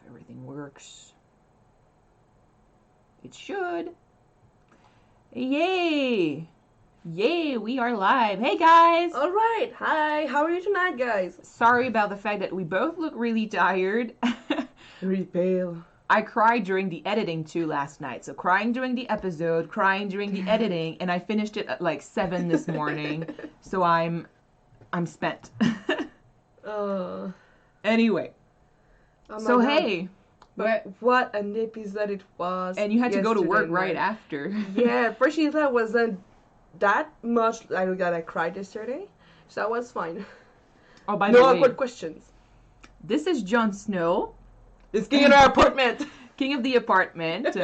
If everything works. It should. Yay! Yay, we are live. Hey guys! Alright, hi, how are you tonight, guys? Sorry about the fact that we both look really tired. Really pale. I cried during the editing too last night. So crying during the episode, crying during the editing, and I finished it at like 7 this morning. So I'm spent. Anyway. Oh so God. hey. What an episode it was. And you had to go to work night. right after. Yeah, fortunately I wasn't that much that I cried yesterday. So that was fine. Oh, by no the way. awkward questions. This is Jon Snow. It's king in our apartment. King of the apartment.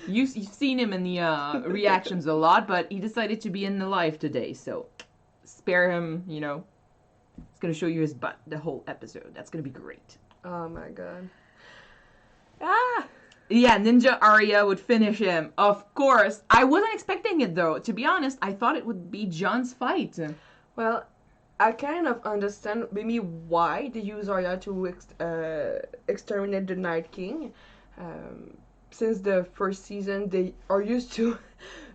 You've seen him in the reactions a lot, but he decided to be in the live today, so spare him, you know. It's going to show you his butt the whole episode. That's going to be great. Oh my god. Ah! Yeah, Ninja Arya would finish him. Of course. I wasn't expecting it, though. To be honest, I thought it would be Jon's fight. Well, I kind of understand maybe why they use Arya to exterminate the Night King. Since the first season, they are used to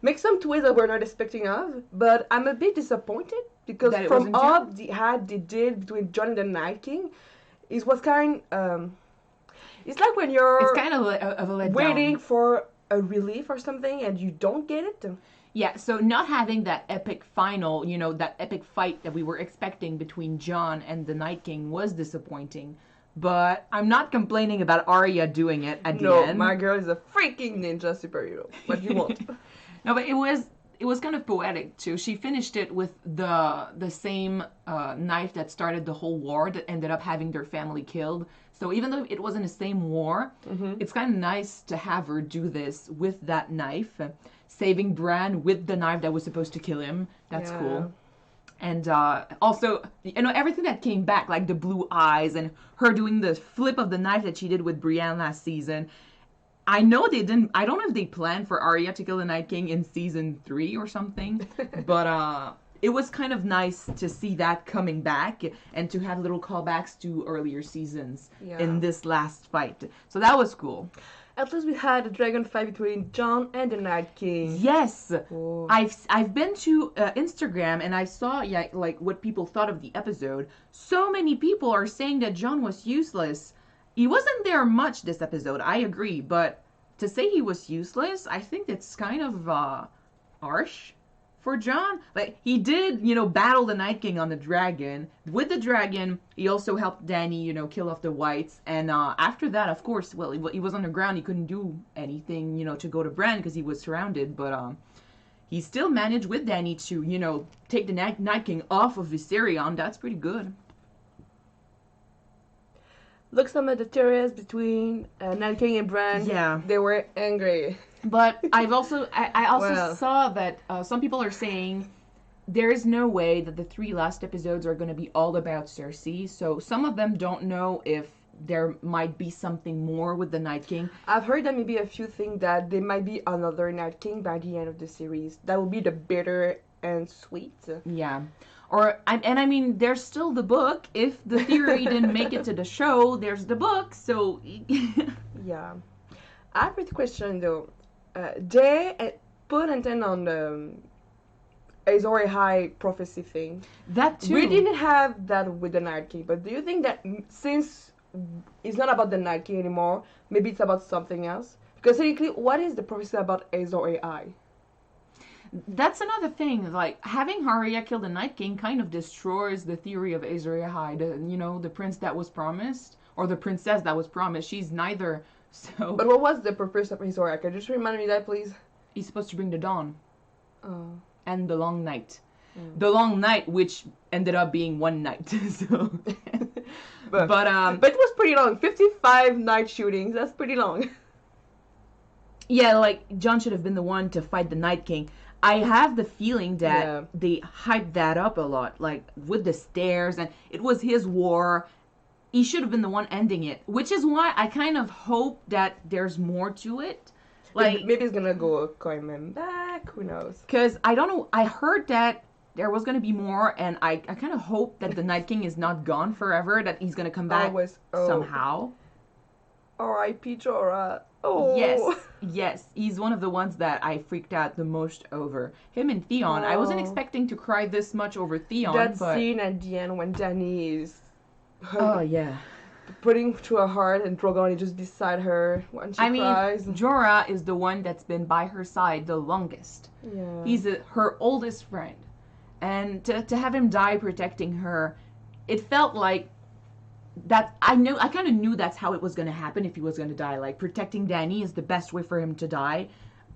make some twists that we're not expecting of. But I'm a bit disappointed because from all the ad they did between Jon and the Night King, it was kind. It's like when you're. It's kind of a letdown. Waiting for a relief or something and you don't get it. Yeah, so not having that epic final, you know, that epic fight that we were expecting between Jon and the Night King was disappointing. But I'm not complaining about Arya doing it at the end. No, my girl is a freaking ninja superhero. What do you want? No, but it was kind of poetic too. She finished it with the same knife that started the whole war that ended up having their family killed. So even though it wasn't the same war, it's kind of nice to have her do this with that knife. Saving Bran with the knife that was supposed to kill him. That's cool. And also, you know, everything that came back, like the blue eyes and her doing the flip of the knife that she did with Brienne last season. I know they didn't, I don't know if they planned for Arya to kill the Night King in season 3 or something, but it was kind of nice to see that coming back and to have little callbacks to earlier seasons in this last fight. So that was cool. At least we had a dragon fight between Jon and the Night King. Yes, I've been to Instagram and I saw like what people thought of the episode. So many people are saying that Jon was useless. He wasn't there much this episode, I agree, but to say he was useless, I think it's kind of harsh for Jon. Like, he did, you know, battle the Night King on the dragon. With the dragon, he also helped Dany, you know, kill off the whites. And after that, of course, well, he was underground. He couldn't do anything, you know, to go to Bran because he was surrounded. But he still managed with Dany to, you know, take the Night King off of Viserion. That's pretty good. Look, some of the theories between Night King and Bran. Yeah. They were angry. But I also saw that some people are saying there is no way that the 3 last episodes are going to be all about Cersei. So some of them don't know if there might be something more with the Night King. I've heard that maybe a few think that there might be another Night King by the end of the series. That will be the bitter and sweet. Yeah. I mean, there's still the book. If the theory didn't make it to the show, there's the book. So yeah. I have a question though. They put an end on the Azor Ahai prophecy thing. That too. We didn't have that with the Night King, but do you think that since it's not about the Night King anymore, maybe it's about something else? Because technically, what is the prophecy about Azor Ahai? That's another thing. Like, having Arya kill the Night King kind of destroys the theory of Azor Ahai. You know, the prince that was promised, or the princess that was promised. She's neither. So. But what was the purpose of Azor Ahai? Can you just remind me that, please? He's supposed to bring the dawn. Oh. And the long night. The long night, which ended up being one night. So. but it was pretty long. 55 night shootings. That's pretty long. Yeah, like Jon should have been the one to fight the Night King. I have the feeling that they hyped that up a lot, like with the stairs, and it was his war. He should have been the one ending it, which is why I kind of hope that there's more to it. Like, maybe it's gonna go coming back. Who knows? Because I don't know. I heard that there was gonna be more, and I kind of hope that the Night King is not gone forever. That he's gonna come back somehow. R.I.P. Jorah. Oh. Yes, yes, he's one of the ones that I freaked out the most over. Him and Theon. I wasn't Oh. expecting to cry this much over Theon, That but scene at the end when Dany is oh yeah. putting to her heart and Drogon is just beside her when she I mean, cries. Jorah is the one that's been by her side the longest. Yeah. He's her oldest friend. And to have him die protecting her, it felt like that I kind of knew that's how it was going to happen if he was going to die. Like protecting Dany is the best way for him to die.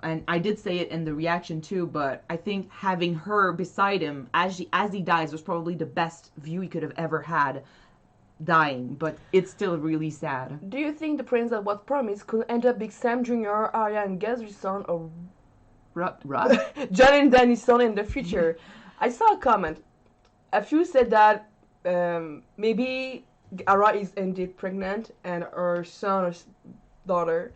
And I did say it in the reaction too, but I think having her beside him as he dies was probably the best view he could have ever had dying, but it's still really sad. Do you think the prince that was promised could end up being Sam Jr., Arya, and Gendry's son, or Rut. Jon and Dany's son in the future? I saw a comment. A few said that maybe Arya is indeed pregnant and her son or daughter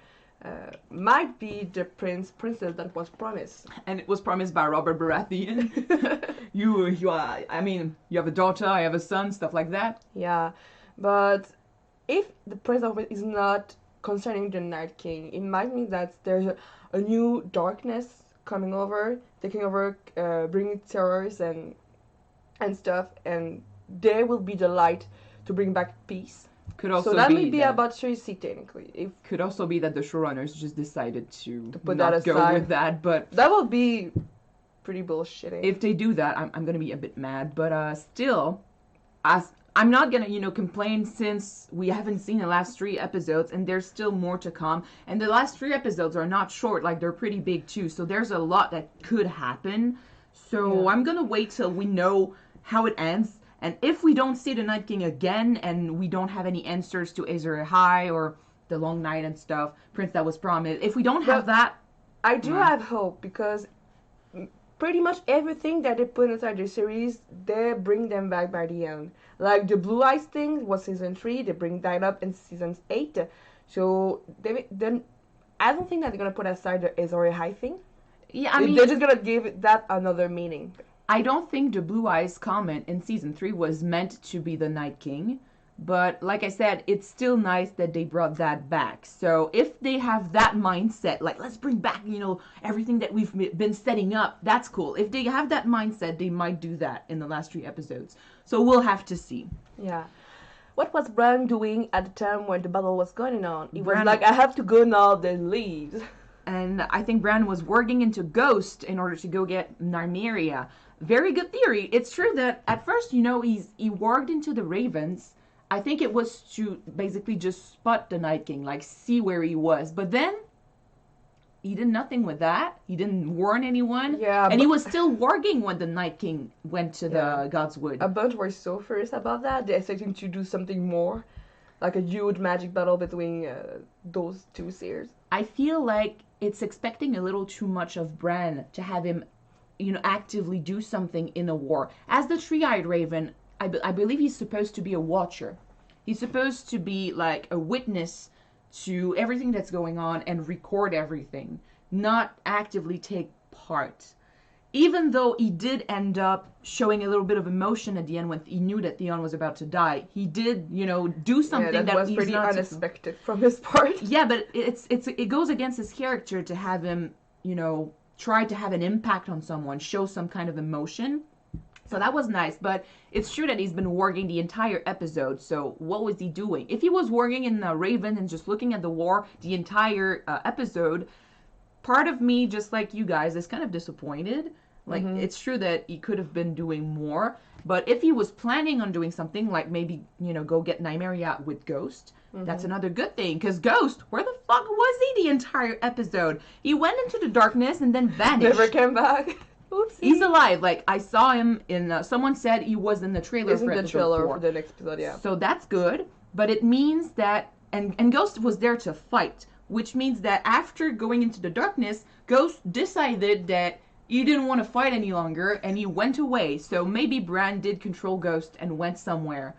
might be the princess that was promised. And it was promised by Robert Baratheon. you are, I mean, you have a daughter, I have a son, stuff like that. Yeah, but if the prince is not concerning the Night King, it might mean that there's a new darkness coming over, taking over, bringing terrors and stuff, and they will be the light to bring back peace. Could also So that be may be that, about Cersei technically. If could also be that the showrunners just decided to put not that go aside. with that, but that will be pretty bullshitting. if they do that, I'm gonna be a bit mad. But still, I'm not gonna complain since we haven't seen the last 3 episodes, and there's still more to come. And the last 3 episodes are not short; like they're pretty big too. So there's a lot that could happen. So Yeah. I'm gonna wait till we know how it ends. And if we don't see the Night King again, and we don't have any answers to Azor Ahai or the Long Night and stuff, Prince that was promised, if we don't have that, I do have hope because pretty much everything that they put inside the series, they bring them back by the end. Like the Blue Eyes thing was season 3, they bring that up in season 8. So then I don't think that they're gonna put aside the Azor Ahai thing. yeah, I mean, They're just gonna give that another meaning. I don't think the Blue Eyes comment in season 3 was meant to be the Night King. But like I said, it's still nice that they brought that back. So if they have that mindset, like let's bring back, everything that we've been setting up, that's cool. If they have that mindset, they might do that in the last 3 episodes. So we'll have to see. Yeah. What was Bran doing at the time when the battle was going on? He was Bran- like, I have to go now, then leave. And I think Bran was working into Ghost in order to go get Nymeria. Very good theory. It's true that at first, he warged into the Ravens. I think it was to basically just spot the Night King, like see where he was. But then he did nothing with that. He didn't warn anyone. Yeah, and he was still warging when the Night King went to the God's Wood. A bunch were so furious about that. They expected to do something more, like a huge magic battle between those two seers. I feel like it's expecting a little too much of Bran to have him, actively do something in a war. As the Three-Eyed Raven, I believe he's supposed to be a watcher. He's supposed to be like a witness to everything that's going on and record everything, not actively take part. Even though he did end up showing a little bit of emotion at the end when he knew that Theon was about to die, he did, do something that was he's pretty not unexpected from his part. Yeah, but it goes against his character to have him, try to have an impact on someone, show some kind of emotion. So that was nice, but it's true that he's been warging the entire episode. So what was he doing? If he was warging in the Raven and just looking at the war the entire episode, part of me, just like you guys, is kind of disappointed. Like, it's true that he could have been doing more, but if he was planning on doing something, like maybe, go get Nymeria with Ghost, that's another good thing, because Ghost, where the fuck was he the entire episode? He went into the darkness and then vanished. Never came back. Oopsie. He's alive. Like, I saw him in, someone said he was in the trailer He's in for the episode trailer 4. for the next episode, yeah. So that's good, but it means that, and Ghost was there to fight, which means that after going into the darkness, Ghost decided that he didn't want to fight any longer, and he went away. So maybe Bran did control Ghost and went somewhere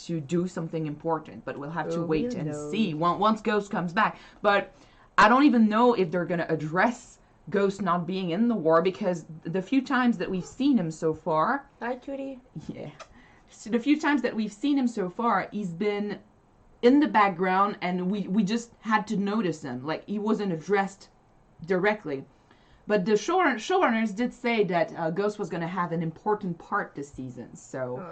to do something important, but we'll have to wait and see once Ghost comes back. But I don't even know if they're going to address Ghost not being in the war, because the few times that we've seen him so far... Hi, cutie. Yeah. So the few times that we've seen him so far, he's been in the background, and we just had to notice him. Like, he wasn't addressed directly. But the showrunners did say that Ghost was going to have an important part this season. So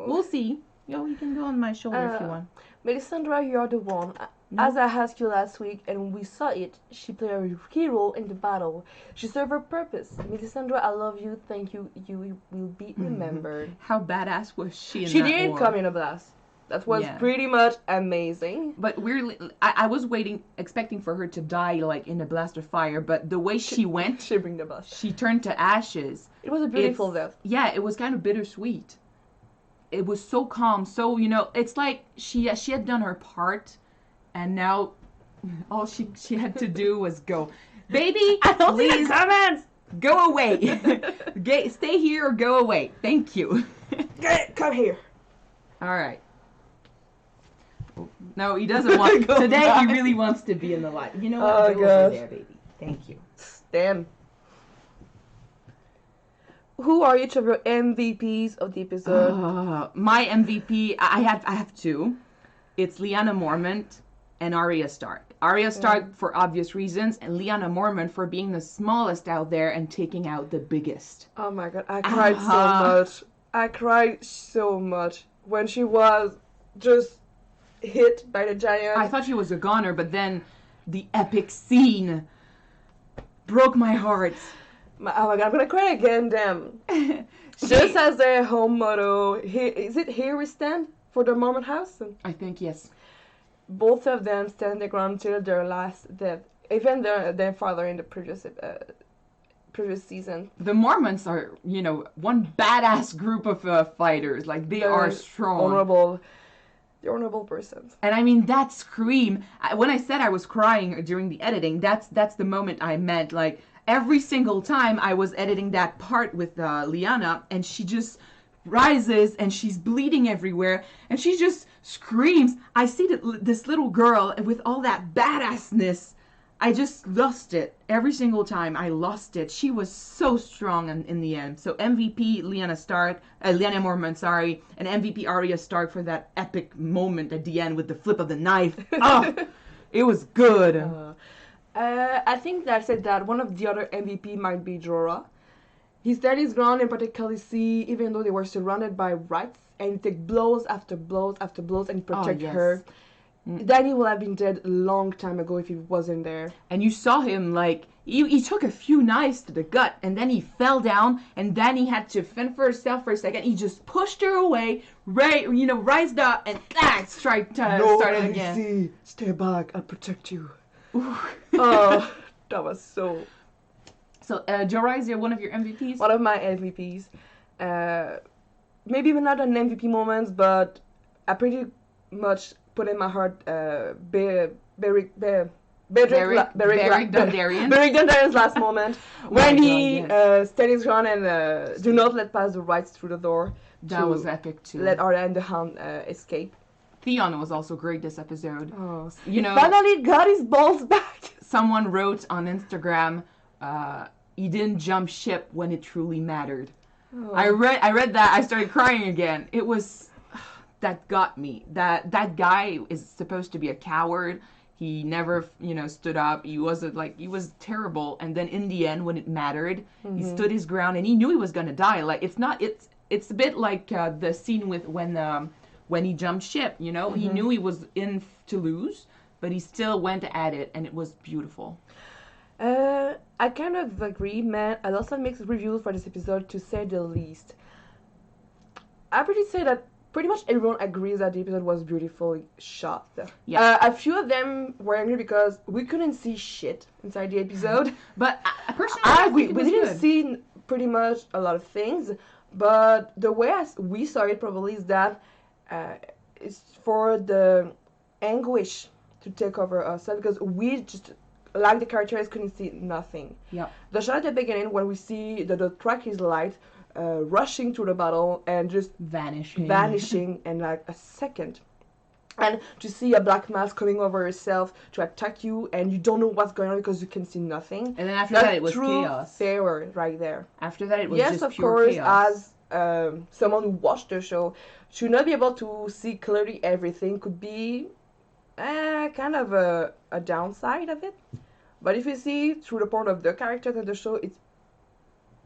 we'll see. You can go on my shoulder if you want. Melisandre, you're the one. As I asked you last week, and we saw it, she played a key role in the battle. She served her purpose. Melisandre, I love you. Thank you. You will be remembered. How badass was she in She that didn't war? come in a blast. That was pretty much amazing. But weirdly, I was expecting for her to die like in a blast of fire. But the way she went, she bring the blast. She turned to ashes. It was a beautiful death. Yeah, it was kind of bittersweet. It was so calm. So it's like she had done her part, and now all she had to do was go, baby, I don't please see the comments. Go away. Stay here or go away. Thank you. Come here. All right. No, he doesn't want. Today back. He really wants to be in the light. You know what? Go over there, baby. Thank you. Damn. Who are each of your MVPs of the episode? My MVP, I have two. It's Lyanna Mormont and Arya Stark. Arya Stark for obvious reasons, and Lyanna Mormont for being the smallest out there and taking out the biggest. Oh my god, I cried so much. I cried so much when she was just hit by the giant. I thought she was a goner, but then the epic scene broke my heart. Oh my god, I'm gonna cry again, damn. Just as their home motto, is it "Here we stand" for the Mormont house? I think, yes. Both of them stand their ground till their last death. Even their father in the previous season. The Mormonts are, one badass group of fighters. Like, they are strong. Honorable. The honorable persons. And I mean, that scream, when I said I was crying during the editing, that's the moment I meant. Like, every single time I was editing that part with Lyanna, and she just rises, and she's bleeding everywhere, and she just screams. I see this little girl with all that badassness. I just lost it. Every single time I lost it. She was so strong in the end. So MVP Lyanna Mormont, sorry, and MVP Arya Stark for that epic moment at the end with the flip of the knife. Oh, it was good. I think that said that one of the other MVP might be Jorah. He stood his ground in particularly see, even though they were surrounded by rights, and he take blows after blows after blows and protect her. Danny would have been dead a long time ago if he wasn't there. And you saw him, like, he took a few knives to the gut, and then he fell down, and then he had to fend for herself for a second. He just pushed her away, rised up, and started again. See. Stay back, I'll protect you. Oh, that was so... So, Jorah, is one of your MVPs? One of my MVPs. Maybe not an MVP moment, but I pretty much put in my heart Beric Dondarrion's last moment when he stayed his ground and do not let pass the rights through the door. That was epic too. Let Arya and the Hound escape. Theon was also great this episode. Oh, he finally got his balls back. Someone wrote on Instagram, he didn't jump ship when it truly mattered. Oh. I read that. I started crying again. It was that got me. That guy is supposed to be a coward. He never, stood up. He was terrible. And then in the end, when it mattered, he stood his ground, and he knew he was gonna die. Like, it's a bit like the scene with when he jumped ship. He knew he was in to lose, but he still went at it, and it was beautiful. I kind of agree, man. I also mixed reviews for this episode, to say the least. I say that pretty much everyone agrees that the episode was beautifully shot. Yeah. A few of them were angry because we couldn't see shit inside the episode. But personally, I agree. We didn't see pretty much a lot of things, but the way we saw it probably is that it's for the anguish to take over us, because we just, like the characters, couldn't see nothing. Yeah. The shot at the beginning when we see the track is light, rushing through the battle and just vanishing in like a second, and to see a black mask coming over herself to attack you, and you don't know what's going on because you can see nothing. And then after that, it was chaos. Terror right there. After that, it was just pure chaos. Yes, of course, as someone who watched the show, should not be able to see clearly everything could be kind of a downside of it. But if you see through the point of the characters in the show,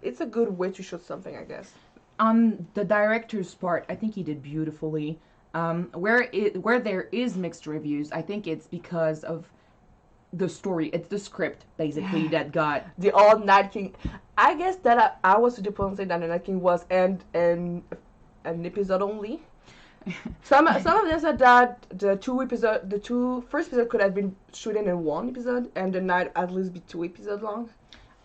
it's a good way to show something, I guess. On the director's part, I think he did beautifully. Where there is mixed reviews, I think it's because of the story. It's the script basically that got The Old Night King. I guess that I was to the point saying that the Night King was and an episode only. Some of them said that the two first episode could have been shooting in one episode, and the night at least be 2 episodes long.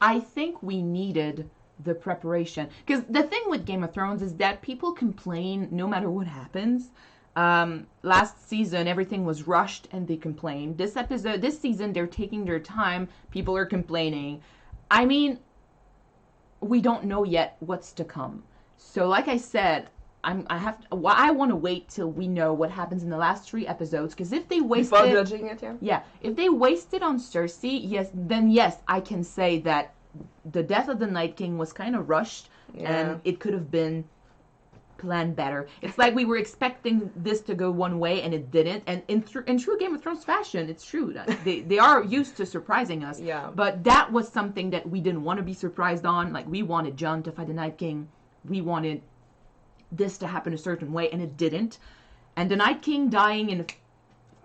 I think we needed the preparation because the thing with Game of Thrones is that people complain no matter what happens. Last season everything was rushed and they complained. This season they're taking their time. People are complaining. I mean, we don't know yet what's to come. So, like I said, I want to wait till we know what happens in the last 3 episodes. Because if they wasted, before judging it, yeah, if they wasted on Cersei, yes, I can say that the death of the Night King was kind of rushed, and it could have been planned better. It's like we were expecting this to go one way and it didn't. And in true Game of Thrones fashion, it's true. They are used to surprising us. Yeah. But that was something that we didn't want to be surprised on. Like, we wanted Jon to fight the Night King. We wanted this to happen a certain way, and it didn't. And the Night King dying in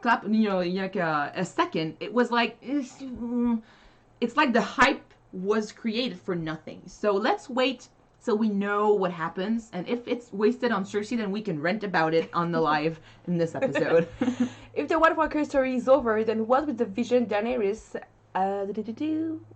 like a second, it was like, it's like the hype was created for nothing. So let's wait so we know what happens, and if it's wasted on Cersei, then we can rant about it on the live in this episode. If the White Walker story is over, then what with the Vision Daenerys?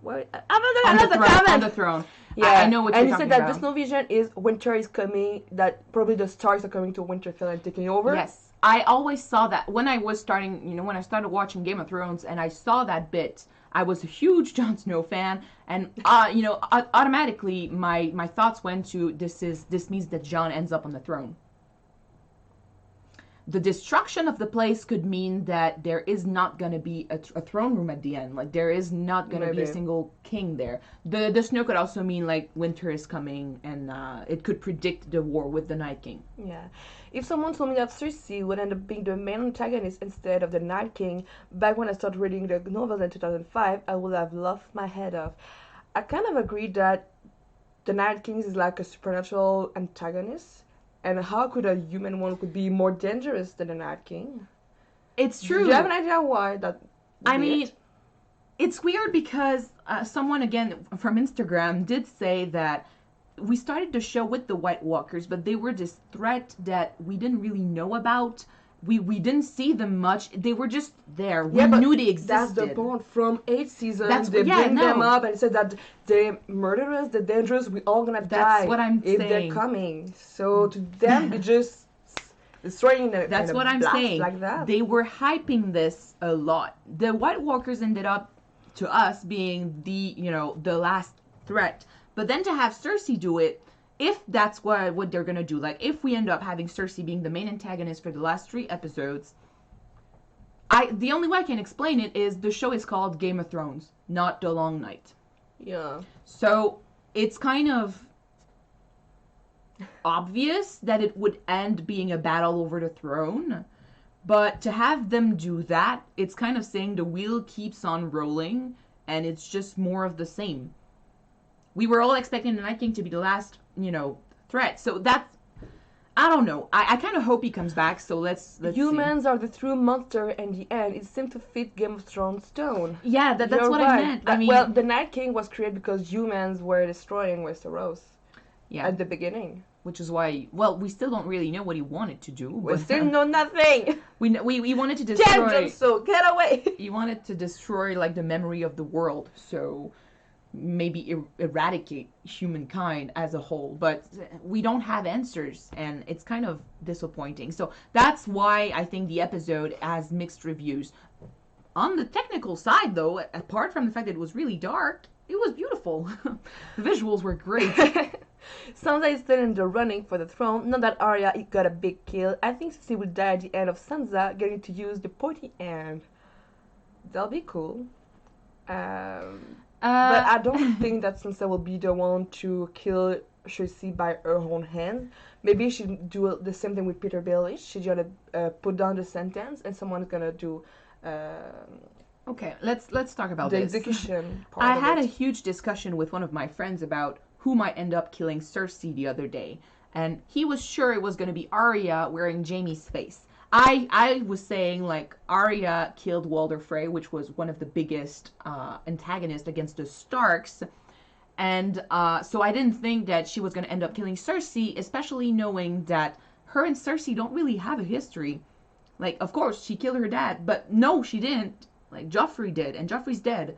What? On the throne. Yeah, I know what you're talking about. And he said that this new vision is winter is coming, that probably the Starks are coming to Winterfell and taking over. Yes. I always saw that when I was starting, when I started watching Game of Thrones and I saw that bit, I was a huge Jon Snow fan, and automatically my thoughts went to this means that Jon ends up on the throne. The destruction of the place could mean that there is not going to be a throne room at the end. Like, there is not going to be a single king there. The snow could also mean, like, winter is coming, and it could predict the war with the Night King. Yeah. If someone told me that Cersei would end up being the main antagonist instead of the Night King, back when I started reading the novels in 2005, I would have laughed my head off. I kind of agreed that the Night King is like a supernatural antagonist. And how could a human one could be more dangerous than the Night King? It's true. Do you have an idea why that? I mean, it's weird because someone, again, from Instagram did say that we started the show with the White Walkers, but they were this threat that we didn't really know about. We didn't see them much. They were just there. We knew they existed. That's the point. From 8 seasons, they bring them up and said that they're murderers, they're dangerous, we're all gonna die. That's what I'm saying. If they're coming. So to them, they just destroying them. That's what I'm saying. Like that. They were hyping this a lot. The White Walkers ended up, to us, being the last threat. But then to have Cersei do it, if that's what they're gonna do, like if we end up having Cersei being the main antagonist for the last 3 episodes, the only way I can explain it is the show is called Game of Thrones, not The Long Night. Yeah. So it's kind of obvious that it would end being a battle over the throne, but to have them do that, it's kind of saying the wheel keeps on rolling, and it's just more of the same. We were all expecting the Night King to be the last, threat. So that's, I don't know. I kind of hope he comes back. So let's Humans see. are the true monster in the end. It seemed to fit Game of Thrones tone. Yeah, that's what I meant. Well, the Night King was created because humans were destroying Westeros. Yeah. At the beginning. Which is why, we still don't really know what he wanted to do. We still know nothing. We wanted to destroy. Tangent, so get away. He wanted to destroy like the memory of the world. So maybe eradicate humankind as a whole, but we don't have answers, and it's kind of disappointing. So that's why I think the episode has mixed reviews. On the technical side, though, apart from the fact that it was really dark, it was beautiful. The visuals were great. Sansa is still in the running for the throne. Not that Arya got a big kill. I think Cersei will die at the end of Sansa getting to use the pointy end. That'll be cool. But I don't think that Sansa will be the one to kill Cersei by her own hand. Maybe she do the same thing with Peter Baelish. She's gonna put down the sentence, and someone's gonna do Okay, let's talk about the this. execution part I of had a it. huge discussion with one of my friends about who might end up killing Cersei the other day, and he was sure it was going to be Arya wearing Jaime's face. I was saying like Arya killed Walder Frey, which was one of the biggest antagonists against the Starks, and so I didn't think that she was going to end up killing Cersei, especially knowing that her and Cersei don't really have a history. Like, of course, she killed her dad, but no, she didn't. Like, Joffrey did, and Joffrey's dead.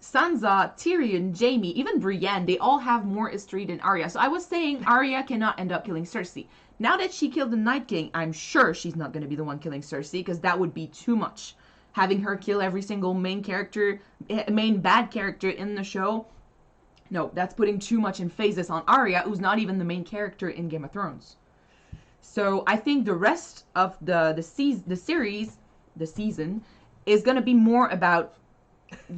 Sansa, Tyrion, Jaime, even Brienne, they all have more history than Arya. So I was saying Arya cannot end up killing Cersei. Now that she killed the Night King, I'm sure she's not going to be the one killing Cersei, because that would be too much. Having her kill every single main character, main bad character in the show, no, that's putting too much emphasis on Arya, who's not even the main character in Game of Thrones. So I think the rest of the season, is going to be more about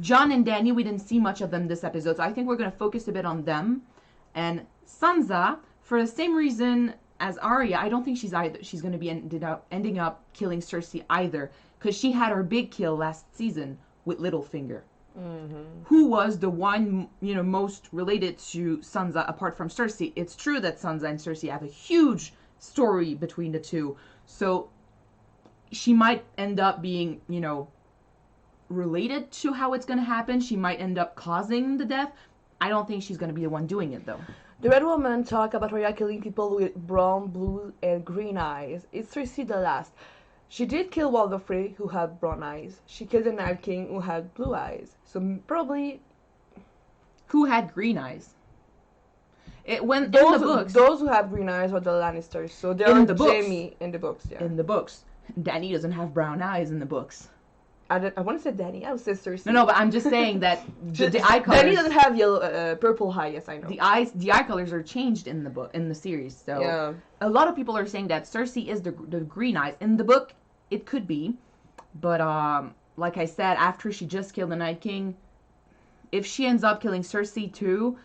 Jon and Dany. We didn't see much of them this episode, so I think we're going to focus a bit on them. And Sansa, for the same reason as Arya, I don't think she's going to be ending up killing Cersei either, because she had her big kill last season with Littlefinger, who was the one most related to Sansa apart from Cersei. It's true that Sansa and Cersei have a huge story between the two, so she might end up being related to how it's going to happen. She might end up causing the death. I don't think she's going to be the one doing it, though. The Red Woman talk about Arya killing people with brown, blue, and green eyes. It's Cersei the last. She did kill Walder Frey, who had brown eyes. She killed the Night King, who had blue eyes. So probably... Who had green eyes? In the books... Those who have green eyes are the Lannisters. So they're in the Jaime in the books, yeah. In the books. Dany doesn't have brown eyes in the books. I want to say Dany. I would say Cersei. No, but I'm just saying that the eye colors... Dany doesn't have yellow, purple eye. Yes, I know. The eye colors are changed in the series. So yeah. A lot of people are saying that Cersei is the green eyes. In the book, it could be, but like I said, after she just killed the Night King, if she ends up killing Cersei too,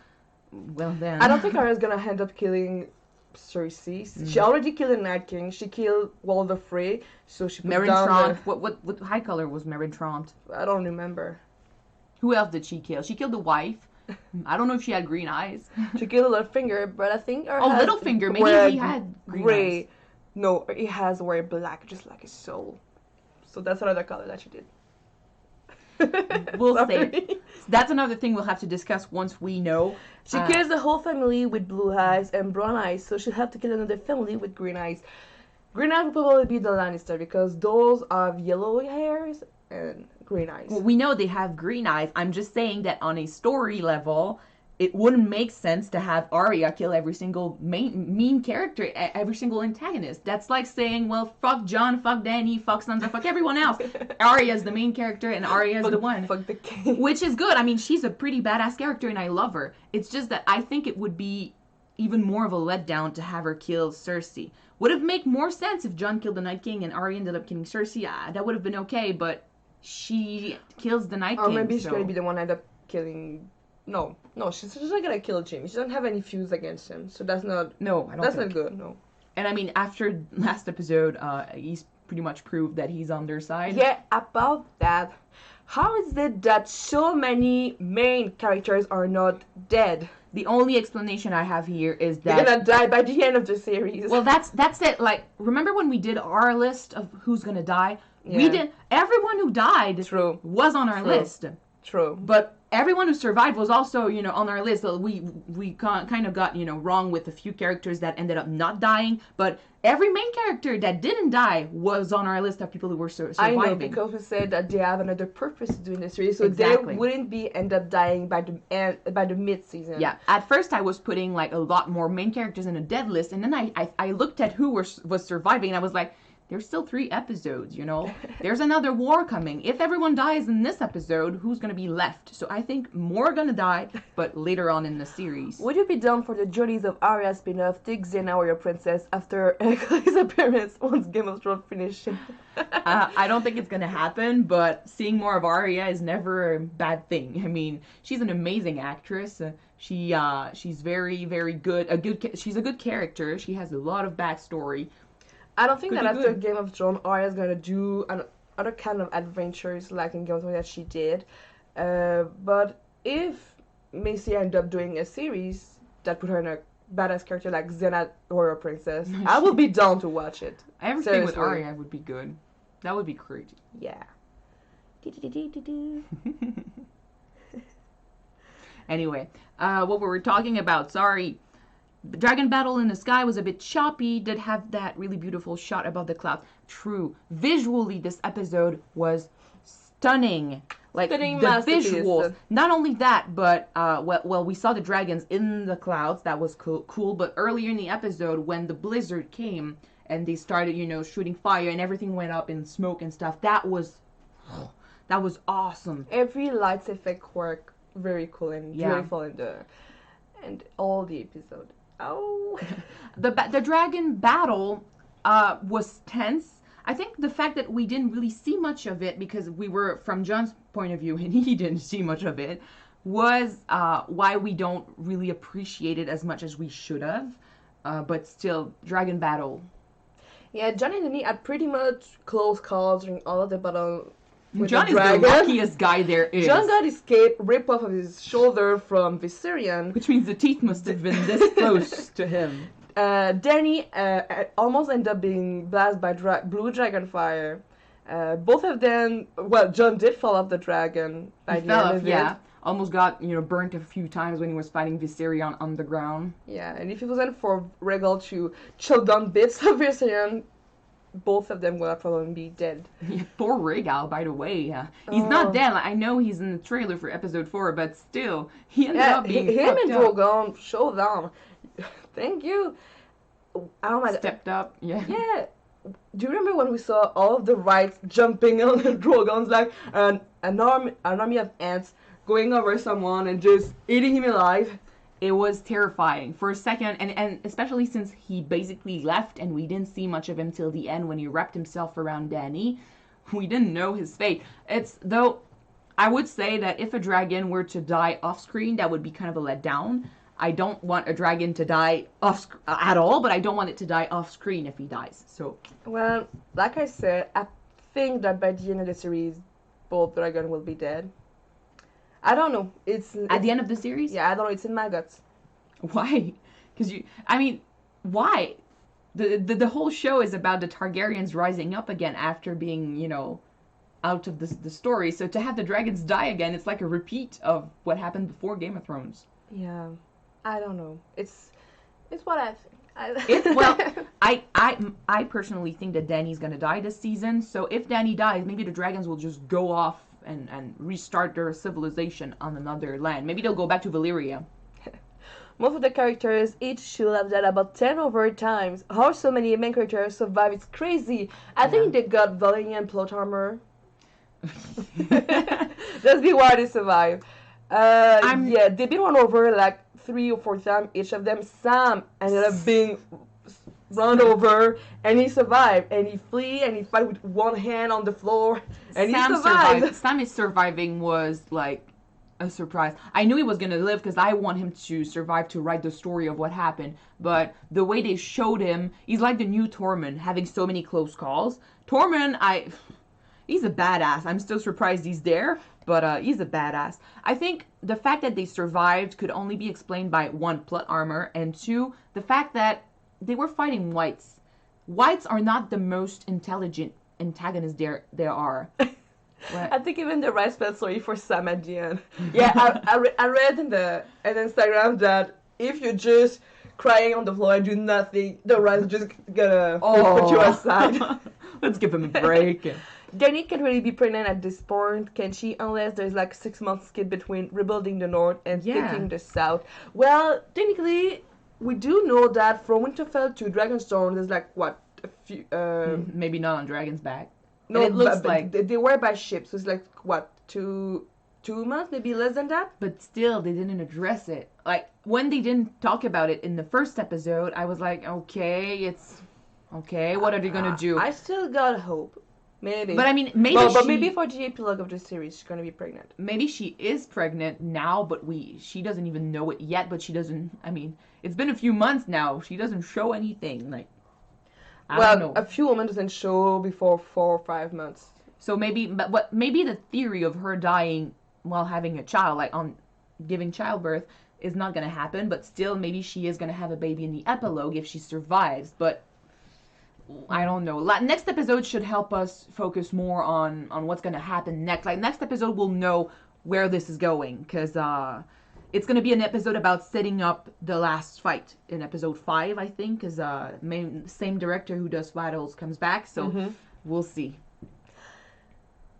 well then... I don't think Arya's gonna end up killing Cersei. She already killed the Night King. She killed Walder Frey, so she put down the... What high color was Meryn Trant? I don't remember. Who else did she kill? She killed the wife. I don't know if she had green eyes. She killed Littlefinger, but I think Littlefinger. Maybe he had green eyes. No, he has wear black, just like his soul. So that's another color that she did. We'll see. That's another thing we'll have to discuss once we know. She kills the whole family with blue eyes and brown eyes, so she'll have to kill another family with green eyes. Green eyes will probably be the Lannister, because those have yellow hairs and green eyes. Well, we know they have green eyes. I'm just saying that on a story level, it wouldn't make sense to have Arya kill every single mean character, every single antagonist. That's like saying, well, fuck Jon, fuck Dany, fuck Sansa, fuck everyone else. Arya's the main character and Arya's the one. Fuck the king. Which is good. I mean, she's a pretty badass character and I love her. It's just that I think it would be even more of a letdown to have her kill Cersei. Would have made more sense if Jon killed the Night King and Arya ended up killing Cersei. That would have been okay, but she kills the Night King. Or maybe she's gonna be the one end up killing... No, she's not gonna kill Jaime. She doesn't have any feuds against him, so that's not... No, I don't That's think. not good, no. And I mean, after last episode, he's pretty much proved that he's on their side. Yeah, about that. How is it that so many main characters are not dead? The only explanation I have here is that... They're gonna die by the end of the series. Well, that's it. Like, remember when we did our list of who's gonna die? Yeah. We did... Everyone who died was on our list. True. But everyone who survived was also, on our list. So we kind of got, wrong with a few characters that ended up not dying. But every main character that didn't die was on our list of people who were surviving. I know, because we said that they have another purpose to do in the series, so Exactly. they wouldn't end up dying by the mid-season. Yeah. At first, I was putting like a lot more main characters in a dead list, and then I looked at who was surviving, and I was like, there's still 3 episodes, There's another war coming. If everyone dies in this episode, who's going to be left? So I think more are going to die, but later on in the series. Would you be down for the Journeys of Arya spin-off, Take Xena Warrior Princess, after Hercules' appearance once Game of Thrones finished? I don't think it's going to happen, but seeing more of Arya is never a bad thing. I mean, she's an amazing actress. She's very, very good. She's a good character. She has a lot of backstory. I don't think Could that be after good. Game of Thrones, Arya's gonna do other kind of adventures like in Game of Thrones that she did. But if Macy end up doing a series that put her in a badass character like Xena Warrior Princess, I will be down to watch it. Everything with Seriously. Arya would be good. That would be crazy. Yeah. Anyway, what we were talking about, sorry. The dragon battle in the sky was a bit choppy, did have that really beautiful shot above the clouds. True. Visually, this episode was stunning. Like, Stunning the masterpiece. visuals. Not only that, but, well, we saw the dragons in the clouds. That was cool. But earlier in the episode, when the blizzard came and they started, shooting fire and everything went up in smoke and stuff, that was awesome. Every lights effect work very cool and Yeah. beautiful and all the episode. Oh. The dragon battle was tense. I think the fact that we didn't really see much of it because we were from John's point of view and he didn't see much of it was why we don't really appreciate it as much as we should have. But still, dragon battle. Yeah, John and me had pretty much close calls during all of the battle with John the is the dragon. luckiest guy there is. John got escaped, ripped off of his shoulder from Viserion. Which means the teeth must have been this close to him. Danny almost ended up being blasted by blue dragon fire. Both of them, well, John did fall off the dragon by He the fell end off, of yeah. it. Almost got, burnt a few times when he was fighting Viserion on the ground. Yeah, and if it wasn't for Rhaegal to choke down bits of Viserion, both of them would have probably be dead. Yeah, poor Rhaegal, by the way. He's not dead. Like, I know he's in the trailer for episode 4, but still, he ended up being him fucked and up. Drogon showdown. Thank you. Oh my god. Stepped up, yeah. Yeah. Do you remember when we saw all of the Wrights jumping on the Drogons like an army of ants going over someone and just eating him alive? It was terrifying for a second, and especially since he basically left and we didn't see much of him till the end when he wrapped himself around Dany. We didn't know his fate. Though, I would say that if a dragon were to die off screen, that would be kind of a letdown. I don't want a dragon to die at all, but I don't want it to die off screen if he dies. So, Well, like I said, I think that by the end of the series, both dragons will be dead. I don't know. It's at the end of the series? Yeah, I don't know. It's in my guts. Why? Because why? The whole show is about the Targaryens rising up again after being, out of the story. So to have the dragons die again, it's like a repeat of what happened before Game of Thrones. Yeah, I don't know. It's what I think. I personally think that Dany's gonna die this season. So if Dany dies, maybe the dragons will just go off and restart their civilization on another land. Maybe they'll go back to Valyria. Most of the characters each should have died about 10 over times. How so many main characters survive? It's crazy. I think they got Valyrian plot armor. That's be why they survive. Yeah, they've been run over like 3 or 4 times. Each of them, Sam ended up being run over, and he survived. And he flee, and he fight with one hand on the floor, and he survived. Sam is surviving was like a surprise. I knew he was gonna live because I want him to survive to write the story of what happened. But the way they showed him, he's like the new Tormund, having so many close calls. Tormund, he's a badass. I'm still surprised he's there, but he's a badass. I think the fact that they survived could only be explained by 1, plot armor, and 2, the fact that they were fighting whites. Whites are not the most intelligent antagonists there are. I think even the rice felt sorry for Sam at the end. Yeah, I read in Instagram that if you're just crying on the floor and do nothing, the rice just gonna put you aside. Let's give him a break. Dany can't really be pregnant at this point, can she? Unless there's like 6 months skip between rebuilding the north and taking the south. Well, technically, we do know that from Winterfell to Dragonstone, there's like what a few. Maybe not on Dragon's Back. No, it looks but like they were by ship, so it's like what 2 months, maybe less than that. But still, they didn't address it. Like when they didn't talk about it in the first episode, I was like, okay, it's okay. What are they gonna do? I still got hope. Maybe. But I mean, maybe but maybe for the epilogue of the series, she's gonna be pregnant. maybe she is pregnant now, but she doesn't even know it yet. But she doesn't. I mean, it's been a few months now. She doesn't show anything. Like, I don't know. A few women doesn't show before 4 or 5 months. So maybe, but what? Maybe the theory of her dying while having a child, like on giving childbirth, is not gonna happen. But still, maybe she is gonna have a baby in the epilogue if she survives. But I don't know. Next episode should help us focus more on what's gonna happen next. Like next episode, we'll know where this is going because it's gonna be an episode about setting up the last fight in episode 5, I think, because same director who does Vitals comes back, so we'll see.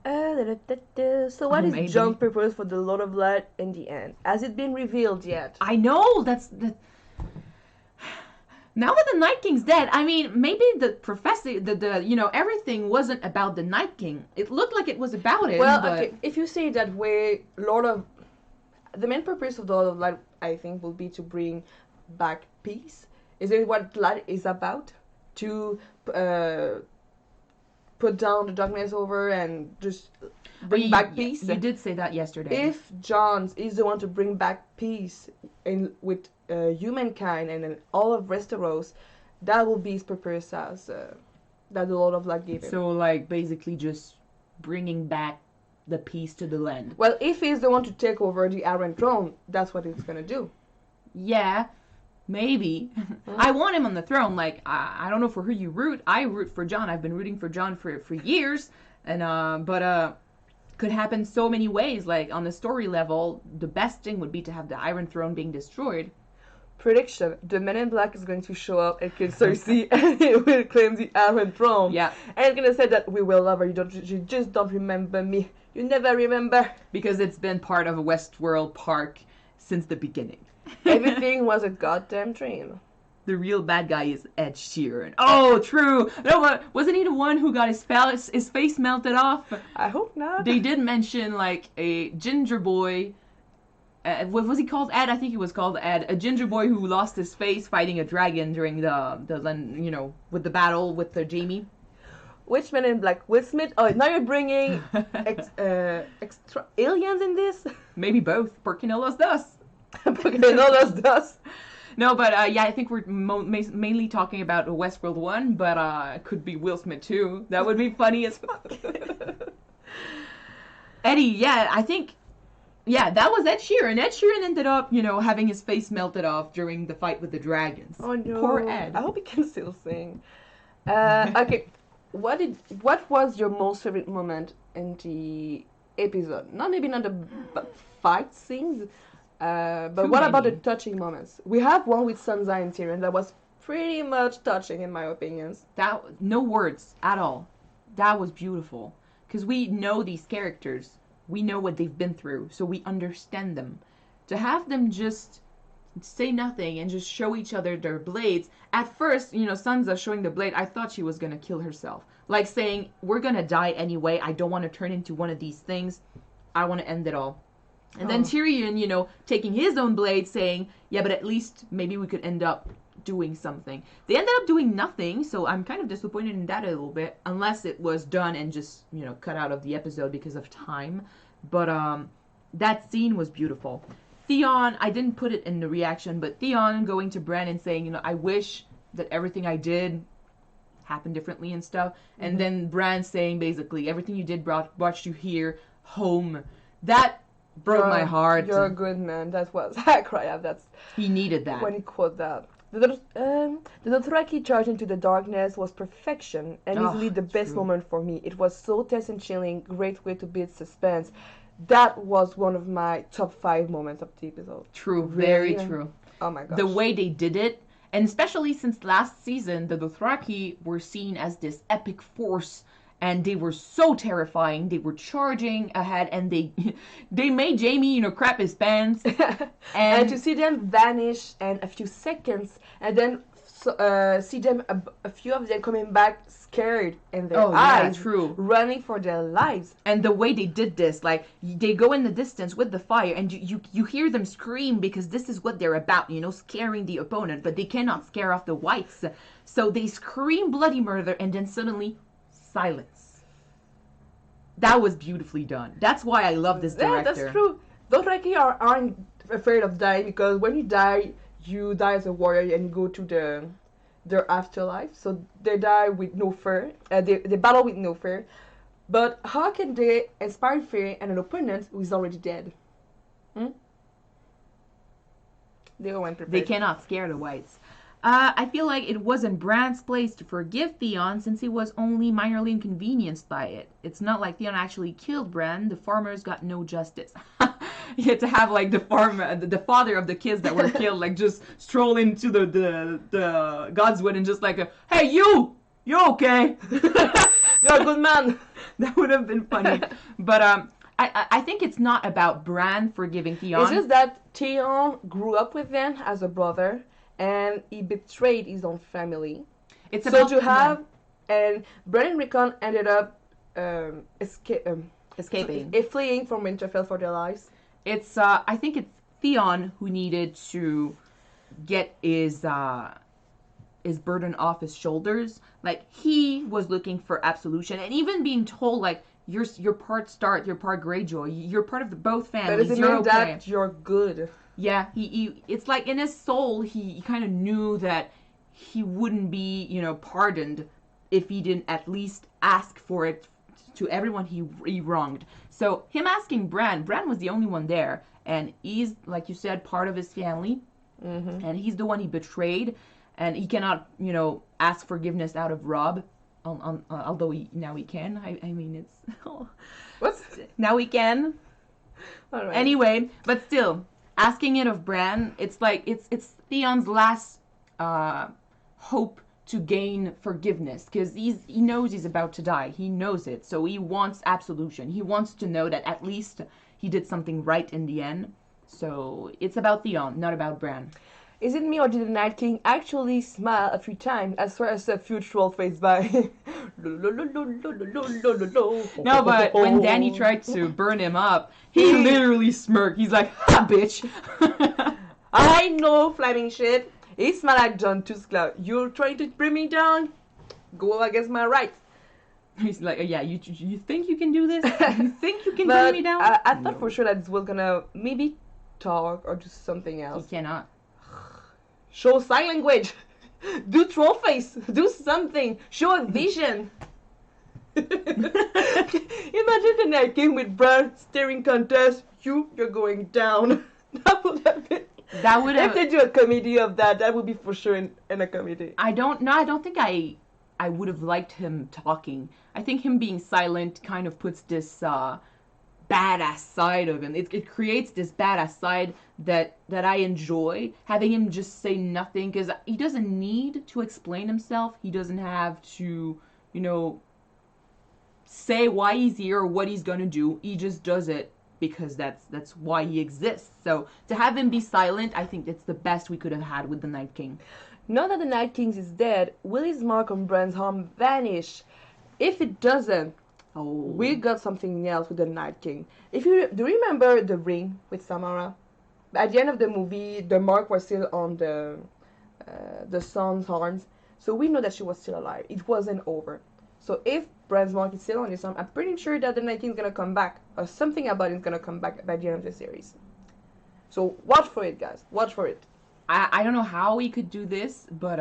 So what is Jon's purpose for the Lord of Light in the end? Has it been revealed yet? I know that's. Now that the Night King's dead, I mean, maybe the professor, the everything wasn't about the Night King. It looked like it was about him. Well, but... okay, if you say it that way, the main purpose of the Lord of Light, I think, will be to bring back peace. Is it what light is about? To put down the darkness over and just bring back peace? You did say that yesterday. If Jon is the one to bring back peace with humankind and all of Westeros, that will be his purpose as that the Lord of Light gave him. So, like, basically just bringing back the peace to the land. Well, if he's the one to take over the Iron Throne, that's what he's gonna do. Yeah, maybe. I want him on the throne. Like, I don't know for who you root. I root for Jon. I've been rooting for Jon for years, and but could happen so many ways. Like on the story level, the best thing would be to have the Iron Throne being destroyed. Prediction: the Men in Black is going to show up and kill Cersei, and he will claim the Iron Throne. Yeah, and he's gonna say that we will love her. You just don't remember me. You never remember. Because it's been part of a Westworld park since the beginning. Everything was a goddamn dream. The real bad guy is Ed Sheeran. Oh, true. No, but wasn't he the one who got his face melted off? I hope not. They did mention like a ginger boy. What was he called? Ed. I think he was called Ed. A ginger boy who lost his face fighting a dragon during the with the battle with the Jaime. Which Men in Black? Will Smith? Oh, now you're bringing extra aliens in this? Maybe both. Porque no los dos. Porque no los dos. No, but yeah, I think we're mainly talking about a Westworld 1, but it could be Will Smith too. That would be funny as fuck. Eddie, yeah, I think, yeah, that was Ed Sheeran. Ed Sheeran ended up, having his face melted off during the fight with the dragons. Oh no. Poor Ed. I hope he can still sing. Okay, what was your most favorite moment in the episode? Not the fight scenes. But what about the touching moments? We have one with Sansa and Tyrion that was pretty much touching, in my opinions. That no words at all. That was beautiful because we know these characters. We know what they've been through, so we understand them. To have them just say nothing and just show each other their blades. At first, Sansa showing the blade, I thought she was gonna kill herself, like saying, "We're gonna die anyway. I don't want to turn into one of these things. I want to end it all." And then Tyrion, taking his own blade, saying, yeah, but at least maybe we could end up doing something. They ended up doing nothing, so I'm kind of disappointed in that a little bit, unless it was done and just, cut out of the episode because of time. But that scene was beautiful. Theon, I didn't put it in the reaction, but Theon going to Bran and saying, I wish that everything I did happened differently and stuff. Mm-hmm. And then Bran saying, basically, everything you did brought you here, home. That broke my heart. You're a good man. That was I cried. He needed that when he quote that. The Dothraki charge into the darkness was perfection and easily the best moment for me. It was so tense and chilling. Great way to build suspense. That was one of my top 5 moments of the episode. True, very true. Oh my gosh. The way they did it, and especially since last season, the Dothraki were seen as this epic force. And they were so terrifying. They were charging ahead, and they made Jaime, crap his pants. And to see them vanish in a few seconds, and then see them, a few of them coming back scared in their eyes, running for their lives. And the way they did this, like they go in the distance with the fire, and you hear them scream because this is what they're about, scaring the opponent, but they cannot scare off the whites. So they scream bloody murder, and then suddenly silence. That was beautifully done. That's why I love this Yeah, director. that's true. Dothraki aren't afraid of dying because when you die as a warrior and you go to their afterlife. So they die with no fear. They battle with no fear. But how can they inspire fear in an opponent who is already dead? Hmm? They weren't They prepared. cannot scare the whites. I feel like it wasn't Bran's place to forgive Theon since he was only minorly inconvenienced by it. It's not like Theon actually killed Bran. The farmers got no justice. You had to have like the father of the kids that were killed, like just stroll into the Godswood and just like, hey you okay? You're a good man. That would have been funny. But I think it's not about Bran forgiving Theon. It's just that Theon grew up with them as a brother, and he betrayed his own family. It's So about to have, and Bran and Rickon ended up escaping. fleeing from Winterfell for their lives. It's I think it's Theon who needed to get his burden off his shoulders. Like he was looking for absolution, and even being told like you're part Stark, you're part Greyjoy, you're part of both But families. does it You're mean okay. that you're good? Yeah, he it's like in his soul he kind of knew that he wouldn't be, pardoned if he didn't at least ask for it to everyone he wronged. So him asking Bran was the only one there, and he's, like you said, part of his family, and he's the one he betrayed, and he cannot, ask forgiveness out of Robb, although now he can. I mean, it's What? now he can. All right. Anyway, but still, asking it of Bran, it's like it's Theon's last hope to gain forgiveness, because he knows he's about to die. He knows it, so he wants absolution. He wants to know that at least he did something right in the end. So it's about Theon, not about Bran. Is it me or did the Night King actually smile a few times as far as a few troll faced by? No, but when Dany tried to burn him up, he literally smirked. He's like, "Ha, bitch!" I know, flaming shit. He smelled like John Tuskla. You're trying to bring me down? Go against my rights. He's like, "Yeah, you think you can do this? You think you can But bring me down?" I thought for sure that this was gonna maybe talk or do something He else. cannot. Show sign language. Do troll face. Do something. Show a vision. Imagine the Night King with Bran staring contest. You're going down. That would have been. That would have. If they do a comedy of that, that would be for sure in a comedy. I don't think I would have liked him talking. I think him being silent kind of puts this badass side of him. It creates this badass side that I enjoy. Having him just say nothing, because he doesn't need to explain himself. He doesn't have to, say why he's here or what he's gonna do. He just does it because that's why he exists. So to have him be silent, I think it's the best we could have had with the Night King. Now that the Night King is dead, will his mark on Bran's harm vanish? If it doesn't, we got something else with the Night King. Do you remember the ring with Samara? At the end of the movie, the mark was still on the son's arms, so we know that she was still alive. It wasn't over. So if Bran's mark is still on his arm, I'm pretty sure that the Night King's gonna come back, or something about him's gonna come back by the end of the series. So watch for it, guys. Watch for it. I don't know how he could do this, but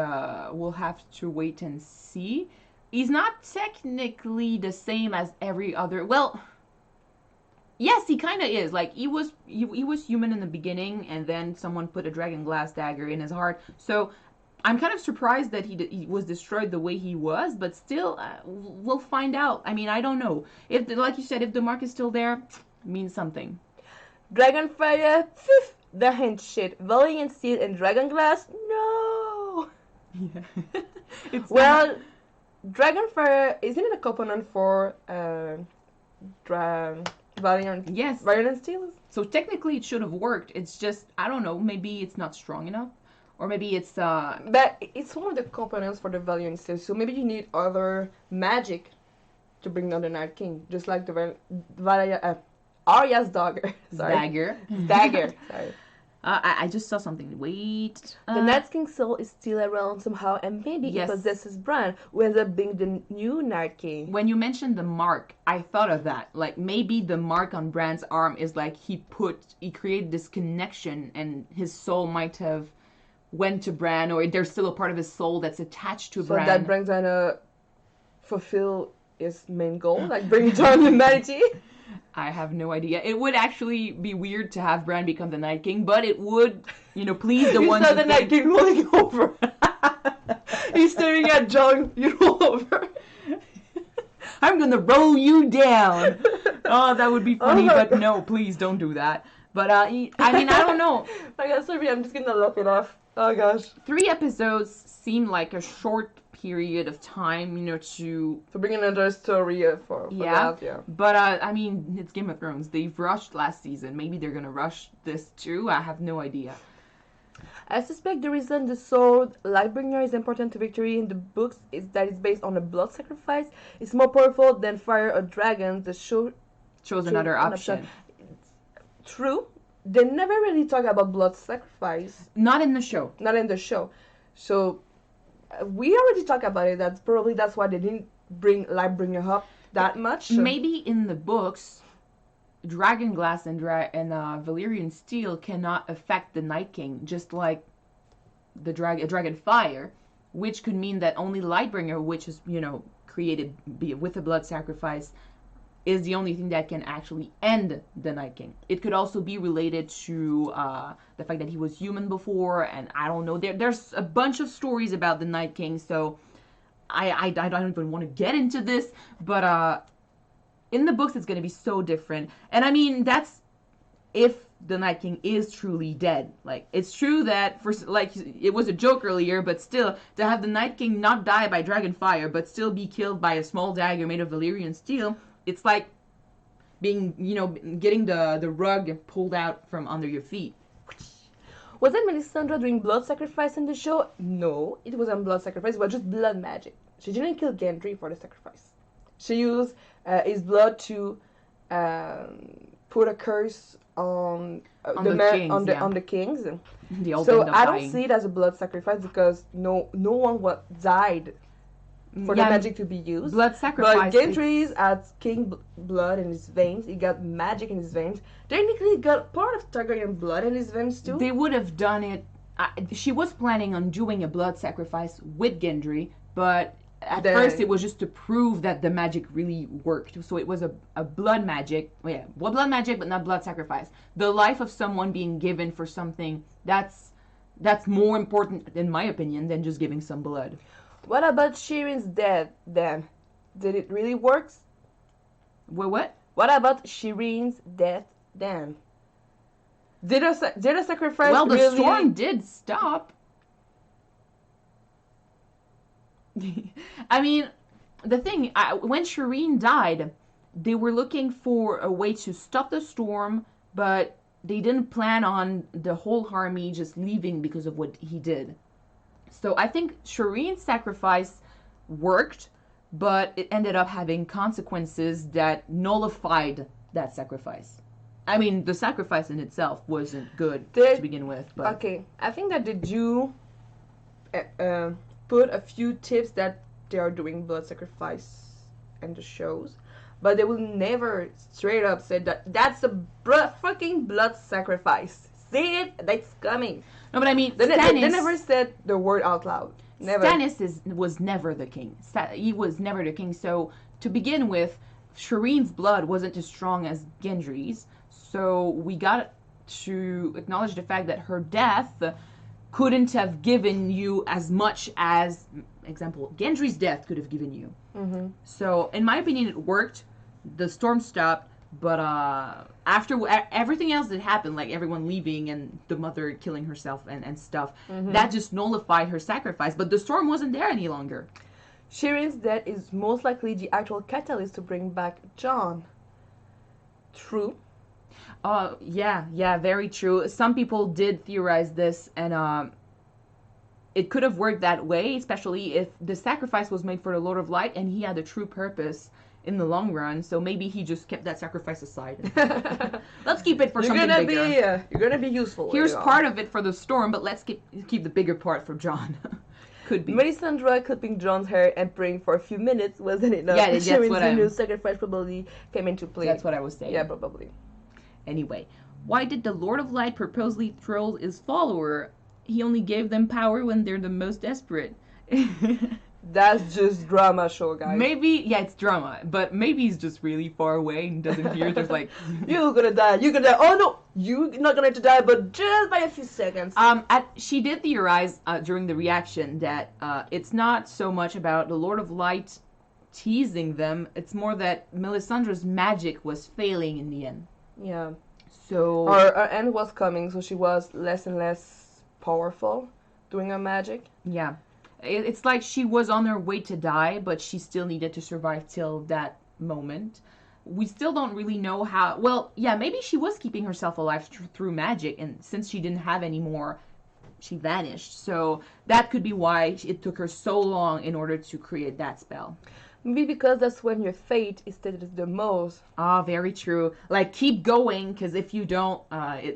we'll have to wait and see. He's not technically the same as every other. Well, yes, he kind of is. Like he was human in the beginning, and then someone put a dragon glass dagger in his heart. So I'm kind of surprised that he was destroyed the way he was, but still, we'll find out. I mean, I don't know. If, like you said, if the mark is still there, it means something. Dragonfire, phew, the hint shit. Valiant Steel and Dragonglass, no. Yeah. It's Well, Dragonfire isn't it a component for Valiant? Yes. Valiant Steel. So technically, it should have worked. It's just, I don't know. Maybe it's not strong enough, or maybe it's But it's one of the components for the Valiant Steel. So maybe you need other magic to bring down the Night King, just like the Arya's dagger. Sorry. dagger. Dagger. Sorry. I just saw something. Wait. The Night King's soul is still around somehow, and maybe Yes. it possesses Bran, who ends up being the new Night King. When you mentioned the mark, I thought of that. Like maybe the mark on Bran's arm is like he created this connection, and his soul might have went to Bran, or there's still a part of his soul that's attached to So Bran. that Bran's gonna fulfill his main goal, like bring down humanity. I have no idea. It would actually be weird to have Bran become the Night King, but it would, please the He's ones not who the Night King rolling over. He's staring at Jon. You roll over. I'm gonna roll you down. Oh, that would be funny, but God. no, please don't do that. But I mean, I don't know. I guess sorry, I'm just gonna laugh it off. Oh gosh. 3 episodes seem like a short period of time, to bring another story for that, yeah. But I mean, it's Game of Thrones. They've rushed last season. Maybe they're gonna rush this too. I have no idea. I suspect the reason the sword Lightbringer is important to victory in the books is that it's based on a blood sacrifice. It's more powerful than fire or dragon. The show chose another option. True. They never really talk about blood sacrifice. Not in the show. Not in the show. So we already talked about it. That's why they didn't bring Lightbringer up that much. Maybe in the books, Dragon Glass and Valyrian Steel cannot affect the Night King, just like the Dragon Fire, which could mean that only Lightbringer, which is created with a blood sacrifice, is the only thing that can actually end the Night King. It could also be related to the fact that he was human before, and I don't know. There's a bunch of stories about the Night King, so I don't even want to get into this, but in the books it's going to be so different. And I mean, that's if the Night King is truly dead. Like, it's true that, it was a joke earlier, but still, to have the Night King not die by dragon fire, but still be killed by a small dagger made of Valyrian steel, it's like being, getting the rug pulled out from under your feet. Wasn't Melisandre doing blood sacrifice in the show? No, it wasn't blood sacrifice, it was just blood magic. She didn't kill Gendry for the sacrifice. She used his blood to put a curse on the kings. So I don't see it as a blood sacrifice because no one died for the magic to be used. Blood sacrifice. But Gendry has king blood in his veins. He got magic in his veins. Technically, got part of Targaryen blood in his veins too. They would have done it. She was planning on doing a blood sacrifice with Gendry, but at first it was just to prove that the magic really worked. So it was a blood magic. Well, blood magic, but not blood sacrifice. The life of someone being given for something, that's more important, in my opinion, than just giving some blood. What about Shireen's death then? Did it really work? Wait, what? What about Shireen's death then? Did a sacrifice Well, the really... storm did stop. I mean, the thing, when Shireen died, they were looking for a way to stop the storm, but they didn't plan on the whole army just leaving because of what he did. So I think Shireen's sacrifice worked, but it ended up having consequences that nullified that sacrifice. I mean, the sacrifice in itself wasn't good to begin with. But okay, I think that they do put a few tips that they are doing blood sacrifice in the shows, but they will never straight up say that that's a fucking blood sacrifice. See it? That's coming. No, but I mean, they never said the word out loud. Never. Stannis was never the king. He was never the king. So to begin with, Shireen's blood wasn't as strong as Gendry's. So we got to acknowledge the fact that her death couldn't have given you as much as, example, Gendry's death could have given you. Mm-hmm. So in my opinion, it worked. The storm stopped. But after everything else that happened, like everyone leaving and the mother killing herself and stuff, that just nullified her sacrifice. But the storm wasn't there any longer. Shireen's death is most likely the actual catalyst to bring back Jon. True. Yeah, very true. Some people did theorize this, and it could have worked that way, especially if the sacrifice was made for the Lord of Light and he had a true purpose in the long run. So maybe he just kept that sacrifice aside. Let's keep it for You're something gonna bigger. you're gonna be useful. Here's later part on. of it for the storm, but let's keep the bigger part for John. Could be. Melisandre clipping John's hair and praying for a few minutes wasn't enough. Yeah, that's Sharon's what I'm- new sacrifice probably came into play. That's what I was saying. Yeah, probably. Anyway, why did the Lord of Light purposely troll his follower? He only gave them power when they're the most desperate. That's just drama show, guys. Maybe, yeah, it's drama, but maybe he's just really far away and doesn't hear. There's like, You're gonna die. You're gonna die. Oh no, you're not going to die, but just by a few seconds. She did theorize during the reaction that it's not so much about the Lord of Light teasing them. It's more that Melisandre's magic was failing in the end. Yeah. So Her end was coming, so she was less and less powerful doing her magic. yeah. It's like she was on her way to die, but she still needed to survive till that moment. We still don't really know how. Well, yeah, maybe she was keeping herself alive through magic, and since she didn't have any more, she vanished. So that could be why it took her so long in order to create that spell. Maybe because that's when your fate is tested the most. Ah, very true. Like, keep going, because if you don't,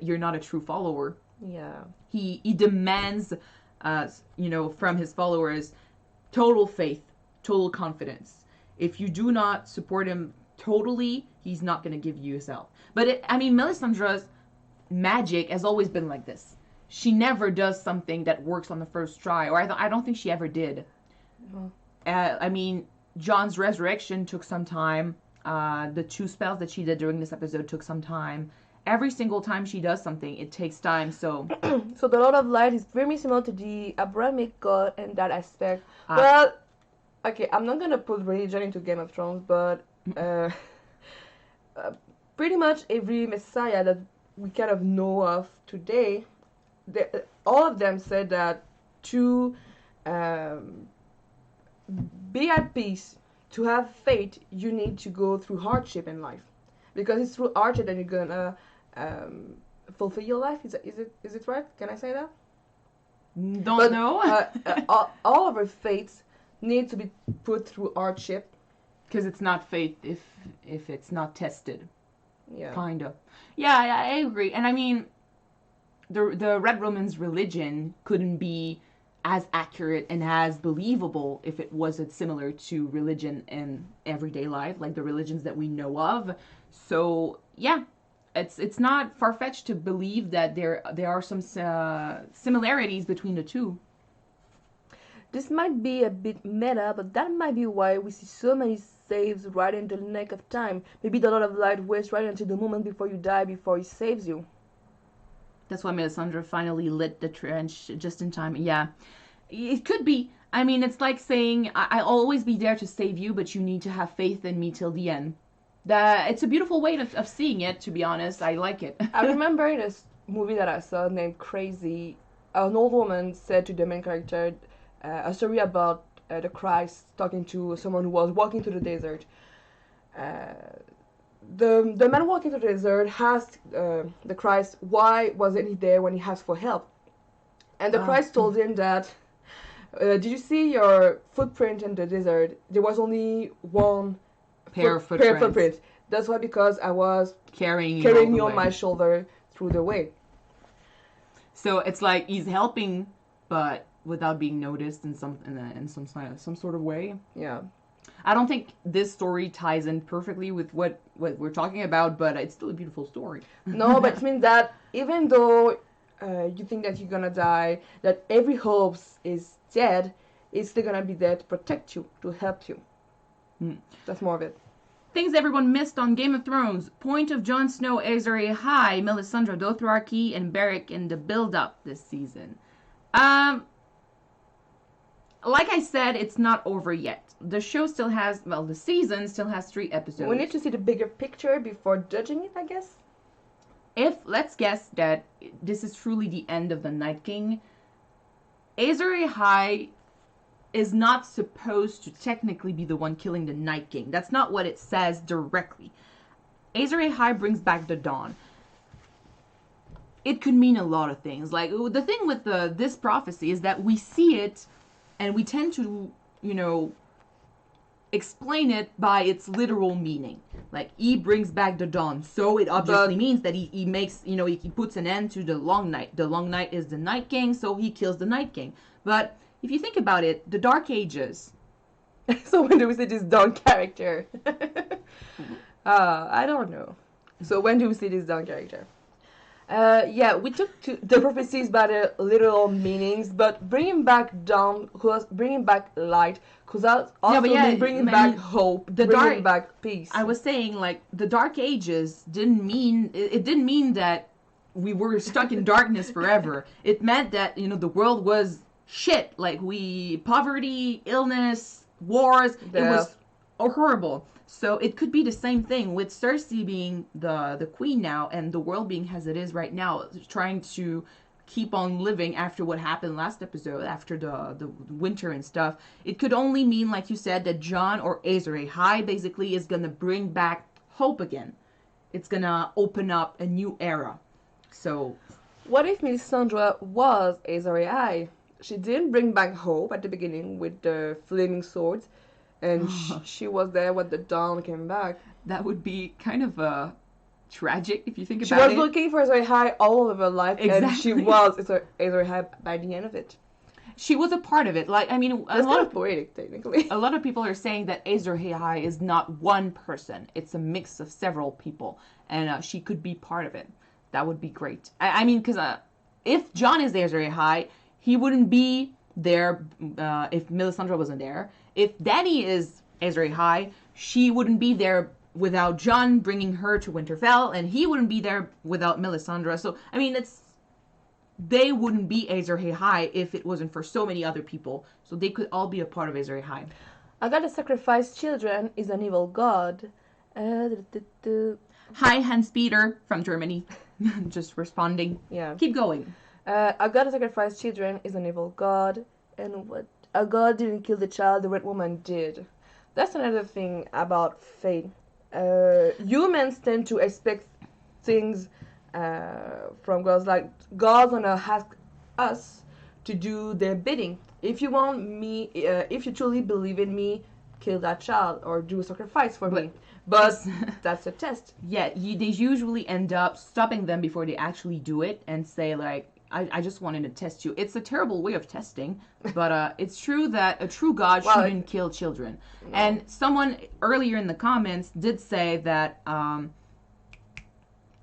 you're not a true follower. Yeah. He demands, from his followers, total faith, total confidence. If you do not support him totally, he's not going to give you his help. But Melisandre's magic has always been like this. She never does something that works on the first try, or I don't think she ever did. John's resurrection took some time. The 2 spells that she did during this episode took some time. Every single time she does something, it takes time, so... So the Lord of Light is very similar to the Abrahamic God in that aspect. But, okay, I'm not gonna put religion into Game of Thrones, but pretty much every Messiah that we kind of know of today, all of them said that to be at peace, to have faith, you need to go through hardship in life. Because it's through hardship that you're gonna fulfill your life. Is it right? Can I say that? Don't know. All of our faiths need to be put through hardship. Because it's not faith if it's not tested. Yeah. Kinda. Yeah, I agree. And the Red Roman's religion couldn't be as accurate and as believable if it wasn't similar to religion in everyday life, like the religions that we know of. So yeah, it's not far-fetched to believe that there are some similarities between the two. This might be a bit meta, but that might be why we see so many saves right in the nick of time. Maybe the Lord of Light waits right until the moment before you die before he saves you. That's why Melisandre finally lit the trench just in time. Yeah, it could be. It's like saying, I'll always be there to save you, but you need to have faith in me till the end. It's a beautiful way of seeing it, to be honest. I like it. I remember in a movie that I saw named Crazy, an old woman said to the main character a story about the Christ talking to someone who was walking through the desert. The man walking through the desert asked the Christ why wasn't he there when he asked for help. And the Christ told him that, did you see your footprint in the desert? There was only one pair of footprints. That's why, because I was carrying you on my shoulder through the way. So it's like he's helping, but without being noticed in some sort of way. Yeah. I don't think this story ties in perfectly with what we're talking about, but it's still a beautiful story. No, but it means that even though you think that you're gonna die, that every hope is dead, it's still gonna be there to protect you, to help you. That's more of it. Things everyone missed on Game of Thrones. Point of Jon Snow, Aeser High, Melisandre Dothraki, and Beric in the build-up this season. Like I said, it's not over yet. The show still has, the season still has 3 episodes. We need to see the bigger picture before judging it, I guess. Let's guess that this is truly the end of the Night King, Aeser High is not supposed to technically be the one killing the Night King. That's not what it says directly. Aeser High brings back the dawn. It could mean a lot of things. Like, the thing with this prophecy is that we see it, and we tend to, explain it by its literal meaning. Like, he brings back the dawn, so it obviously means that he makes, he puts an end to the long night. The long night is the Night King, so he kills the Night King. But if you think about it, the Dark Ages. So when do we see this dawn character? I don't know. So when do we see this dawn character? Yeah, we took the prophecies by the literal meanings, but bringing back dawn, bringing back light, because also bringing back hope, bringing back peace. I was saying, like, the Dark Ages didn't mean that we were stuck in darkness forever. It meant that, the world was shit. Like, poverty, illness, wars, Death. It was horrible. So it could be the same thing with Cersei being the queen now and the world being as it is right now, trying to keep on living after what happened last episode, after the winter and stuff. It could only mean, like you said, that Jon or Aezir Ahai basically is going to bring back hope again. It's going to open up a new era. So what if Melisandre was Aezir Ahai? She didn't bring back hope at the beginning with the flaming swords. And she was there when the dawn came back. That would be kind of tragic if you think about it. She was looking for Aezir Ahai all of her life, exactly. And she was Aezir Ahai by the end of it. She was a part of it. Like, I mean, that's kind of poetic, technically. A lot of people are saying that Aezir Ahai is not one person; it's a mix of several people, and she could be part of it. That would be great. I mean, because if Jon is Aezir Ahai, he wouldn't be there if Melisandre wasn't there. If Dany is Aezir Ahai, she wouldn't be there without Jon bringing her to Winterfell, and he wouldn't be there without Melisandre. So, I mean, they wouldn't be Aezir Ahai if it wasn't for so many other people. So they could all be a part of Aezir Ahai. A god that sacrifices children is an evil god. Hi, Hans Peter from Germany. Just responding. Yeah. Keep going. A god that sacrifices children is an evil god. And what? A god didn't kill the child, the Red Woman did. That's another thing about fate. Humans tend to expect things from gods. Like, gods wanna ask us to do their bidding. If you want me, if you truly believe in me, kill that child or do a sacrifice for me. But that's a test. Yeah, they usually end up stopping them before they actually do it and say, like, I just wanted to test you. It's a terrible way of testing, but it's true that a true god shouldn't kill children. No. And someone earlier in the comments did say that,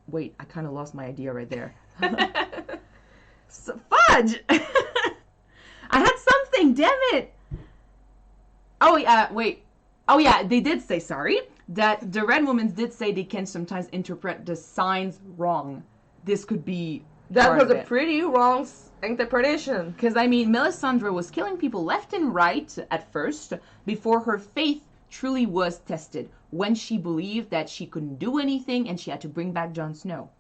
wait, I kind of lost my idea right there. Fudge! I had something, damn it! Oh, yeah, wait. Oh, yeah, they did say, sorry, that the Red Women did say they can sometimes interpret the signs wrong. This could be... That was a pretty wrong interpretation. Because, I mean, Melisandre was killing people left and right at first before her faith truly was tested, when she believed that she couldn't do anything and she had to bring back Jon Snow.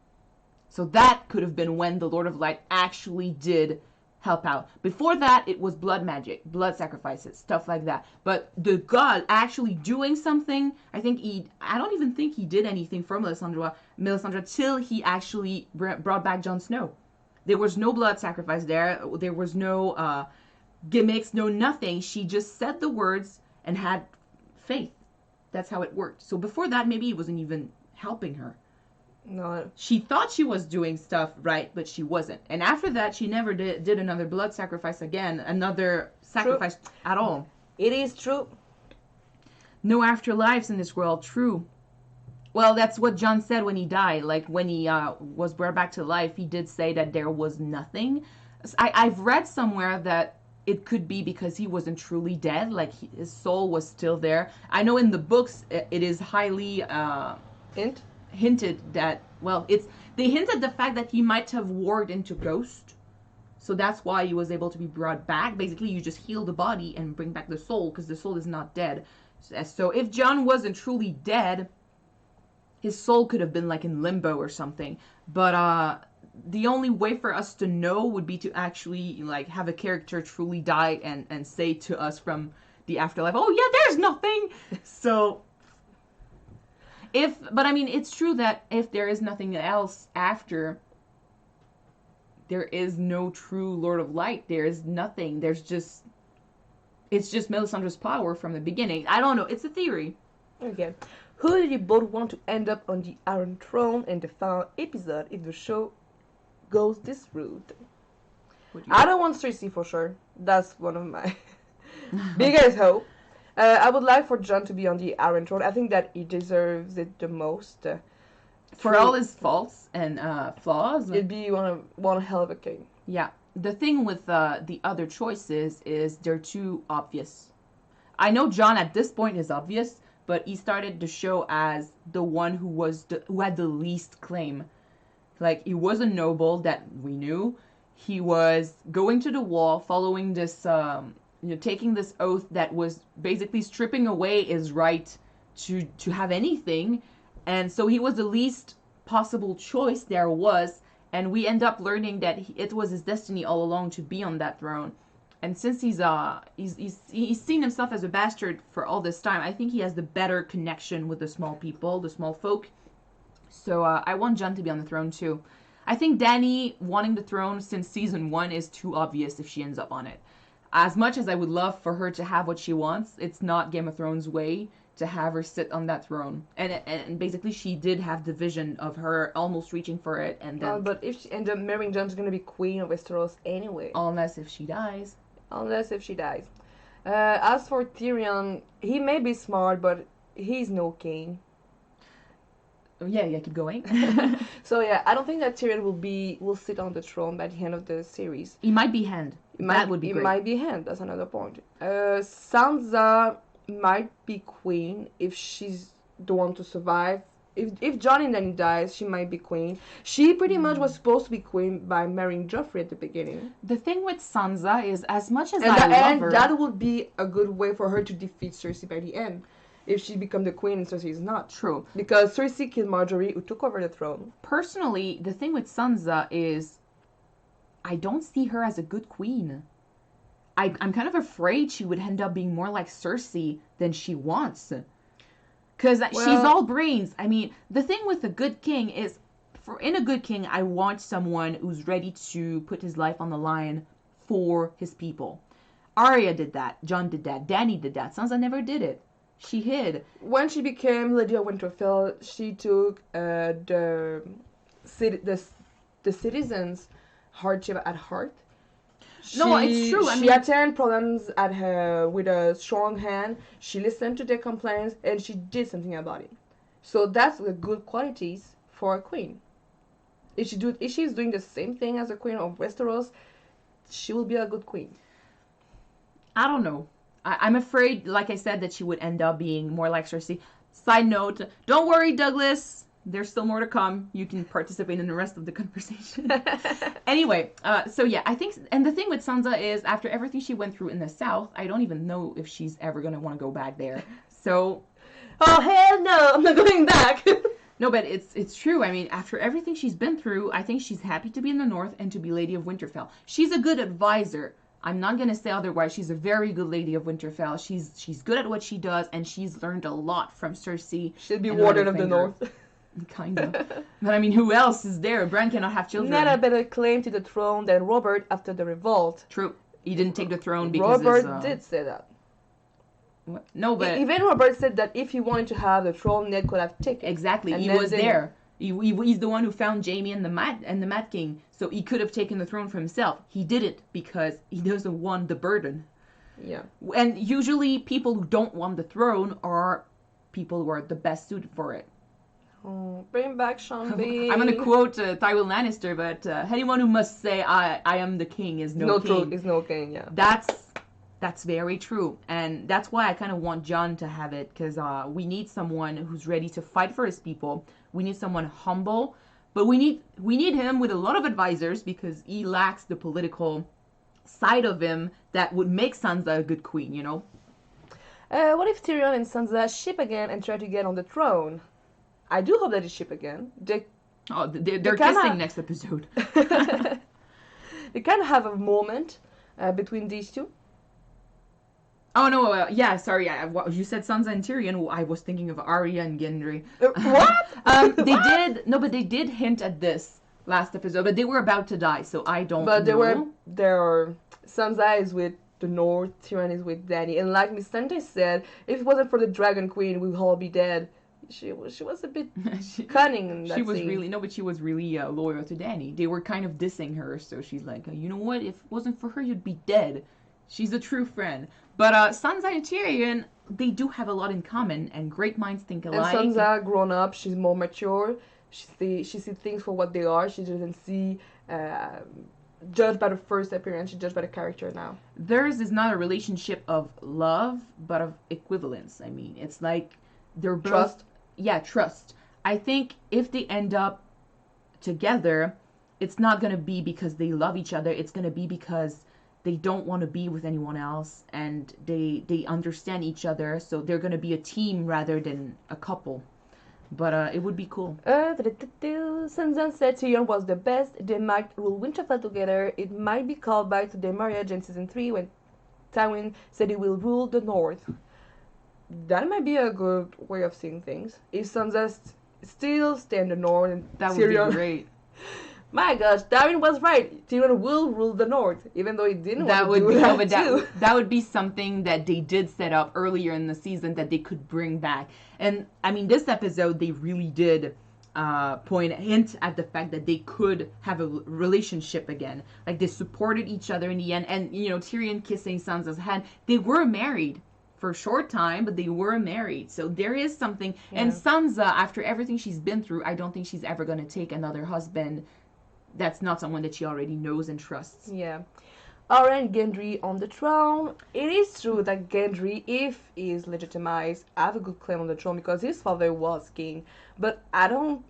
So that could have been when the Lord of Light actually did help out. Before that, it was blood magic, blood sacrifices, stuff like that. But the god actually doing something, I don't even think he did anything for Melisandre till he actually brought back Jon Snow. There was no blood sacrifice there. There was no gimmicks, no nothing. She just said the words and had faith. That's how it worked. So before that, maybe he wasn't even helping her. No. She thought she was doing stuff right, but she wasn't. And after that, she never did another blood sacrifice again, another sacrifice true. At all. It is true. No afterlives in this world, true. Well, that's what Jon said when he died. Like, when he was brought back to life, he did say that there was nothing. I've read somewhere that it could be because he wasn't truly dead, like his soul was still there. I know in the books it is highly... hinted that, well, they hinted the fact that he might have warred into Ghost, so that's why he was able to be brought back. Basically, you just heal the body and bring back the soul, because the soul is not dead. So if Jon wasn't truly dead, his soul could have been like in limbo or something. But the only way for us to know would be to actually like have a character truly die and say to us from the afterlife, oh yeah, there's nothing. So but I mean, it's true that if there is nothing else after, there is no true Lord of Light. There is nothing. There's just It's just Melisandre's power from the beginning. I don't know. It's a theory. Okay. Who do you both want to end up on the Iron Throne in the final episode if the show goes this route? I don't want Cersei for sure. That's one of my biggest hope. I would like for Jon to be on the Iron Throne. I think that he deserves it the most. For all his faults and flaws. It'd be one hell of a king. Yeah. The thing with the other choices is they're too obvious. I know Jon at this point is obvious, but he started the show as the one who had the least claim. Like, he was a noble that we knew. He was going to the wall, following this, taking this oath that was basically stripping away his right to have anything. And so he was the least possible choice there was. And we end up learning that it was his destiny all along to be on that throne. And since he's seen himself as a bastard for all this time, I think he has the better connection with the small people, the small folk. So I want Jon to be on the throne too. I think Dany wanting the throne since season 1 is too obvious if she ends up on it. As much as I would love for her to have what she wants, it's not Game of Thrones' way to have her sit on that throne. And basically she did have the vision of her almost reaching for it, and then... but if she ends up marrying Jon, she's going to be queen of Westeros anyway. Unless if she dies. As for Tyrion, he may be smart, but he's no king. Yeah, keep going. So yeah, I don't think that Tyrion will sit on the throne by the end of the series. He might be Hand. That would be great. He might be Hand. That's another point. Sansa might be queen if she's the one to survive. If Jon and Dany dies, she might be queen. She pretty much was supposed to be queen by marrying Joffrey at the beginning. The thing with Sansa is, as much as I love her... that would be a good way for her to defeat Cersei by the end. If she become the queen and Cersei is not. True. Because Cersei killed Marjorie, who took over the throne. Personally, the thing with Sansa is I don't see her as a good queen. I'm kind of afraid she would end up being more like Cersei than she wants. Because she's all brains. I mean, the thing with a good king is, in a good king, I want someone who's ready to put his life on the line for his people. Arya did that. Jon did that. Dany did that. Sansa never did it. She hid. When she became Lady of Winterfell, she took the citizens' hardship at heart. It's true. She attended problems with a strong hand. She listened to their complaints and she did something about it. So that's the good qualities for a queen. If she's doing the same thing as a queen of Westeros, she will be a good queen. I don't know. I'm afraid, like I said, that she would end up being more like Cersei. Side note, don't worry, Douglas. There's still more to come. You can participate in the rest of the conversation. Anyway, so yeah, I think... And the thing with Sansa is, after everything she went through in the South, I don't even know if she's ever going to want to go back there. So... Oh, hell no! I'm not going back! No, but it's true. I mean, after everything she's been through, I think she's happy to be in the North and to be Lady of Winterfell. She's a good advisor. I'm not going to say otherwise. She's a very good Lady of Winterfell. She's good at what she does, and she's learned a lot from Cersei. She'll be Warden of the North. Kind of. But I mean, who else is there? Bran cannot have children. Not a better claim to the throne than Robert after the revolt. True. He didn't take the throne because Robert did say that. What? No, but... Even Robert said that if he wanted to have the throne, Ned could have taken it. Exactly. He was there. He's the one who found Jaime and the Mad King. So he could have taken the throne for himself. He didn't because he doesn't want the burden. Yeah. And usually people who don't want the throne are people who are the best suited for it. Oh, bring back Sean Bean. I'm going to quote Tywin Lannister, but anyone who must say I am the king is no king. Is no king, yeah. That's very true. And that's why I kind of want Jon to have it, because we need someone who's ready to fight for his people. We need someone humble, but we need him with a lot of advisors because he lacks the political side of him that would make Sansa a good queen, you know? What if Tyrion and Sansa ship again and try to get on the throne? I do hope that they ship again. They're kissing next episode. They kind of have a moment between these two. Oh no! Yeah, sorry. You said Sansa and Tyrion. I was thinking of Arya and Gendry. What? They did hint at this last episode, but they were about to die, so I don't know. But Sansa is with the North, Tyrion is with Dany. And like Miss Sante said, if it wasn't for the Dragon Queen, we'd all be dead. She was a bit cunning in She that was scene. really no, but she was really loyal to Dany. They were kind of dissing her, so she's like, you know what? If it wasn't for her, you'd be dead. She's a true friend. But Sansa and Tyrion, they do have a lot in common, and great minds think And alike. Sansa, grown up, she's more mature. She sees things for what they are. She doesn't see judged by the first appearance. She's judged by the character now. Theirs is not a relationship of love, but of equivalence. I mean, it's like they're both Trust. Yeah, trust. I think if they end up together, it's not going to be because they love each other. It's going to be because they don't want to be with anyone else and they understand each other. So they're going to be a team rather than a couple. But it would be cool. Sansa said Tyrion was the best. They might rule Winterfell together. It might be called back to their marriage in season 3 when Tywin said he will rule the North. That might be a good way of seeing things. If Sansa still stay in the North and That would Tyrion, be great. my gosh, Tywin was right. Tyrion will rule the North, even though he didn't That want to would do be that too. that would be something that they did set up earlier in the season that they could bring back. And I mean, this episode they really did hint at the fact that they could have a relationship again. Like they supported each other in the end, and you know Tyrion kissing Sansa's hand. They were married for a short time, but they were married. So there is something. Yeah. And Sansa, after everything she's been through, I don't think she's ever going to take another husband that's not someone that she already knows and trusts. Yeah. Arya and Gendry on the throne. It is true that Gendry, if he is legitimized, have a good claim on the throne because his father was king. But I don't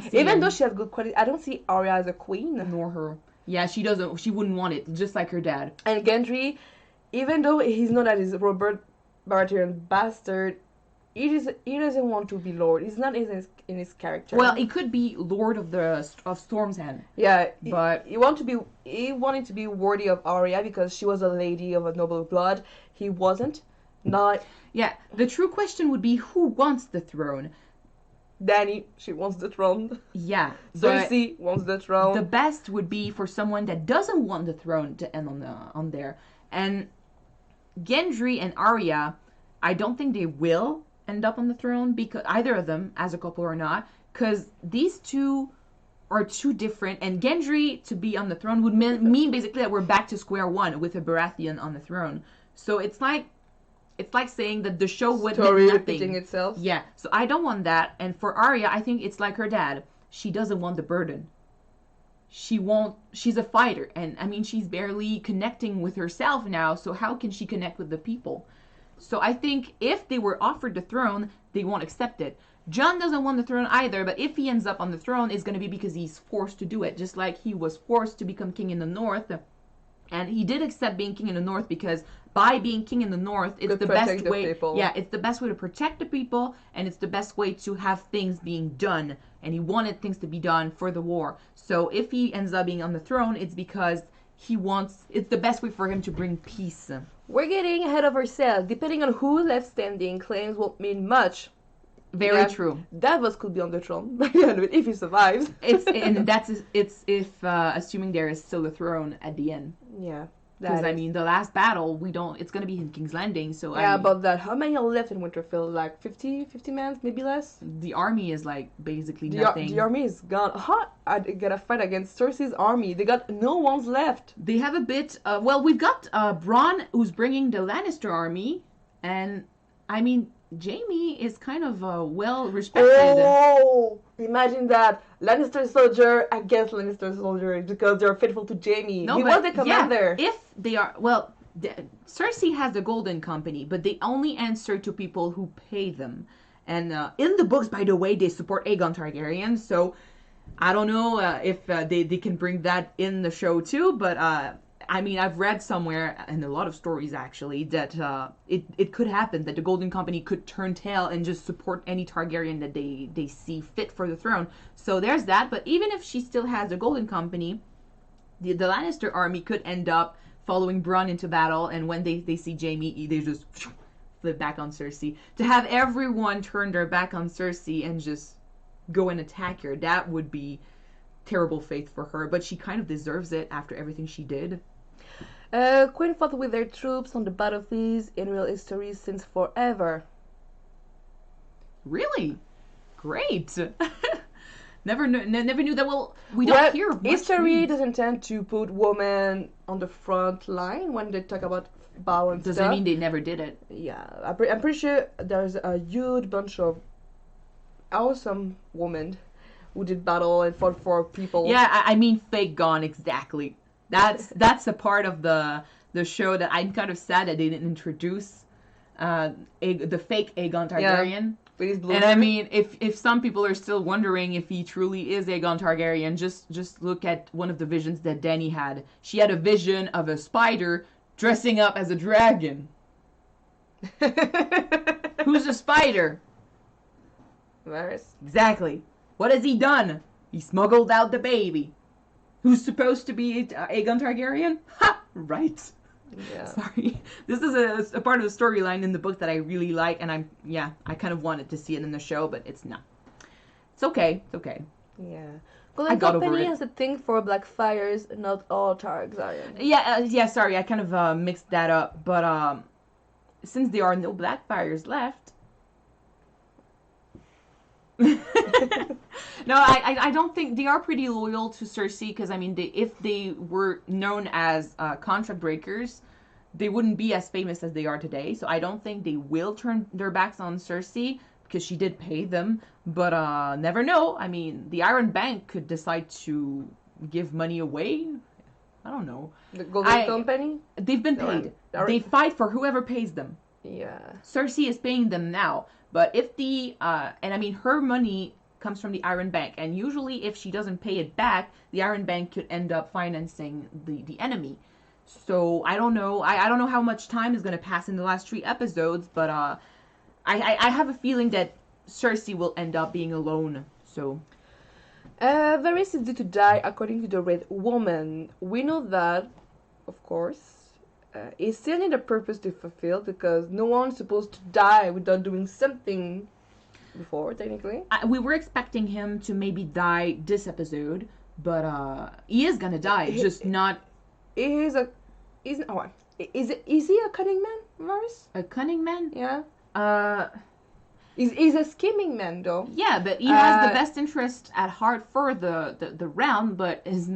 see even though she has good quality, I don't see Arya as a queen. Nor her. Yeah, she doesn't. She wouldn't want it, just like her dad. And Gendry, even though he's not that he's Robert Baratheon bastard, he doesn't want to be Lord. He's not in his character. Well, he could be Lord of Storm's End. Yeah, but he wanted to be worthy of Arya because she was a lady of a noble blood. He wasn't. Not. Yeah, the true question would be who wants the throne. Dany, she wants the throne. Yeah. Cersei wants the throne. The best would be for someone that doesn't want the throne to end on there. And Gendry and Arya, I don't think they will end up on the throne, because either of them, as a couple or not, because these two are too different. And Gendry to be on the throne would mean basically that we're back to square one with a Baratheon on the throne. So it's like saying that the show would mean nothing. Repeating itself. Yeah. So I don't want that. And for Arya, I think it's like her dad. She doesn't want the burden. She's a fighter, and I mean she's barely connecting with herself now, so how can she connect with the people? So I think if they were offered the throne, they won't accept it. Jon doesn't want the throne either, but if he ends up on the throne, it's going to be because he's forced to do it, just like he was forced to become king in the North. And he did accept being king in the North because by being king in the North, it's the best way. Yeah, it's the best way to protect the people, and it's the best way to have things being done. And he wanted things to be done for the war. So if he ends up being on the throne, it's because it's the best way for him to bring peace. We're getting ahead of ourselves. Depending on who left standing, claims won't mean much. Very true. Davos could be on the throne if he survives. It's if assuming there is still a throne at the end. Yeah. Because I mean, the last battle, it's gonna be in King's Landing, so yeah, about that. How many are left in Winterfell? Like 50 men, maybe less. The army is like basically nothing. The army is gone. I gotta fight against Cersei's army. They got no one's left. They have a bit. Well, we've got Bronn who's bringing the Lannister army, and I mean Jaime is kind of well respected. Oh, imagine that Lannister soldier against Lannister soldier because they're faithful to Jaime. No, he was the commander. Yeah, if they are, well, Cersei has the Golden Company, but they only answer to people who pay them. And in the books, by the way, they support Aegon Targaryen, so I don't know if they can bring that in the show too, but I mean, I've read somewhere, and a lot of stories actually, that it could happen, that the Golden Company could turn tail and just support any Targaryen that they see fit for the throne. So there's that, but even if she still has the Golden Company, the Lannister army could end up following Bronn into battle, and when they see Jaime, they just flip back on Cersei. To have everyone turn their back on Cersei and just go and attack her, that would be terrible fate for her, but she kind of deserves it after everything she did. Queen fought with their troops on the battlefields in real history since forever. Really? Great. Never knew that. Well, we don't Well, hear much history Queens. doesn't tend to put women on the front line when they talk about battle and Doesn't stuff. mean they never did it. Yeah, I'm pretty sure there's a huge bunch of awesome women who did battle and fought for people. Yeah, I mean fake gone exactly. That's a part of the show that I'm kind of sad that they didn't introduce the fake Aegon Targaryen. With his blue And hair. I mean, if some people are still wondering if he truly is Aegon Targaryen, just look at one of the visions that Dany had. She had a vision of a spider dressing up as a dragon. Who's a spider? Varys. Exactly. What has he done? He smuggled out the baby. Who's supposed to be Aegon Targaryen? Ha! Right. Yeah. Sorry. This is a part of the storyline in the book that I really like, and I kind of wanted to see it in the show, but it's not. It's okay. It's okay. Yeah. I Golden got over Company it. has a thing for Blackfires, not all Targaryen. Yeah. Sorry, I kind of mixed that up, but since there are no Blackfires left. No, I don't think they are pretty loyal to Cersei because I mean if they were known as contract breakers, they wouldn't be as famous as they are today. So I don't think they will turn their backs on Cersei because she did pay them. But never know. I mean, the Iron Bank could decide to give money away. I don't know. The Golden Company? They've been paid. They fight for whoever pays them. Yeah. Cersei is paying them now. But if and I mean, her money comes from the Iron Bank, and usually if she doesn't pay it back, the Iron Bank could end up financing the enemy. So I don't know. I don't know how much time is going to pass in the last 3 episodes, but I have a feeling that Cersei will end up being alone. So Varys is due to die according to the Red Woman. We know that, of course. He still need a purpose to fulfill because no one's supposed to die without doing something before, technically. We were expecting him to maybe die this episode, but he is gonna die, just not Is he a cunning man, Varys? a cunning man. Yeah. Uh, He's a scheming man, though. yeah, but he has the best interest at heart for the realm, but is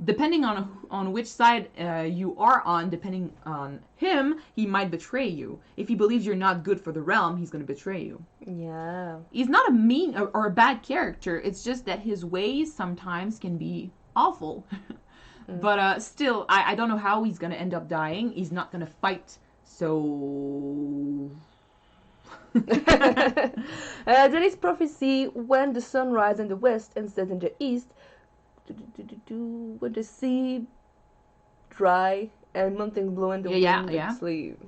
depending on which side you are on, depending on him, he might betray you. If he believes you're not good for the realm, he's going to betray you. Yeah. He's not a mean or a bad character. It's just that his ways sometimes can be awful. But still, I don't know how he's going to end up dying. He's not going to fight, so... There is prophecy when the sun rises in the west and sets in the east. When the sea dry and mountains blow in the wind sleep.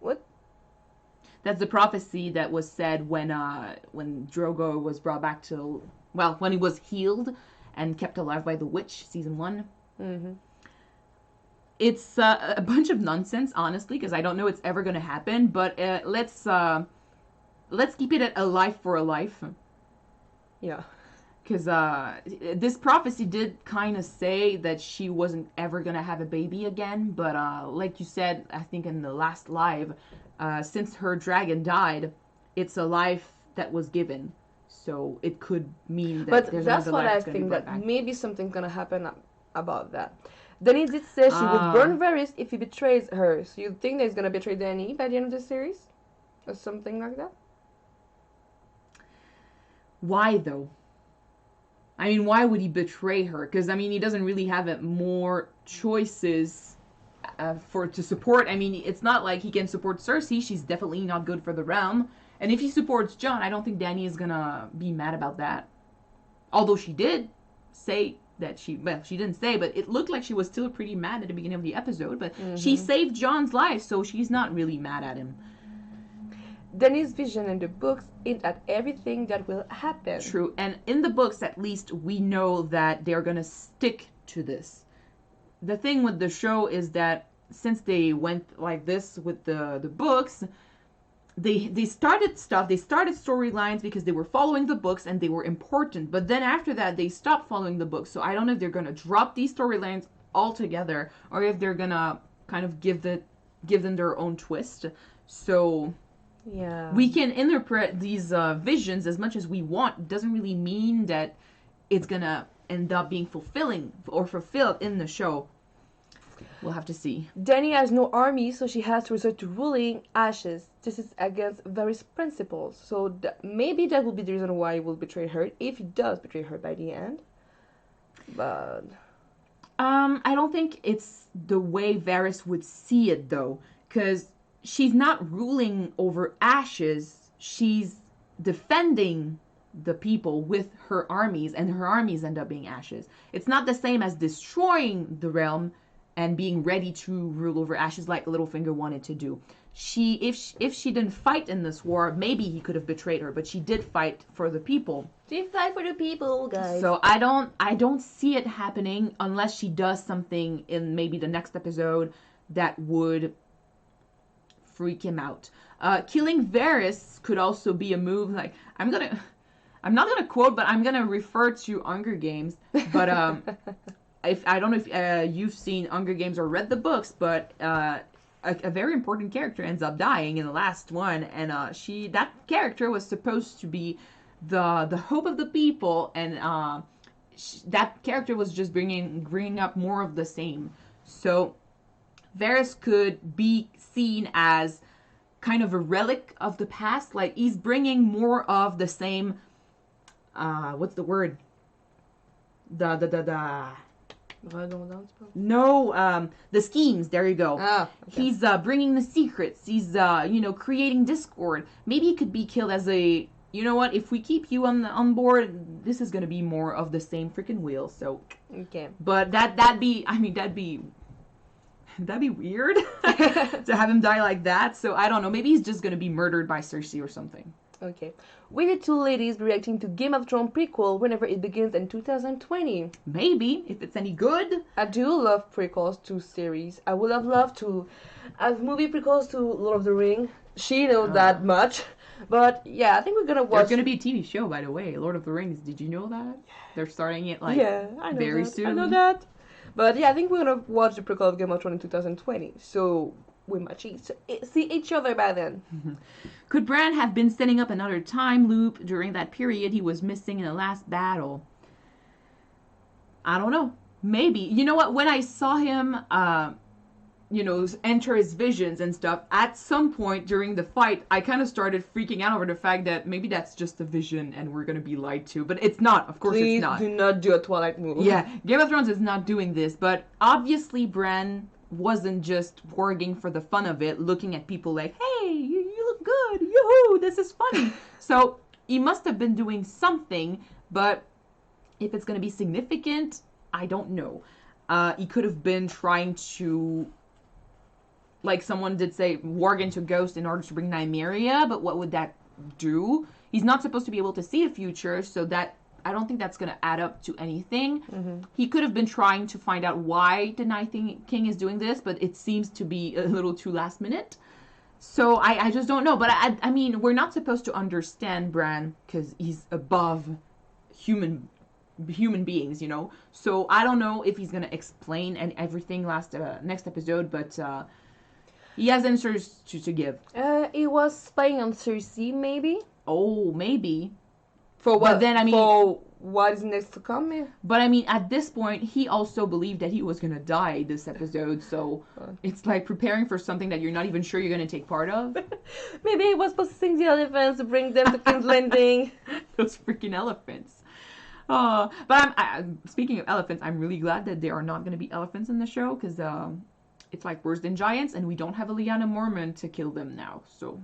What? That's the prophecy that was said when Drogo was brought back to, well, when he was healed and kept alive by the witch, season 1. Mm-hmm. It's a bunch of nonsense, honestly, because I don't know it's ever going to happen. But let's keep it at a life for a life. Yeah. Because this prophecy did kind of say that she wasn't ever going to have a baby again. But like you said, I think in the last live, since her dragon died, it's a life that was given. So it could mean that but there's that's another what life I think, brought that back. Maybe something's going to happen about that. Dany did say she will burn Varys if he betrays her. So you think that he's going to betray Dany by the end of the series? Or something like that? Why, though? I mean, why would he betray her? Because, I mean, he doesn't really have more choices to support. I mean, it's not like he can support Cersei. She's definitely not good for the realm. And if he supports Jon, I don't think Dany is going to be mad about that. Although she did say that she didn't say, but it looked like she was still pretty mad at the beginning of the episode. But she saved Jon's life, so she's not really mad at him. Dany's vision in the books hint at everything that will happen. True, and in the books, at least, we know that they're gonna stick to this. The thing with the show is that since they went like this with the books, they started storylines because they were following the books and they were important. But then after that, they stopped following the books. So I don't know if they're gonna drop these storylines altogether, or if they're gonna kind of give them their own twist. So Yeah. we can interpret these visions as much as we want. It doesn't really mean that it's gonna end up being fulfilling or fulfilled in the show. We'll have to see. Dany has no army, so she has to resort to ruling ashes. This is against various principles. So maybe that will be the reason why he will betray her, if he does betray her by the end. But I don't think it's the way Varys would see it though, because she's not ruling over ashes. She's defending the people with her armies, and her armies end up being ashes. It's not the same as destroying the realm and being ready to rule over ashes like Littlefinger wanted to do. If she didn't fight in this war, maybe he could have betrayed her, but she did fight for the people. she fight for the people, guys. So I don't see it happening unless she does something in maybe the next episode that would freak him out. Killing Varys could also be a move. Like I'm not gonna quote, but I'm gonna refer to Hunger Games. But if I don't know if you've seen Hunger Games or read the books, but a very important character ends up dying in the last one, and that character was supposed to be the hope of the people, and that character was just bringing up more of the same. So Varys could be seen as kind of a relic of the past, like he's bringing more of the same. What's the word? No, the schemes. There you go. Okay. He's bringing the secrets. He's creating discord. Maybe he could be killed as a. You know what? If we keep you on board, this is gonna be more of the same freaking wheel. So. Okay. But that'd be weird to have him die like that. So I don't know. Maybe he's just gonna be murdered by Cersei or something. Okay. Will the two ladies be reacting to Game of Thrones prequel whenever it begins in 2020? Maybe, if it's any good. I do love prequels to series. I would have loved to have movie prequels to Lord of the Ring. She knows that much. But yeah, I think we're gonna watch. There's gonna be a TV show, by the way, Lord of the Rings. Did you know that? They're starting it I know very soon. I know that. But yeah, I think we're gonna watch the prequel of Game of Thrones in 2020. So we might see each other by then. Could Bran have been setting up another time loop during that period he was missing in the last battle? I don't know. Maybe. You know what? When I saw him, enter his visions and stuff, at some point during the fight, I kind of started freaking out over the fact that maybe that's just a vision and we're going to be lied to. But it's not. Of course Please it's not. do not do a Twilight move. Yeah. Game of Thrones is not doing this. But obviously Bran wasn't just warging for the fun of it, looking at people like, hey, you look good. Yoo-hoo, this is funny. So he must have been doing something. But if it's going to be significant, I don't know. He could have been trying to, like someone did say, warg into Ghost in order to bring Nymeria, but what would that do? He's not supposed to be able to see the future, so that I don't think that's going to add up to anything. Mm-hmm. He could have been trying to find out why the Night King is doing this, but it seems to be a little too last minute. So I just don't know. But I mean, we're not supposed to understand Bran because he's above human beings, So I don't know if he's going to explain everything next episode, but he has answers to give. He was spying on Cersei, maybe? Oh, maybe. For what? But then, I mean, for what is next to come? But I mean, at this point, he also believed that he was going to die this episode, so it's like preparing for something that you're not even sure you're going to take part of. Maybe he was possessing the elephants to bring them to King's Landing. Those freaking elephants. But speaking of elephants, I'm really glad that there are not going to be elephants in the show, because it's like worse than giants, and we don't have a Lyanna Mormont to kill them now, so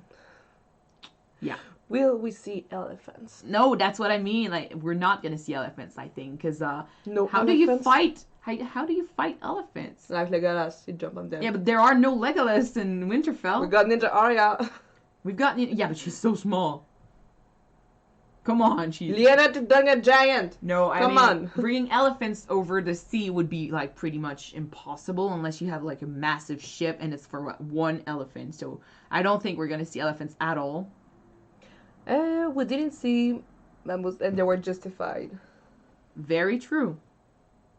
yeah. Will we see elephants? No, that's what I mean. Like, we're not gonna see elephants, I think, because no how elephants? Do you fight? How do you fight elephants? Like Legolas, you jump on them. Yeah, but there are no Legolas in Winterfell. We got Ninja Arya. We've got yeah, but she's so small. Come on, she's Lyanna to dung a giant. No, Come on. Bringing elephants over the sea would be like pretty much impossible unless you have like a massive ship and it's for one elephant. So I don't think we're gonna see elephants at all. We didn't see mammals, and they were justified. Very true.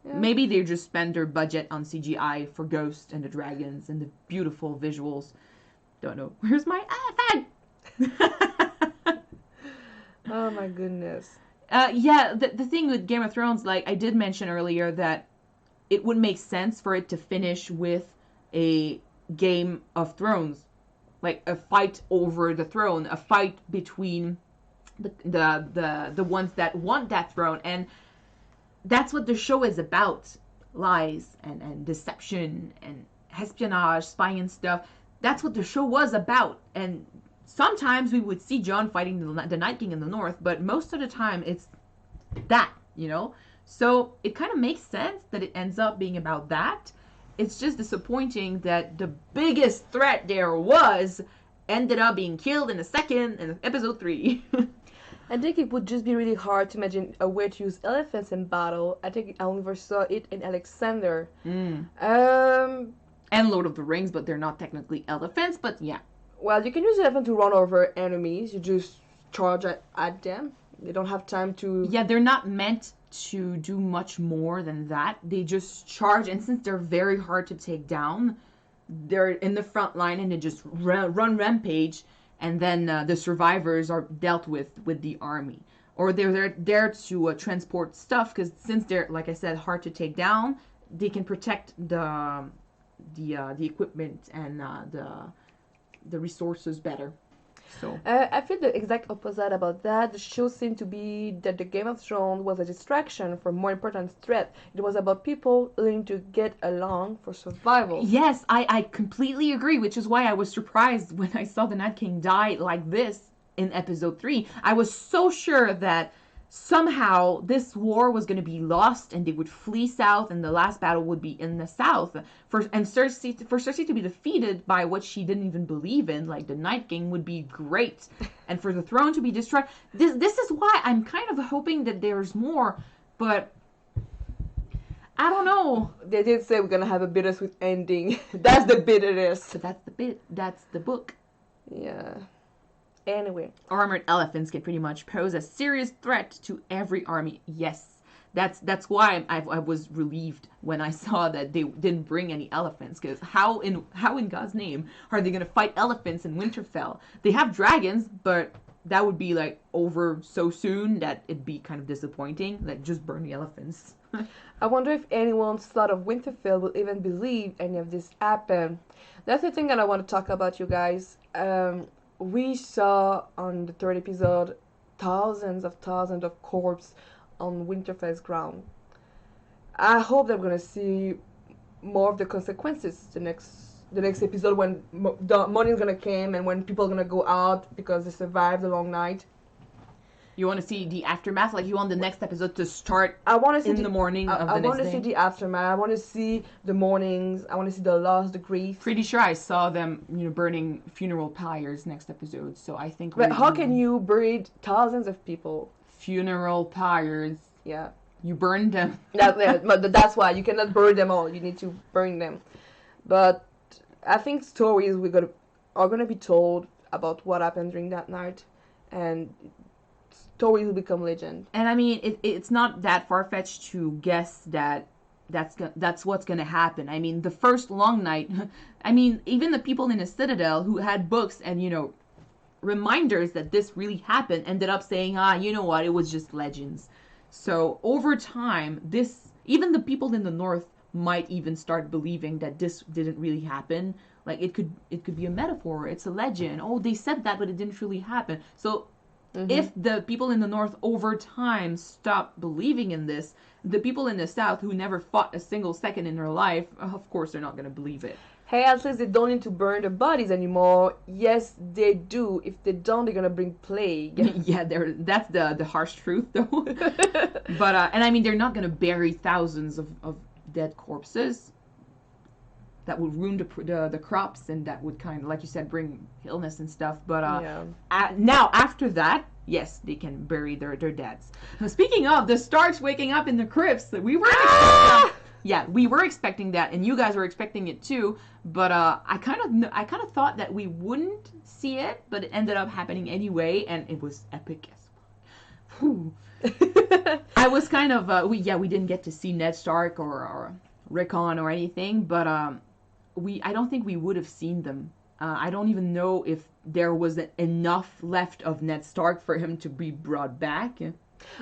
Yeah. Maybe they just spend their budget on CGI for Ghost and the dragons and the beautiful visuals. Don't know. Where's my elephant? Oh my goodness. Yeah, the thing with Game of Thrones, like I did mention earlier, that it would make sense for it to finish with a Game of Thrones, like a fight over the throne, a fight between the ones that want that throne, and that's what the show is about: lies and deception and espionage, spying and stuff. That's what the show was about, and sometimes we would see Jon fighting the Night King in the North, but most of the time it's that, you know? So it kind of makes sense that it ends up being about that. It's just disappointing that the biggest threat there was ended up being killed in a second in episode 3. I think it would just be really hard to imagine a way to use elephants in battle. I think I only saw it in Alexander. Mm. Um, And Lord of the Rings, but they're not technically elephants, but yeah. well, you can use elephant to run over enemies. You just charge at them. They don't have time to. Yeah, they're not meant to do much more than that. They just charge, and since they're very hard to take down, they're in the front line and they just run rampage, and then the survivors are dealt with the army. Or they're there to transport stuff, because since they're, like I said, hard to take down, they can protect the equipment and the resources better. So I feel the exact opposite about that. The show seemed to be that the Game of Thrones was a distraction from more important threat. It was about people learning to get along for survival. yes, I completely agree, which is why I was surprised when I saw the Night King die like this in episode 3. I was so sure that somehow this war was going to be lost and they would flee south and the last battle would be in the south. For Cersei to be defeated by what she didn't even believe in, like the Night King, would be great. And for the throne to be destroyed, this is why I'm kind of hoping that there's more, but I don't know. They did say we're gonna have a bittersweet ending. That's the bitterness. So that's the book. Yeah. Anyway. Armored elephants can pretty much pose a serious threat to every army. Yes, that's why I was relieved when I saw that they didn't bring any elephants. Because how in God's name are they gonna fight elephants in Winterfell? They have dragons, but that would be like over so soon that it'd be kind of disappointing. Like, just burn the elephants. I wonder if anyone's thought of Winterfell will even believe any of this happened. That's the thing that I want to talk about, you guys. We saw on the third episode thousands of corpses on Winterfell's ground. I hope that we're gonna see more of the consequences the next episode, when the morning's gonna come and when people are gonna go out because they survived the long night. You want to see the aftermath? Like, you want the next episode to start I want to see in the morning of the I next want to day? see the aftermath. I want to see the mornings. I want to see the loss, the grief. Pretty sure I saw them, burning funeral pyres next episode. So I think. But how can you bury thousands of people? Funeral pyres? Yeah. You burned them. But that's why you cannot burn them all. You need to burn them. But I think stories are gonna be told about what happened during that night, and stories will become legend. And I mean, it's not that far-fetched to guess that's what's going to happen. I mean, the first long night, I mean, even the people in the Citadel who had books and, reminders that this really happened ended up saying, you know what, it was just legends. So over time, even the people in the North might even start believing that this didn't really happen. Like, it could be a metaphor. It's a legend. Oh, they said that, but it didn't really happen. So if the people in the North over time stop believing in this, the people in the South who never fought a single second in their life, of course they're not going to believe it. Hey, at least they don't need to burn the bodies anymore. Yes, they do. If they don't, they're gonna bring plague. Yeah, that's the harsh truth, though. But and I mean, they're not going to bury thousands of dead corpses. That would ruin the crops, and that would kind of, like you said, bring illness and stuff. But now, after that, yes, they can bury their deads. Now, speaking of the Starks waking up in the crypts, we were we were expecting that, and you guys were expecting it too. But I kind of thought that we wouldn't see it, but it ended up happening anyway, and it was epic as well. I was kind of we didn't get to see Ned Stark or Rickon or anything, but I don't think we would have seen them. I don't even know if there was enough left of Ned Stark for him to be brought back.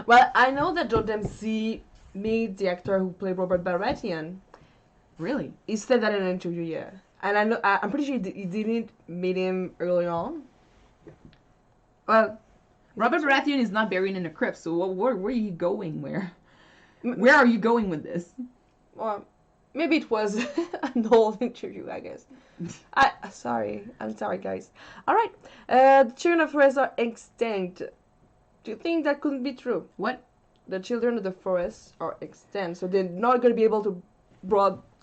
Well, I know that Joe Dempsey made the actor who played Robert Baratheon. Really? He said that in an interview, yeah. And I'm pretty sure he didn't meet him early on. Well, Robert Baratheon is not buried in a crypt, so where are you going? Where are you going with this? Well, maybe it was an old interview, I guess. I'm sorry, guys. All right, the children of forest are extinct. Do you think that couldn't be true? What? The children of the forest are extinct, so they're not going to be able to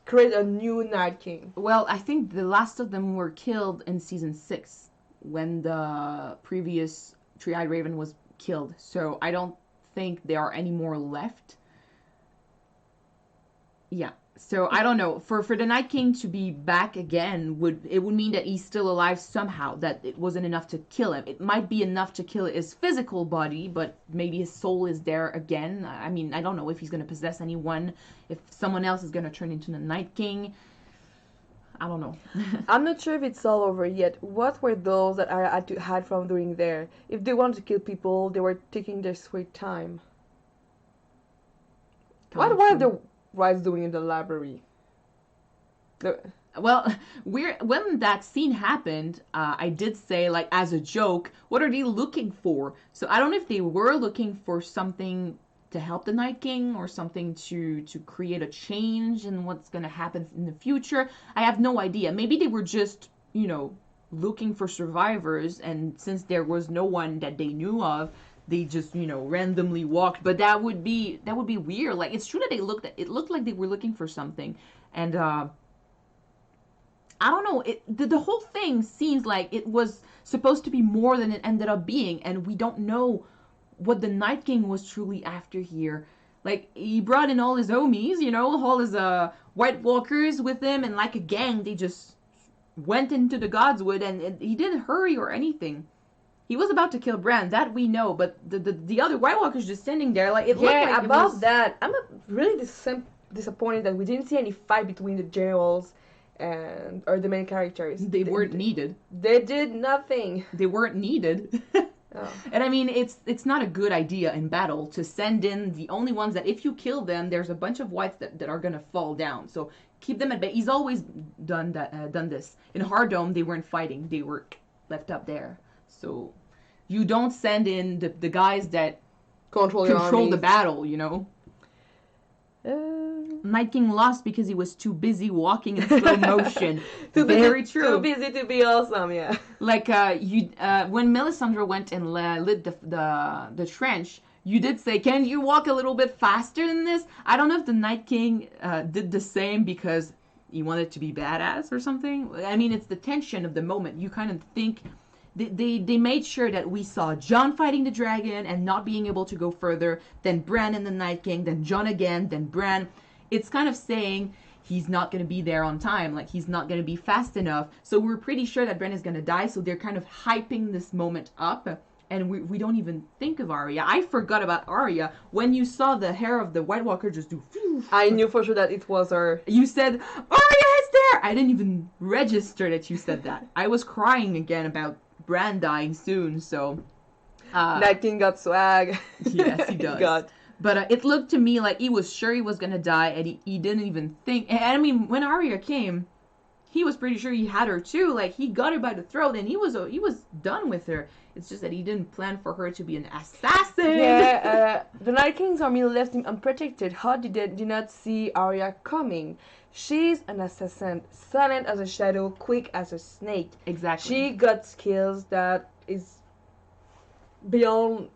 create a new Night King. Well, I think the last of them were killed in season 6 when the previous Three-Eyed Raven was killed. So I don't think there are any more left. Yeah. So I don't know. For the Night King to be back again would mean that he's still alive somehow. That it wasn't enough to kill him. It might be enough to kill his physical body, but maybe his soul is there again. I mean, I don't know if he's gonna possess anyone. If someone else is gonna turn into the Night King. I don't know. I'm not sure if it's all over yet. What were those that I had to hide from doing there? If they wanted to kill people, they were taking their sweet time. What were the Whites doing in the library? Well, when that scene happened, I did say, like, as a joke, what are they looking for? So I don't know if they were looking for something to help the Night King or something to create a change in what's going to happen in the future. I have no idea. Maybe they were just, looking for survivors, and since there was no one that they knew of, they just, randomly walked. But that would be weird. Like, it's true that it looked like they were looking for something. And I don't know, the whole thing seems like it was supposed to be more than it ended up being, and we don't know what the Night King was truly after here. Like, he brought in all his homies, all his White Walkers with him, and like a gang, they just went into the Godswood, and he didn't hurry or anything. He was about to kill Bran, that we know, but the other White Walkers just standing there, like, it looked like about it was... that, I'm really disappointed that we didn't see any fight between the generals or the main characters. They weren't needed. They did nothing. They weren't needed. Oh. And I mean, it's not a good idea in battle to send in the only ones that if you kill them, there's a bunch of Whites that are gonna fall down. So keep them at bay. He's always done this. In Hardome, they weren't fighting; they were left up there. So you don't send in the guys that control the battle. Night King lost because he was too busy walking in slow motion. Very true. Too busy to be awesome, yeah. Like when Melisandre went and lit the trench, you did say, "Can you walk a little bit faster than this?" I don't know if the Night King did the same because he wanted to be badass or something. I mean, it's the tension of the moment. You kind of think they made sure that we saw Jon fighting the dragon and not being able to go further, then Bran and the Night King, then Jon again, then Bran. It's kind of saying he's not going to be there on time, like he's not going to be fast enough. So we're pretty sure that Bran is going to die, so they're kind of hyping this moment up, and we don't even think of Arya. I forgot about Arya. When you saw the hair of the White Walker just do... I knew for sure that it was her. You said, "Arya is there!" I didn't even register that you said that. I was crying again about Bran dying soon, so... Night King got swag. Yes, he does. But it looked to me like he was sure he was going to die, and he didn't even think... And I mean, when Arya came, he was pretty sure he had her too. Like, he got her by the throat, and he was done with her. It's just that he didn't plan for her to be an assassin. Yeah, the Night King's army left him unprotected. How did they not see Arya coming? She's an assassin, silent as a shadow, quick as a snake. Exactly. She got skills that is beyond...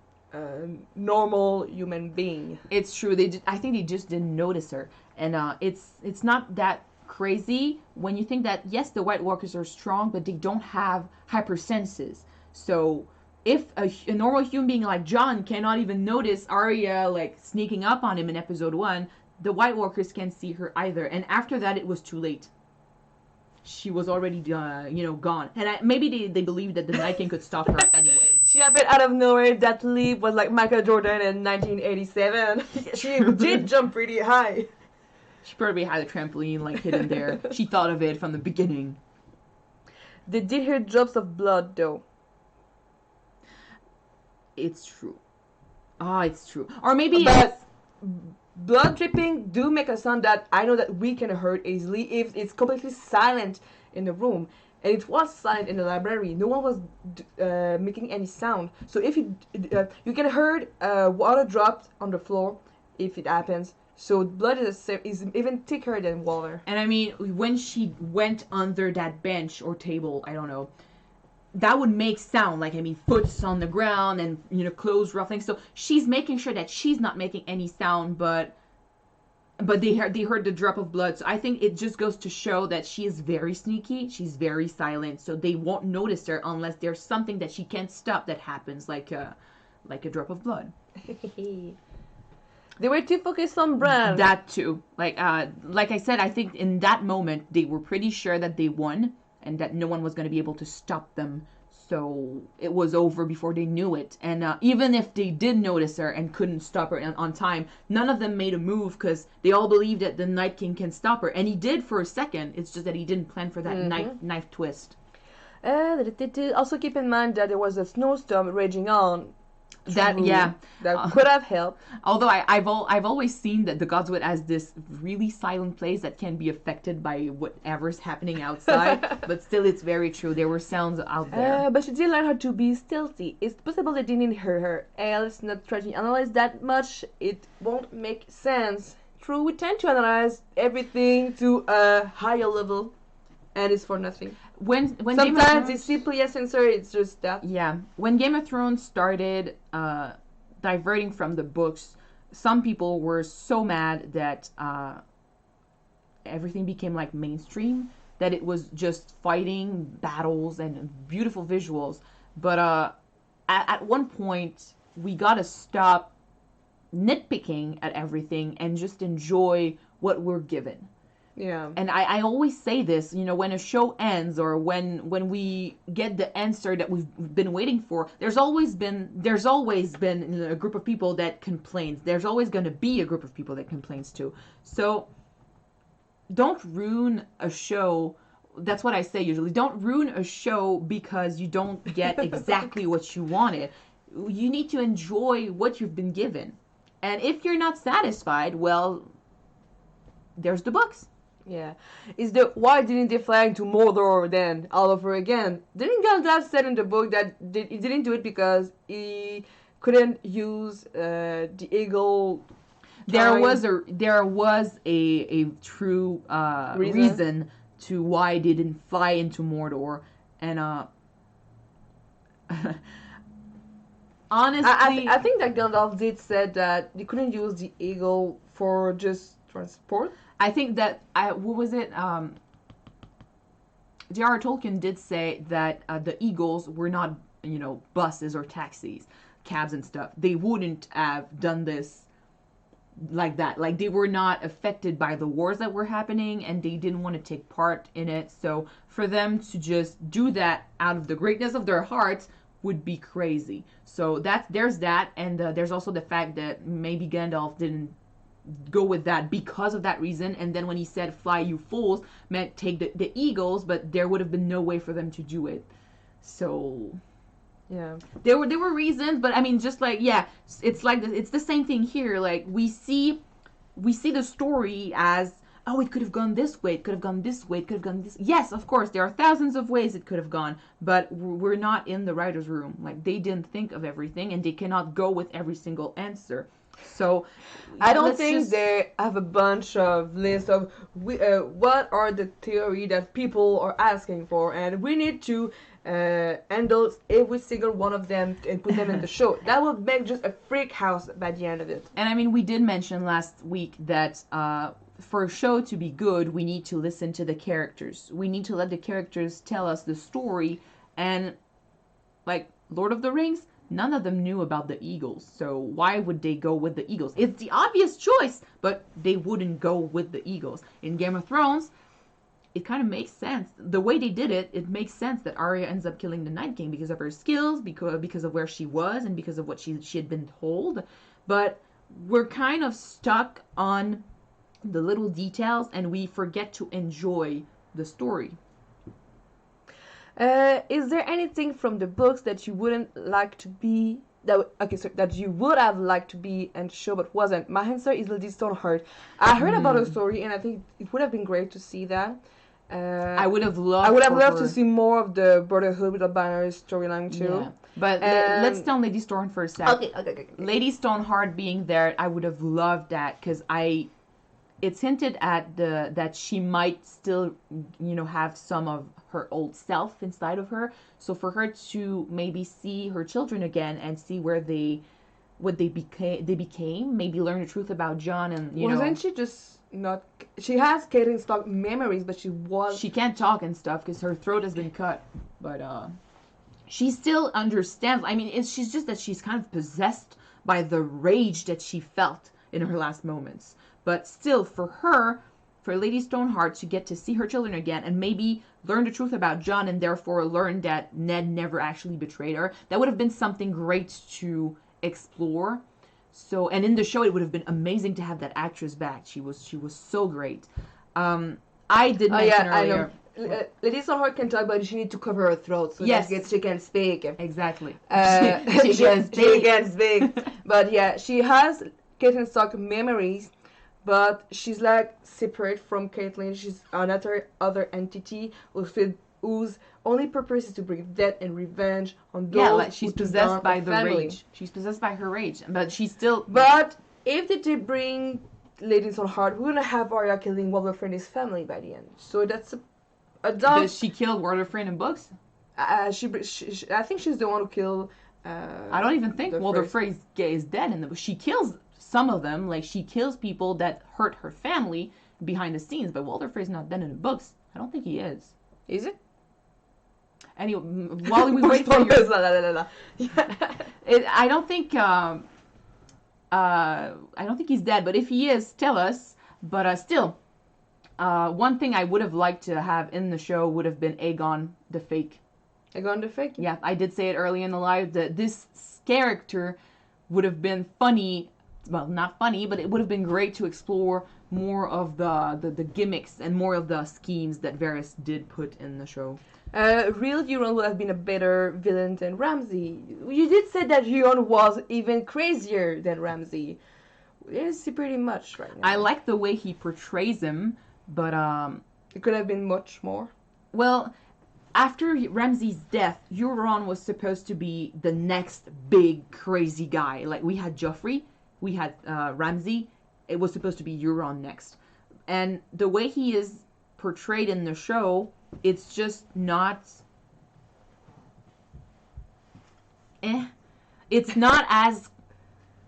normal human being. It's true. I think they just didn't notice her, and it's not that crazy when you think that yes, the White Walkers are strong, but they don't have hypersenses. So if a normal human being like Jon cannot even notice Arya like sneaking up on him in episode 1, the White Walkers can't see her either. And after that, it was too late. She was already, gone. And maybe they believed that the Night King could stop her anyway. She had happened out of nowhere. That leap was like Michael Jordan in 1987. She did jump pretty high. She probably had a trampoline like hidden there. She thought of it from the beginning. They did hear drops of blood though. It's true. It's true. Or maybe but blood dripping do make a sound that I know that we can hear easily if it's completely silent in the room. And it was silent in the library. No one was making any sound. So if you can hear water dropped on the floor if it happens. So blood is even thicker than water. And I mean, when she went under that bench or table, I don't know, that would make sound. Like, I mean, foot's on the ground and, clothes ruffling. So she's making sure that she's not making any sound, but they heard the drop of blood. So I think it just goes to show that she is very sneaky. She's very silent. So they won't notice her unless there's something that she can't stop that happens, like a drop of blood. They were too focused on Bran. That too. Like I said, I think in that moment they were pretty sure that they won and that no one was going to be able to stop them. So it was over before they knew it. And even if they did notice her and couldn't stop her on time, none of them made a move because they all believed that the Night King can stop her. And he did for a second. It's just that he didn't plan for that knife twist. Also keep in mind that there was a snowstorm raging on. That could have helped. Although I've always seen that the Godswood as this really silent place that can be affected by whatever's happening outside, but still it's very true. There were sounds out there. But she did learn how to be stealthy. It's possible they didn't hear her. Let's not try to analyze that much. It won't make sense. True, we tend to analyze everything to a higher level, and it's for nothing. When sometimes it's simply a censor, it's just that. Yeah. When Game of Thrones started diverting from the books, some people were so mad that everything became like mainstream, that it was just fighting, battles, and beautiful visuals. But at one point, we gotta stop nitpicking at everything and just enjoy what we're given. Yeah. And I always say this, when a show ends or when we get the answer that we've been waiting for, there's always been a group of people that complains. There's always going to be a group of people that complains too. So don't ruin a show. That's what I say usually. Don't ruin a show because you don't get exactly what you wanted. You need to enjoy what you've been given. And if you're not satisfied, well, there's the books. Yeah. Is why didn't they fly into Mordor then all over again? Didn't Gandalf said in the book that he didn't do it because he couldn't use the eagle? There was a true reason to why they didn't fly into Mordor, and honestly, I think that Gandalf did said that they couldn't use the eagle for just transport. I think that what was it? J.R.R. Tolkien did say that the eagles were not, buses or taxis, cabs and stuff. They wouldn't have done this like that. Like, they were not affected by the wars that were happening, and they didn't want to take part in it. So for them to just do that out of the greatness of their hearts would be crazy. So there's that, and there's also the fact that maybe Gandalf didn't go with that because of that reason, and then when he said fly you fools meant take the eagles, but there would have been no way for them to do it. So yeah, there were reasons, but I mean, just like, yeah, it's like it's the same thing here. Like, we see the story as, oh, it could have gone this way, it could have gone this way, it could have gone this. Yes, of course, there are thousands of ways it could have gone, but we're not in the writer's room. Like, they didn't think of everything, and they cannot go with every single answer. So I don't think they have a bunch of lists of what are the theory that people are asking for, and we need to handle every single one of them and put them in the show. That would make just a freak house by the end of it. And I mean, we did mention last week that for a show to be good, we need to listen to the characters. We need to let the characters tell us the story. And like Lord of the Rings, none of them knew about the eagles, so why would they go with the eagles? It's the obvious choice, but they wouldn't go with the eagles. In Game of Thrones, it kind of makes sense. The way they did it, it makes sense that Arya ends up killing the Night King because of her skills, because of where she was, and because of what she had been told. But we're kind of stuck on the little details, and we forget to enjoy the story. Is there anything from the books that you wouldn't like to be that you would have liked to be and show but wasn't? My answer is Lady Stoneheart. I heard about her story and I think it would have been great to see that. I would have loved. I would have loved to see more of the Brotherhood with a banner storyline too. Yeah. But let's stay on Lady Stoneheart for a second. Okay. Lady Stoneheart being there, I would have loved that because it's hinted at that she might still, have some of her old self inside of her. So for her to maybe see her children again and see what they became, maybe learn the truth about Jon and wasn't she just not? She has Catelyn Stark memories, but she can't talk and stuff because her throat has been cut. But she still understands. I mean, she's just that she's kind of possessed by the rage that she felt in her last moments. But still, for Lady Stoneheart to get to see her children again and maybe learn the truth about Jon and therefore learn that Ned never actually betrayed her, that would have been something great to explore. So, and in the show, it would have been amazing to have that actress back. She was so great. I did mention earlier. Lady Stoneheart can talk, but she needs to cover her throat so that she can speak. Exactly. She can speak. But yeah, she has Catelyn Stark memories, but she's like separate from Catelyn. She's another other entity whose only purpose is to bring death and revenge on those. Yeah, like she's possessed by the rage. She's possessed by her rage, but she's still. But if they did bring Lady Stoneheart, we're gonna have Arya killing Walder Frey's family by the end. So that's a dumb. Does she kill Walder Frey in books? I think she's the one who killed. I don't even think Walder Frey is dead in the book. She kills some of them, like she kills people that hurt her family behind the scenes, but Walder Frey's not dead in the books. I don't think he is. Is it? Anyway, while we wait for your... I don't think he's dead, but if he is, tell us. But still, one thing I would have liked to have in the show would have been Aegon the Fake. Aegon the Fake? Yeah, I did say it early in the live that this character would have been funny. Well, not funny, but it would have been great to explore more of the gimmicks and more of the schemes that Varys did put in the show. Real Euron would have been a better villain than Ramsay. You did say that Euron was even crazier than Ramsay. It's pretty much right now. I like the way he portrays him, but it could have been much more. Well, after Ramsay's death, Euron was supposed to be the next big crazy guy. Like we had Joffrey, we had Ramsay. It was supposed to be Euron next, and the way he is portrayed in the show, it's just not. It's not as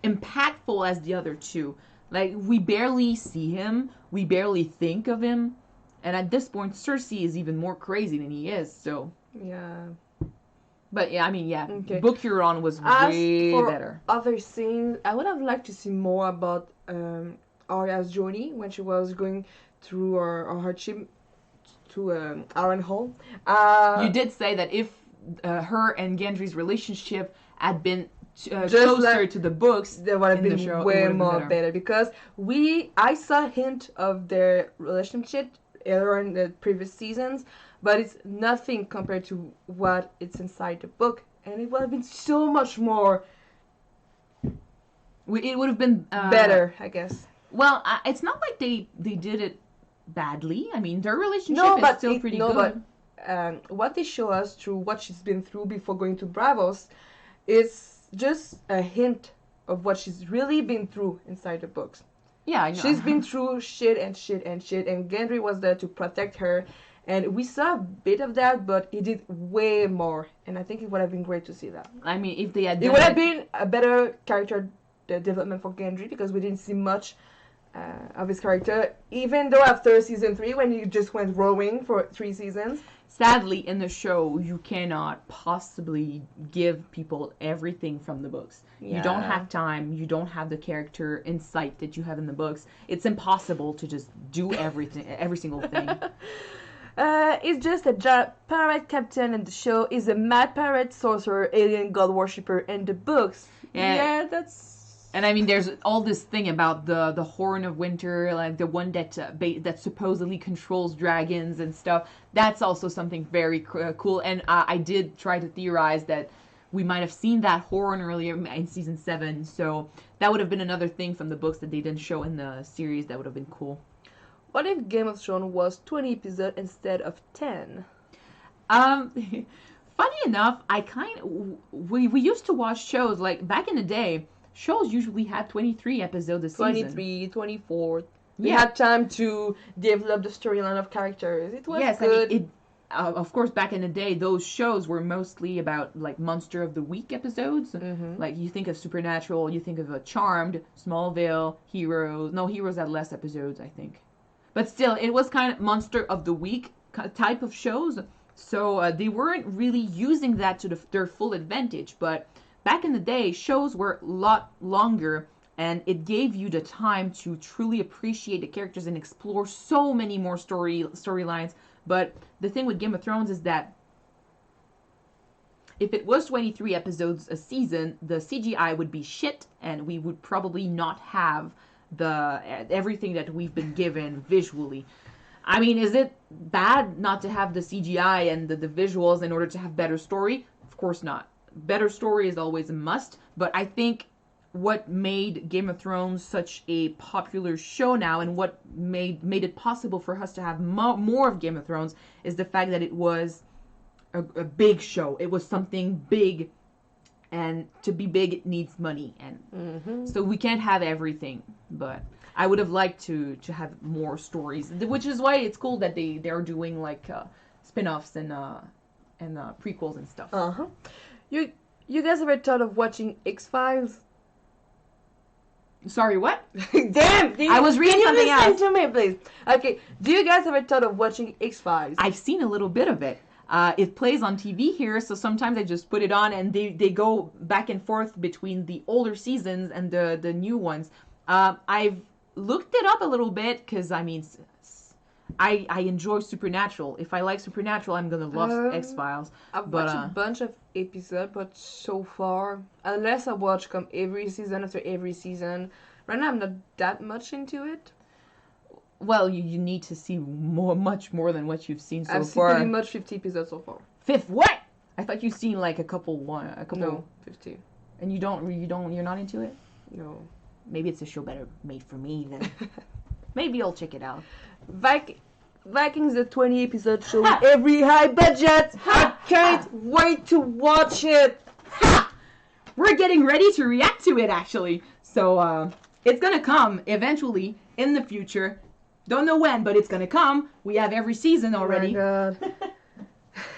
impactful as the other two. Like we barely see him, we barely think of him, and at this point, Cersei is even more crazy than he is. So yeah. But yeah, I mean, yeah, okay. Book Huron was way better. Other scenes, I would have liked to see more about Arya's journey when she was going through her hardship to Harrenhal. You did say that if her and Gendry's relationship had been closer to the books, they would have been way more better because I saw a hint of their relationship earlier in the previous seasons, but it's nothing compared to what it's inside the book, and it would have been so much more. It would have been better, I guess. Well, it's not like they did it badly. I mean, their relationship is still pretty good. But what they show us through what she's been through before going to Bravos is just a hint of what she's really been through inside the books. Yeah, I know. She's been through shit, and Gendry was there to protect her, and we saw a bit of that, but he did way more, and I think it would have been great to see that. I mean, if they had it would have been a better character development for Gendry, because we didn't see much of his character, even though after season 3, when he just went rowing for 3 seasons. Sadly, in the show, you cannot possibly give people everything from the books. Yeah. You don't have time. You don't have the character insight that you have in the books. It's impossible to just do everything, every single thing. He's just a pirate captain in the show. He's a mad pirate, sorcerer, alien god worshipper in the books. Yeah, that's. And I mean, there's all this thing about the Horn of Winter, like the one that that supposedly controls dragons and stuff. That's also something very cool. And I did try to theorize that we might have seen that horn earlier in season 7. So that would have been another thing from the books that they didn't show in the series. That would have been cool. What if Game of Thrones was 20 episodes instead of 10? Funny enough, we used to watch shows like back in the day. Shows usually had 23 episodes a season. 23, 24. We had time to develop the storyline of characters. It was good. I mean, of course, back in the day, those shows were mostly about like Monster of the Week episodes. Mm-hmm. Like you think of Supernatural, you think of Charmed, Smallville, Heroes. No, Heroes had less episodes, I think. But still, it was kind of Monster of the Week type of shows. So they weren't really using that to their full advantage. But back in the day, shows were a lot longer, and it gave you the time to truly appreciate the characters and explore so many more storylines. But the thing with Game of Thrones is that if it was 23 episodes a season, the CGI would be shit, and we would probably not have everything that we've been given visually. I mean, is it bad not to have the CGI and the visuals in order to have better story? Of course not. Better story is always a must, but I think what made Game of Thrones such a popular show now and what made it possible for us to have more of Game of Thrones is the fact that it was a big show. It was something big, and to be big it needs money, and so we can't have everything. But I would have liked to have more stories, which is why it's cool that they're doing like spin-offs and prequels and stuff. You guys ever thought of watching X-Files? Sorry, what? Damn! I was reading something else. Listen to me, please. Okay, do you guys ever thought of watching X-Files? I've seen a little bit of it. It plays on TV here, so sometimes I just put it on, and they go back and forth between the older seasons and the new ones. I've looked it up a little bit, because, I mean, I enjoy Supernatural. If I like Supernatural, I'm gonna love X-Files. I've watched a bunch of episodes, but so far, unless I watch every season after every season, right now I'm not that much into it. Well, you need to see much more than what you've seen so far. I've seen pretty much 50 episodes so far. What? I thought you've seen like a couple. No, 50. And you're not into it? No. Maybe it's a show better made for me then. Maybe I'll check it out. Vikings, a 20 episode show with every high budget. I can't wait to watch it. We're getting ready to react to it actually. So it's gonna come eventually in the future. Don't know when, but it's gonna come. We have every season already. Oh my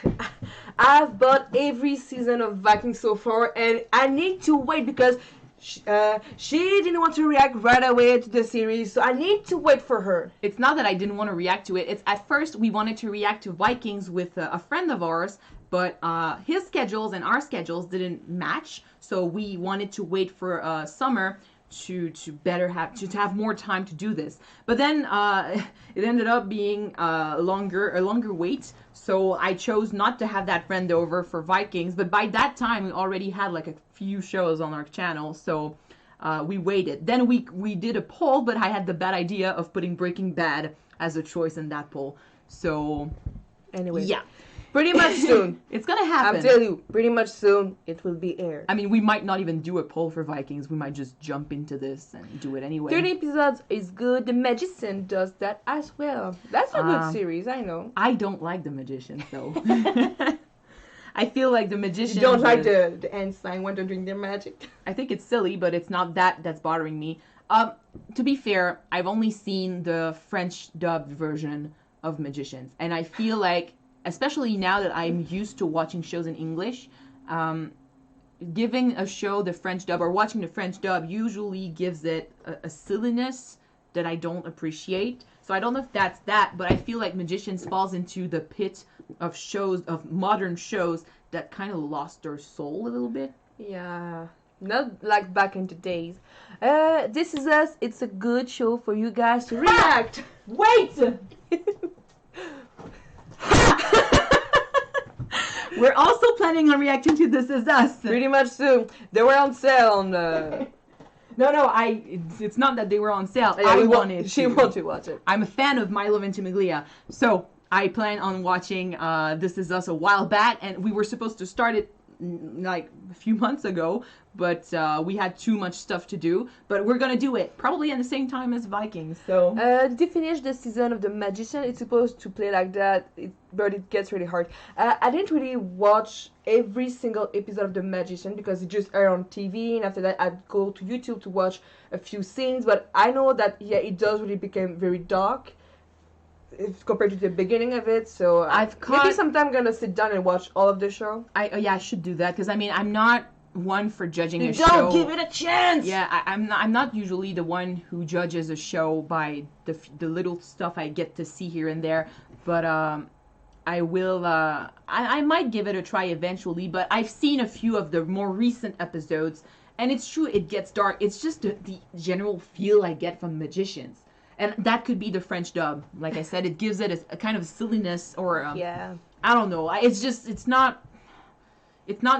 God. I've bought every season of Vikings so far, and I need to wait because she didn't want to react right away to the series, so I need to wait for her. It's not that I didn't want to react to it. It's at first we wanted to react to Vikings with a friend of ours, but his schedules and our schedules didn't match, so we wanted to wait for summer to have more time to do this. But then it ended up being a longer wait, so I chose not to have that friend over for Vikings. But by that time we already had like a few shows on our channel, so we waited. Then we did a poll, but I had the bad idea of putting Breaking Bad as a choice in that poll. So anyway, yeah. Pretty much soon. It's gonna happen. I'm telling you, pretty much soon it will be aired. I mean, we might not even do a poll for Vikings. We might just jump into this and do it anyway. 30 episodes is good. The Magician does that as well. That's a good series, I know. I don't like The Magician, though. I feel like The Magician... You don't like the Einstein when they're doing their magic? I think it's silly, but it's not that's bothering me. To be fair, I've only seen the French dubbed version of Magicians, and I feel like, especially now that I'm used to watching shows in English, giving a show the French dub or watching the French dub usually gives it a silliness that I don't appreciate. So I don't know if that's that, but I feel like Magicians falls into the pit of shows, of modern shows that kind of lost their soul a little bit. Yeah, not like back in the days. This Is Us. It's a good show for you guys to react. Wait! We're also planning on reacting to This Is Us. Pretty much soon. They were on sale on. No, it's not that they were on sale. Yeah, she wanted to watch it. I'm a fan of Milo Ventimiglia, so I plan on watching This Is Us a while back, and we were supposed to start it like a few months ago, but we had too much stuff to do. But we're gonna do it probably at the same time as Vikings. So did you finish the season of The Magician? It's supposed to play like that, but it gets really hard. I didn't really watch every single episode of The Magician because it just aired on TV, and after that I'd go to YouTube to watch a few scenes. But I know that it does really become very dark if compared to the beginning of it. So maybe sometime I'm gonna sit down and watch all of the show. I should do that because I mean I'm not one for judging a show. Don't give it a chance. Yeah, I'm not usually the one who judges a show by the little stuff I get to see here and there, but I will. I might give it a try eventually. But I've seen a few of the more recent episodes, and it's true it gets dark. It's just the general feel I get from Magicians. And that could be the French dub. Like I said, it gives it a kind of silliness or I don't know. It's not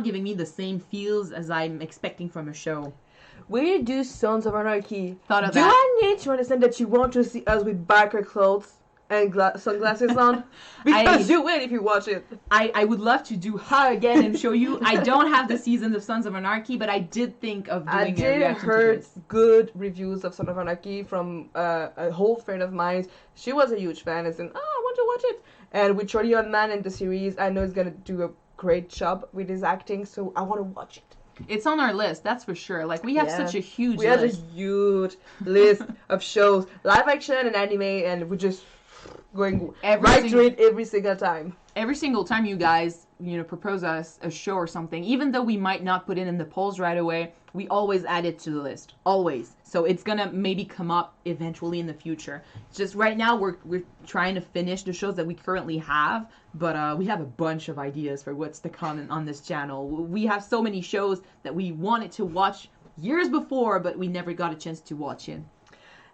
giving me the same feels as I'm expecting from a show. Will you do Sons of Anarchy? Thought of do that. I need to understand that you want to see us with biker clothes and sunglasses on? Because you will if you watch it. I would love to do Ha again and show you. I don't have the seasons of Sons of Anarchy, but I did think of doing a reaction heard to this. good reviews of Sons of Anarchy from a whole friend of mine. She was a huge fan and said, I want to watch it. And with Charlie Hunman in the series, I know he's going to do a great job with his acting, so I want to watch it. It's on our list, that's for sure. Like, we have such a huge list. We have a huge list of shows, live action and anime, and we're just going right to it every single time. Every single time you guys, propose us a show or something, even though we might not put it in the polls right away, we always add it to the list. Always. So it's gonna maybe come up eventually in the future. It's just right now we're trying to finish the shows that we currently have, but we have a bunch of ideas for what's to come on this channel. We have so many shows that we wanted to watch years before, but we never got a chance to watch it.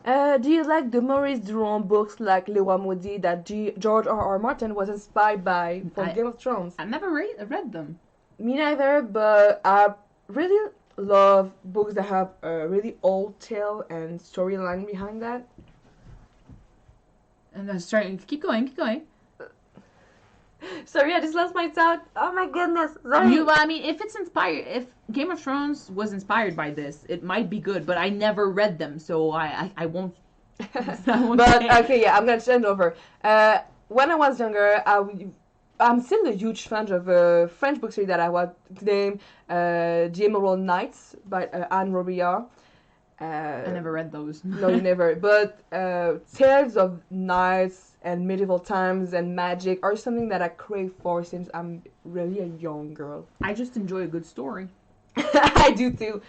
Do you like the Maurice Durand books like Les Rois Maudits that George R.R. Martin was inspired by from Game of Thrones? I've never read them. Me neither, but I really love books that have a really old tale and storyline behind that. And sorry, keep going. Sorry, I just lost my thought. Oh my goodness. Sorry. I mean, if Game of Thrones was inspired by this, it might be good, but I never read them, so I won't. But okay, yeah, I'm gonna change over. When I was younger, I'm still a huge fan of a French book series that I was named The Emerald Knights by Anne Robillard. I never read those. No, you never. But tales of knights and medieval times and magic are something that I crave for since I'm really a young girl. I just enjoy a good story. I do too.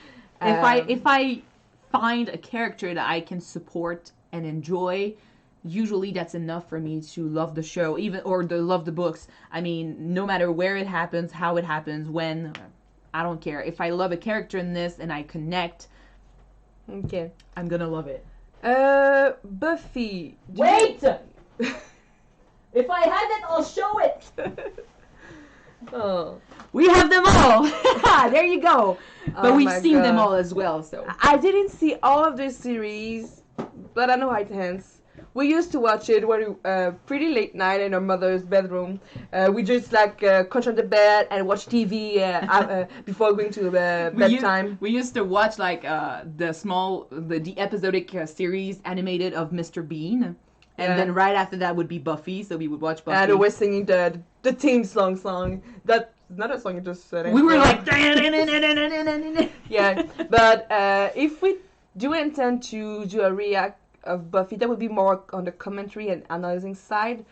If I find a character that I can support and enjoy, usually that's enough for me to love the show, love the books. I mean, no matter where it happens, how it happens, when, I don't care. If I love a character in this and I connect, okay, I'm gonna love it. Buffy. Wait! If I have it, I'll show it. Oh, we have them all. There you go. But we've seen them all as well. So I didn't see all of the series, but I know how it ends. We used to watch it when pretty late night in our mother's bedroom. We just crouch on the bed and watch TV before going to bedtime. We used to watch the episodic series animated of Mr. Bean. And then right after that would be Buffy, so we would watch Buffy. And we're singing the theme song. That's not a song, you just said. We were like... Yeah, but if we do intend to do a react of Buffy, that would be more on the commentary and analyzing side.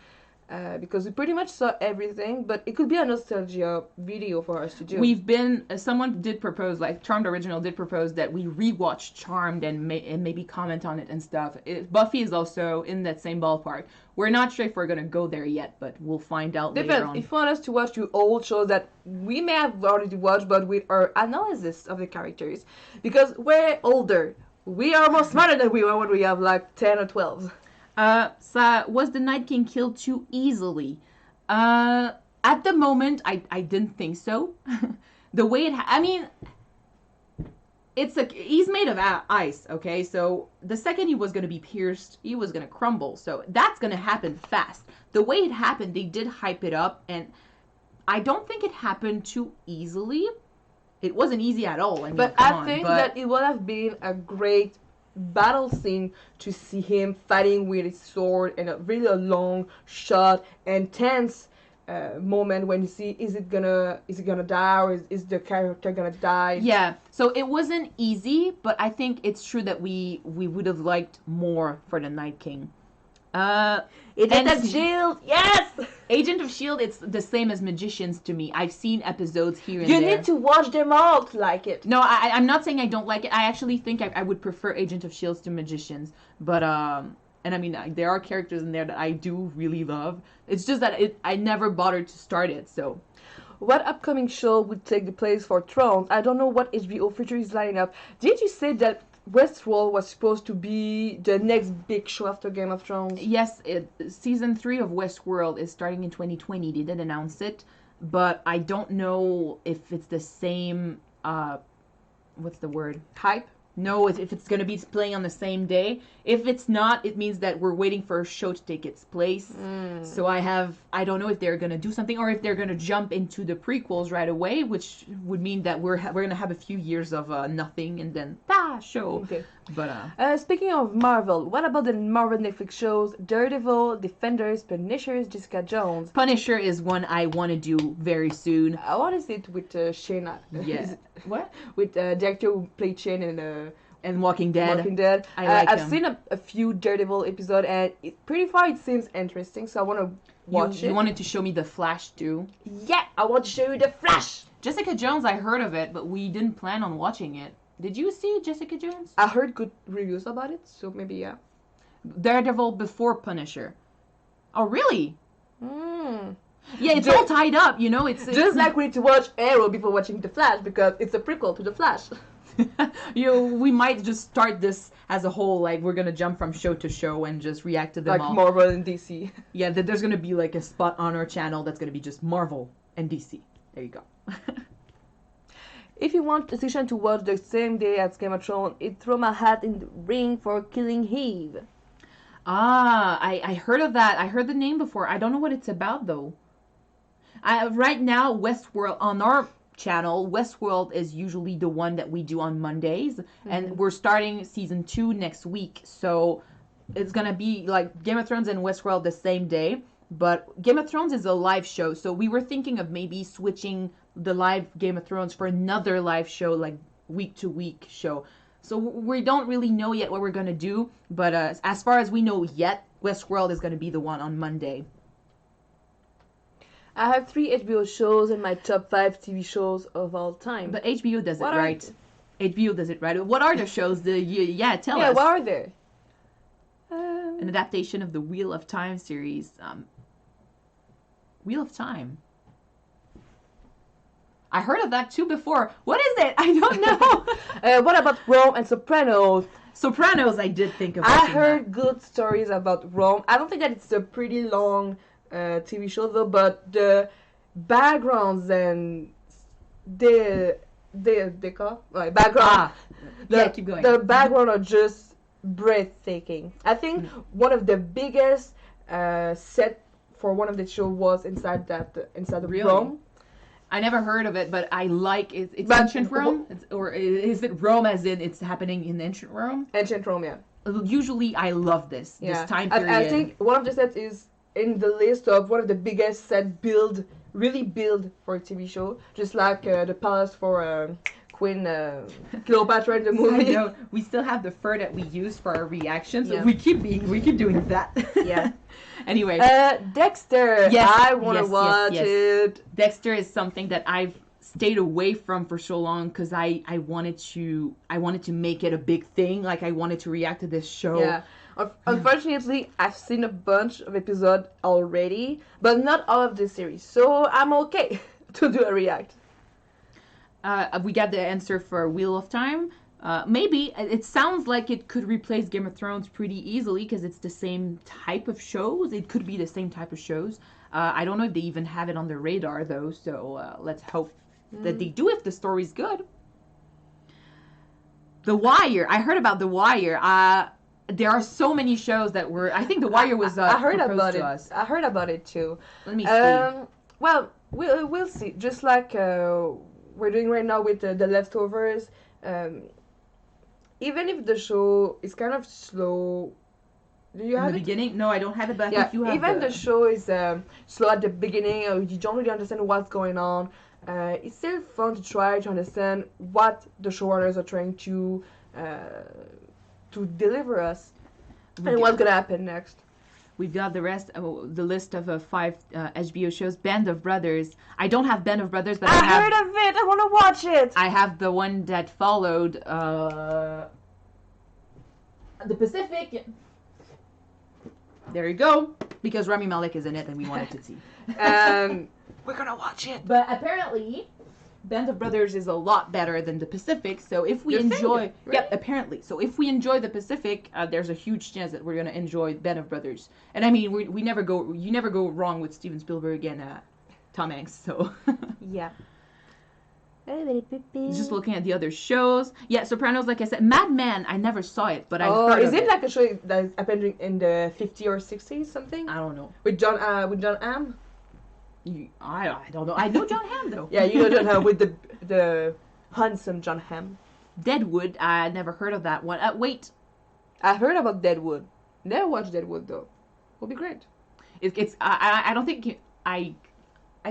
Because we pretty much saw everything, but it could be a nostalgia video for us to do. Someone did propose, Charmed Original did propose that we rewatch Charmed and maybe comment on it and stuff. Buffy is also in that same ballpark. We're not sure if we're going to go there yet, but we'll find out later on. If you want us to watch the old shows that we may have already watched, but with our analysis of the characters. Because we're older. We are more smarter than we were when we have 10 or 12. So was the Night King killed too easily? At the moment, I didn't think so. The way I mean, he's made of ice, okay? So the second he was going to be pierced, he was going to crumble. So that's going to happen fast. The way it happened, they did hype it up, and I don't think it happened too easily. It wasn't easy at all. I mean, But I think that it would have been a great battle scene to see him fighting with his sword and a really long shot and tense moment when you see is it gonna die or is the character gonna die. Yeah, so it wasn't easy, but I think it's true that we would have liked more for the Night King. Agent of Shield, yes. Agent of Shield, it's the same as Magicians to me. I've seen episodes here and there. You need to watch them all to like it. No, I'm not saying I don't like it. I actually think I would prefer Agent of Shields to Magicians, but and I mean there are characters in there that I do really love. It's just that I never bothered to start it. So, what upcoming show would take the place for Thrones? I don't know what HBO future is lining up. Did you say that Westworld was supposed to be the next big show after Game of Thrones? Yes, season 3 of Westworld is starting in 2020. They did announce it, but I don't know if it's the same. What's the word? Hype? No, if it's going to be playing on the same day. If it's not, it means that we're waiting for a show to take its place. So I don't know if they're going to do something or if they're going to jump into the prequels right away, which would mean that we're going to have a few years of nothing and then show. Okay. But speaking of Marvel, what about the Marvel Netflix shows Daredevil, Defenders, Punishers, Jessica Jones? Punisher is one I want to do very soon. I want to see it with Shayna. Yeah. What? With the actor who played Shane and Walking Dead. Walking Dead. I've seen a few Daredevil episodes, and pretty far it seems interesting, so I want to watch it. You wanted to show me The Flash too? Yeah, I want to show you The Flash! Jessica Jones, I heard of it, but we didn't plan on watching it. Did you see Jessica Jones? I heard good reviews about it, so maybe yeah. Daredevil before Punisher. Oh, really? Mm. Yeah, it's all tied up, you know? It's just like we need to watch Arrow before watching The Flash, because it's a prequel to The Flash. We might just start this as a whole, like we're gonna jump from show to show and just react to them all. Like Marvel and DC. Yeah, there's gonna be like a spot on our channel that's gonna be just Marvel and DC. There you go. If you want a season to watch the same day as Game of Thrones, it throw my hat in the ring for Killing Eve. I heard of that. I heard the name before. I don't know what it's about though. Right now, Westworld on our channel, Westworld is usually the one that we do on Mondays, and we're starting season 2 next week. So it's gonna be like Game of Thrones and Westworld the same day. But Game of Thrones is a live show, so we were thinking of maybe switching the live Game of Thrones for another live show, like week-to-week show. So we don't really know yet what we're going to do, but as far as we know yet, Westworld is going to be the one on Monday. I have 3 HBO shows in my top 5 TV shows of all time. But HBO does it right. HBO does it right. What are the shows? Tell us. Yeah, what are there? An adaptation of the Wheel of Time series. Wheel of Time. I heard of that too before. What is it? I don't know. What about Rome and Sopranos? Sopranos, I did think of. I heard good stories about Rome. I don't think that it's a pretty long TV show though, but the backgrounds and the background. Yeah, keep going. The background are just breathtaking. I think one of the biggest set for one of the show was inside of really? Rome. I never heard of it, but I like it. It's ancient Rome, or is it Rome as in it's happening in ancient Rome? Ancient Rome, yeah. Usually, I love this time period. I think one of the sets is in the list of one of the biggest set really build for a TV show, just like the palace for Queen Cleopatra in the movie. I know. We still have the fur that we use for our reactions. So we keep doing that. Yeah. Anyway, Dexter. Yes, I want to watch it. Dexter is something that I've stayed away from for so long because I wanted to make it a big thing. Like I wanted to react to this show. Yeah. Unfortunately, I've seen a bunch of episodes already, but not all of the series. So I'm okay to do a react. We got the answer for Wheel of Time. Maybe it sounds like it could replace Game of Thrones pretty easily because it's the same type of shows. It could be the same type of shows. I don't know if they even have it on their radar though. So let's hope that they do if the story's good. The Wire. I heard about The Wire. There are so many shows that were. I think The Wire was. I heard proposed about to it. us. I heard about it too. Let me see. Well, we'll see. Just like we're doing right now with the leftovers. Even if the show is kind of slow, do you In have the it? beginning, no, I don't have it, but I Yeah, think you have. even the show is slow at the beginning, or you don't really understand what's going on. It's still fun to try to understand what the showrunners are trying to deliver us and what's gonna happen next. We've got the rest, the list of 5 HBO shows. Band of Brothers. I don't have Band of Brothers, but I heard of it. I want to watch it. I have the one that followed the Pacific. There you go. Because Rami Malek is in it and we wanted to see. We're gonna watch it. But apparently, Band of Brothers is a lot better than the Pacific. So if we You think? enjoy, Really? yep, apparently. So if we enjoy the Pacific, there's a huge chance that we're gonna enjoy Band of Brothers. And I mean, you never go wrong with Steven Spielberg and Tom Hanks. So Yeah. just looking at the other shows, yeah, Sopranos, like I said, Mad Men, I never saw it, but I Oh, heard is of it like a show that happened in the 50s or 60s something? I don't know. With John Hamm? I don't know. I know John Hamm though. Yeah, you know John Hamm with the handsome John Hamm. Deadwood, I never heard of that one. Wait, I heard about Deadwood. Never watched Deadwood though. Will be great. it's I don't think I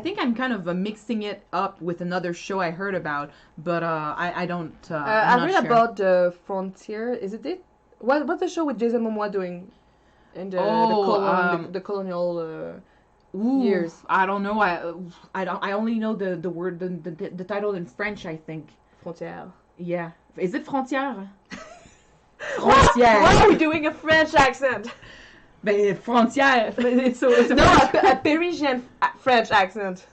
think I'm kind of mixing it up with another show I heard about, but I don't. I I'm not heard sure. about the Frontier. Is it it? What's the show with Jason Momoa doing in the the colonial Ooh, years? I don't know. I don't. I only know the word the title in French. I think. Frontière. Yeah. Is it Frontière? Why are we doing a French accent? Ben, Frontière. It's a No, French. a Parisian French accent.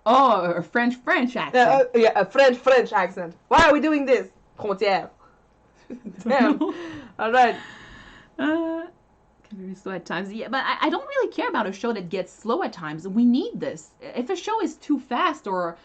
Oh, a French accent. Yeah, a French accent. Why are we doing this? Frontière. Damn. All right. Can be slow at times. Yeah, but I don't really care about a show that gets slow at times. We need this. If a show is too fast, or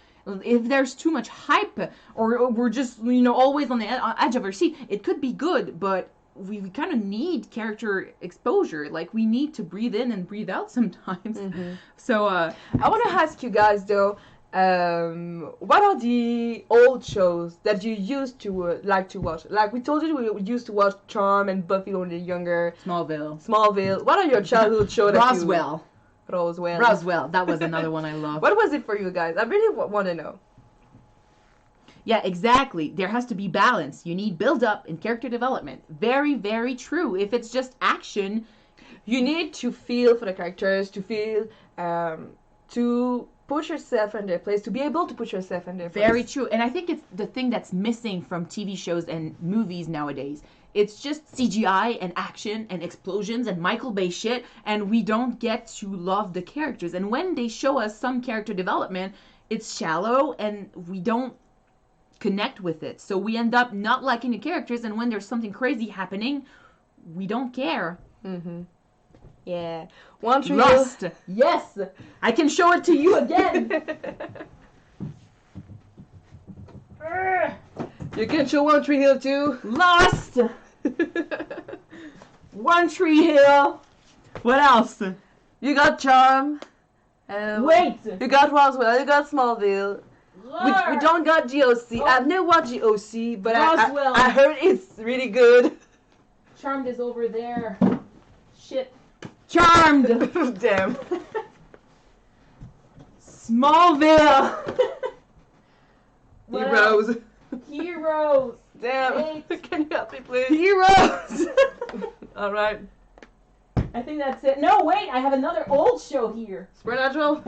if there's too much hype, or we're just always on the edge of our seat, it could be good, but we kind of need character exposure. Like, we need to breathe in and breathe out sometimes. Mm-hmm. So I want to ask you guys though, what are the old shows that you used to like to watch? Like we told you, we used to watch Charm and Buffy when we were younger. Smallville. What are your childhood shows? Roswell. Roswell. That was another one I loved. What was it for you guys? I really want to know. Yeah, exactly. There has to be balance. You need build-up and character development. Very, very true. If it's just action, You need to feel for the characters, to feel, to put yourself in their place, to be able to put yourself in their place. very true. And I think it's the thing that's missing from TV shows and movies nowadays. It's just CGI and action and explosions and Michael Bay shit, and we don't get to love the characters. And when they show us some character development, it's shallow and we don't connect with it. So we end up not liking the characters, and when there's something crazy happening, we don't care. Mm-hmm. Yeah. One Tree Lost. Yes, I can show it to you again. You can show One Tree Hill too. Lost. One Tree Hill. What else? You got Charm. Wait. You got Roswell. You got Smallville. We don't got GOC. Oh. I've never watched GOC, but Roswell. I heard it's really good. Charmed is over there. Shit. Charmed. Damn. Smallville. What else? Heroes. Heroes. Damn. Wait. Can you help me, please? Heroes. All right. I think that's it. No, wait. I have another old show here. Supernatural.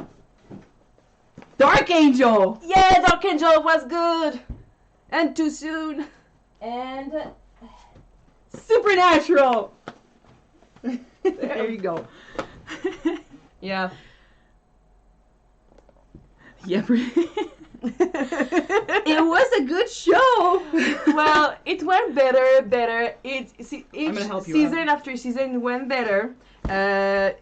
Dark Angel. Yeah, Dark Angel was good. And too soon. And Supernatural. There you go. Yeah. Yeah. It was a good show. Well, it went better. Each gonna help you season after season went better.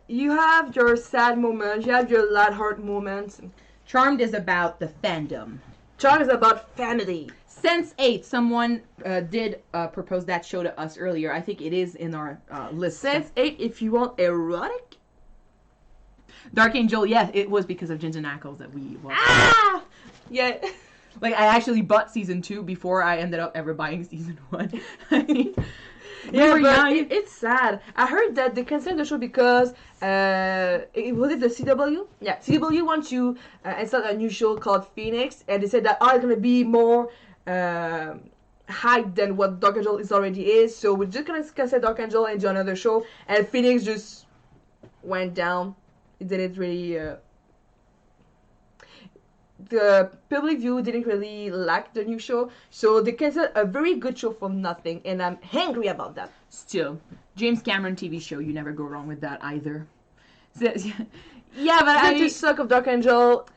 You have your sad moments, you have your lighthearted moments. Charmed is about the fandom. Charm is about family. Sense8, someone did propose that show to us earlier. I think it is in our list. Sense8, if you want erotic. Dark Angel, yeah, it was because of Ginger Knuckles that we watched. Ah! Yeah. Like, I actually bought season 2 before I ended up ever buying season 1. It's sad. I heard that they canceled the show because was it the CW? Yeah, CW wants to install a new show called Phoenix, and they said that it's gonna be more hype than what Dark Angel is already is. So we're just gonna cancel Dark Angel and do another show, and Phoenix just went down. It didn't really. The public view didn't really like the new show, so they canceled a very good show for nothing, and I'm angry about that. Still, James Cameron TV show, you never go wrong with that either. So, yeah, but I just suck of Dark Angel.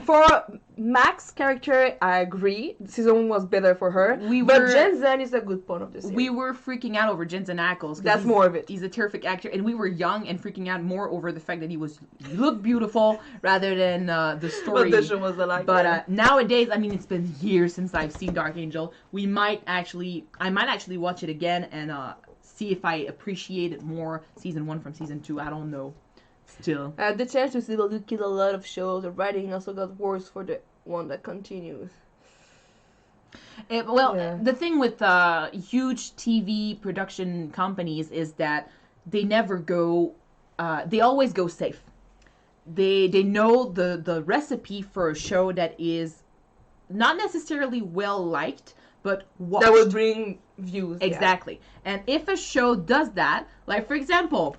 For Mac's character, I agree. Season 1 was better for her. But Jensen is a good point of the series. We were freaking out over Jensen Ackles. That's more of it. He's a terrific actor, and we were young and freaking out more over the fact that he looked beautiful rather than the story. But the show was like. But nowadays, I mean, it's been years since I've seen Dark Angel. I might actually watch it again and see if I appreciate it more. Season 1 from season 2. I don't know. Still. The chance to see will kill a lot of shows. The writing also got worse for the one that continues. The thing with huge TV production companies is that they never go. They always go safe. They know the recipe for a show that is not necessarily well liked, but watched. That would bring views. Exactly. Yeah. And if a show does that, like for example,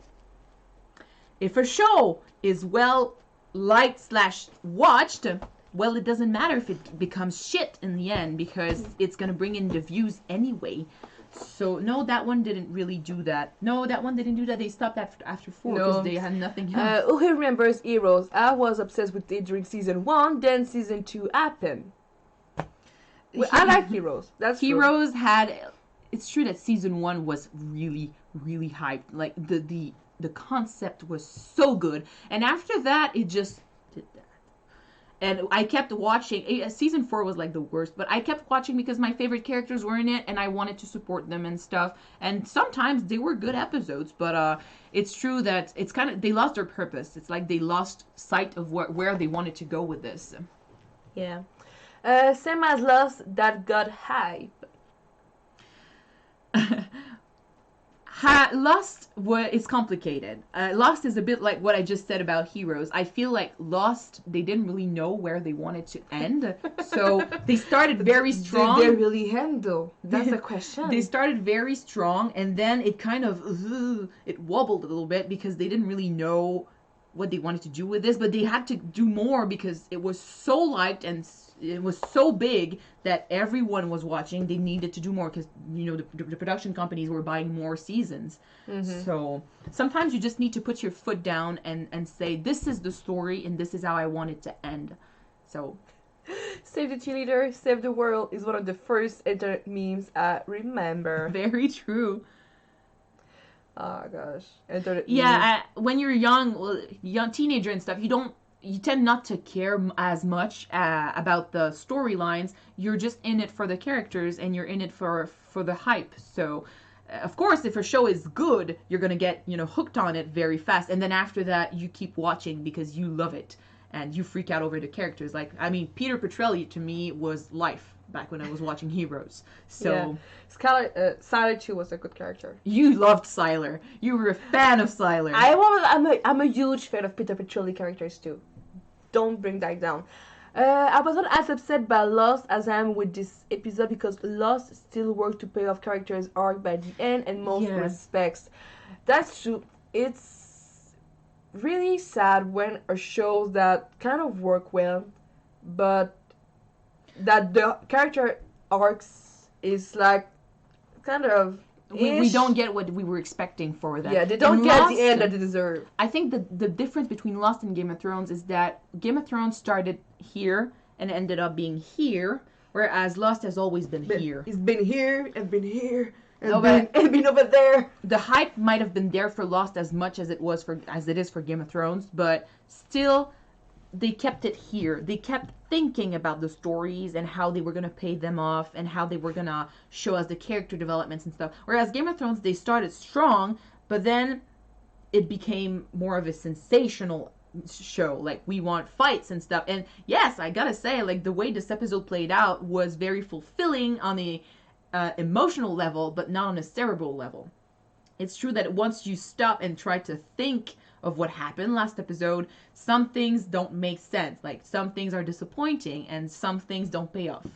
if a show is well liked / watched, well, it doesn't matter if it becomes shit in the end because it's going to bring in the views anyway. So, no, that one didn't really do that. They stopped after 4 because they had nothing else. Who remembers Heroes? I was obsessed with it during season 1, then season 2 happened. I like Heroes. That's Heroes true. It's true that season 1 was really, really hyped. Like, the concept was so good, and after that it just did that. And I kept watching. Season 4 was like the worst, but I kept watching because my favorite characters were in it and I wanted to support them and stuff, and sometimes they were good episodes, but it's true that it's kind of, they lost their purpose. It's like they lost sight of where they wanted to go with this. Yeah. Same as Lost that got hype. Lost is complicated. Lost is a bit like what I just said about Heroes. I feel like Lost, they didn't really know where they wanted to end. So they started very strong. Did they really end though? That's the question. They started very strong and then it kind of, it wobbled a little bit because they didn't really know what they wanted to do with this. But they had to do more because it was so liked and it was so big that everyone was watching. They needed to do more because, the production companies were buying more seasons. Mm-hmm. So sometimes you just need to put your foot down and say, this is the story and this is how I want it to end. So Save the cheerleader, save the world is one of the first internet memes I remember. Very true. Oh gosh. Internet memes. When you're young teenager and stuff, you tend not to care as much about the storylines. You're just in it for the characters and you're in it for the hype. So, of course, if a show is good, you're going to get, hooked on it very fast. And then after that, you keep watching because you love it and you freak out over the characters. Like, I mean, Peter Petrelli to me was life back when I was watching Heroes. So, yeah. Siler too was a good character. You loved Siler. You were a fan of Siler. I'm a huge fan of Peter Petrelli characters too. Don't bring that down. I was not as upset by Lost as I am with this episode because Lost still worked to pay off characters' arc by the end in most respects. That's true. It's really sad when a show that kind of work well, but that the character arcs is like kind of we don't get what we were expecting for that. Yeah, they don't get the end that they deserve. I think the difference between Lost and Game of Thrones is that Game of Thrones started here and ended up being here, whereas Lost has always been But here. it's been here and been here and No, been but and been over there. the hype might have been there for Lost as much as it is for Game of Thrones, but still they kept it here. They kept thinking about the stories and how they were going to pay them off and how they were going to show us the character developments and stuff. Whereas Game of Thrones, they started strong, but then it became more of a sensational show. Like, we want fights and stuff. And yes, I gotta say, like, the way this episode played out was very fulfilling on the emotional level, but not on a cerebral level. It's true that once you stop and try to think of what happened last episode, some things don't make sense. Like, some things are disappointing and some things don't pay off.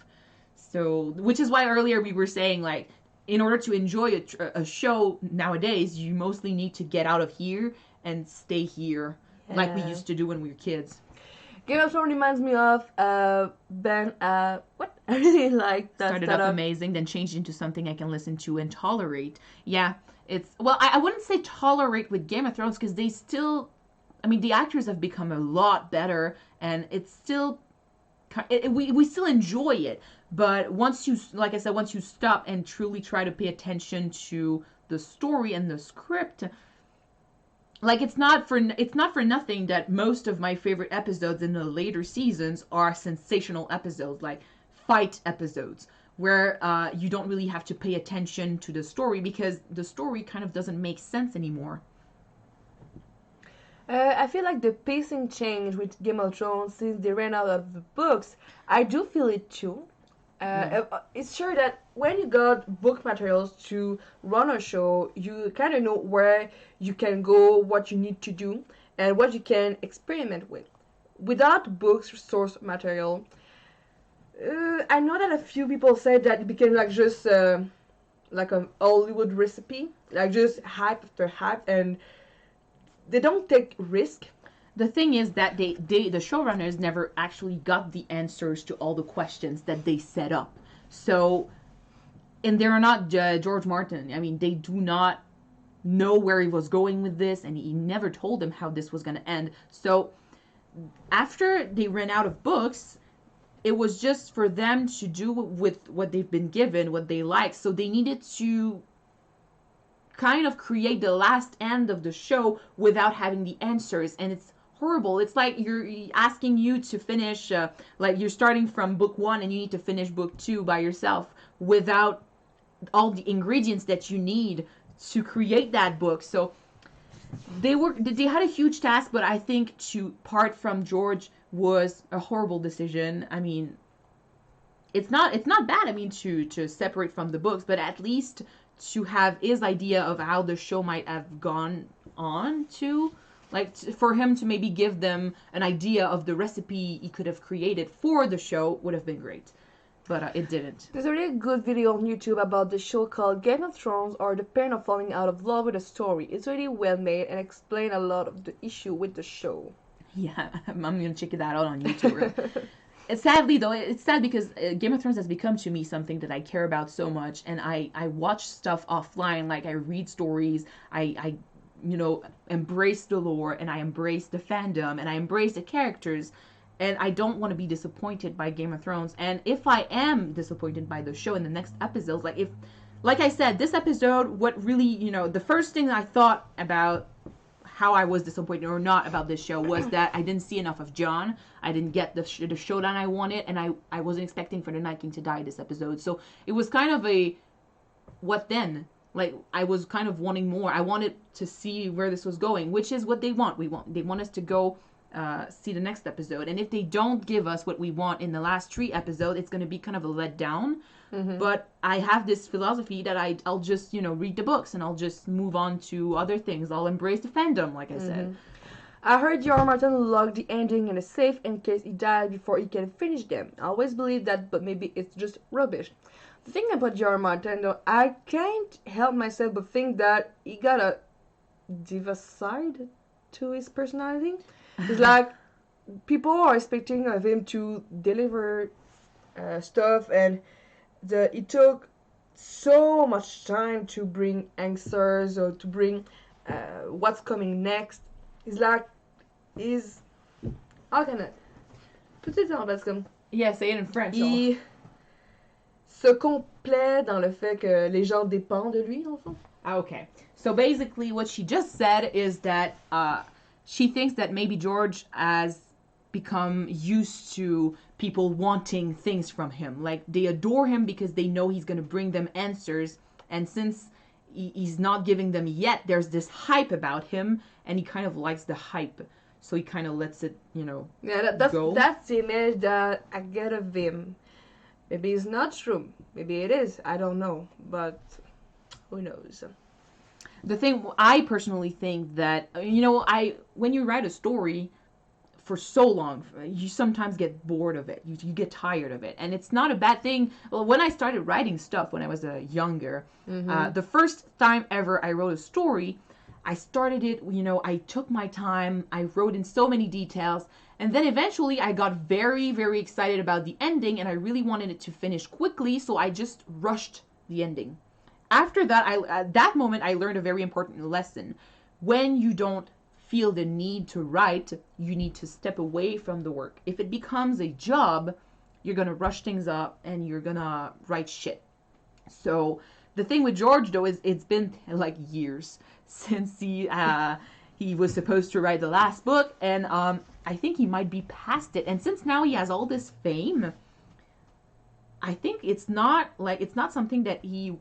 So, which is why earlier we were saying, like, in order to enjoy a show nowadays, you mostly need to get out of here and stay here, like we used to do when we were kids. Game of Thrones reminds me of Ben. What I really like that Started setup. off amazing, then changed into something I can listen to and tolerate. Yeah, it's well, I wouldn't say tolerate with Game of Thrones because they still, I mean, the actors have become a lot better, and it's still, we still enjoy it. But once you, like I said, once you stop and truly try to pay attention to the story and the script, like, it's not for nothing that most of my favorite episodes in the later seasons are sensational episodes, like fight episodes, where you don't really have to pay attention to the story because the story kind of doesn't make sense anymore. I feel like the pacing change with Game of Thrones since they ran out of the books. I do feel it too. It's sure that when you got book materials to run a show, you kind of know where you can go, what you need to do, and what you can experiment with. Without books source material, I know that a few people said that it became like just like a Hollywood recipe, like just hype after hype, and they don't take risk. The thing is that the showrunners never actually got the answers to all the questions that they set up. So, and they're not George Martin. I mean, they do not know where he was going with this, and he never told them how this was going to end. So, after they ran out of books, it was just for them to do with what they've been given, what they like. So they needed to kind of create the last end of the show without having the answers, and it's horrible. It's like you're asking you to finish, like you're starting from book 1 and you need to finish book 2 by yourself without all the ingredients that you need to create that book. So they had a huge task, but I think to part from George was a horrible decision. I mean, it's not bad, I mean, to separate from the books, but at least to have his idea of how the show might have gone on to, like, for him to maybe give them an idea of the recipe he could have created for the show would have been great. But it didn't. There's a really good video on YouTube about the show called Game of Thrones, or the pain of falling out of love with a story. It's really well made and explain a lot of the issue with the show. Yeah, I'm gonna check that out on YouTube. Sadly, though, it's sad because Game of Thrones has become to me something that I care about so much, and I watch stuff offline. Like, I read stories, I embrace the lore, and I embrace the fandom, and I embrace the characters, and I don't want to be disappointed by Game of Thrones. And if I am disappointed by the show in the next episodes, like I said, this episode, what really, the first thing I thought about how I was disappointed or not about this show was that I didn't see enough of Jon. I didn't get the showdown I wanted, and I wasn't expecting for the Night King to die this episode. So it was kind of a, what then? Like, I was kind of wanting more. I wanted to see where this was going, which is what they want. They want us to go see the next episode. And if they don't give us what we want in the last 3 episodes, it's going to be kind of a letdown. Mm-hmm. But I have this philosophy that I'll just, read the books and I'll just move on to other things. I'll embrace the fandom, like I said. I heard George Martin locked the ending in a safe in case he died before he can finish them. I always believed that, but maybe it's just rubbish. The thing about George Martin, though, I can't help myself but think that he got a diva side to his personality. It's like people are expecting of him to deliver stuff, and it took so much time to bring answers or to bring what's coming next. It's like, how can I put it down, basically? Yeah, say it in French. Il se complaît dans le fait que les gens dépendent de lui, dans le fond. Okay. So basically, what she just said is that she thinks that maybe George has become used to people wanting things from him. Like they adore him because they know he's going to bring them answers. And since he's not giving them yet, there's this hype about him, and he kind of likes the hype. So he kind of lets it, Yeah, go. that's the image that I get of him. Maybe it's not true. Maybe it is. I don't know. But who knows? The thing, I personally think that, when you write a story for so long, you sometimes get bored of it. You get tired of it. And it's not a bad thing. Well, when I started writing stuff when I was younger, the first time ever I wrote a story, I started it, I took my time. I wrote in so many details. And then eventually I got very, very excited about the ending, and I really wanted it to finish quickly, so I just rushed the ending. After that, at that moment, I learned a very important lesson. When you don't feel the need to write, you need to step away from the work. If it becomes a job, you're going to rush things up and you're going to write shit. So the thing with George, though, is it's been like years since he was supposed to write the last book, and I think he might be past it. And since now he has all this fame, I think it's not something that he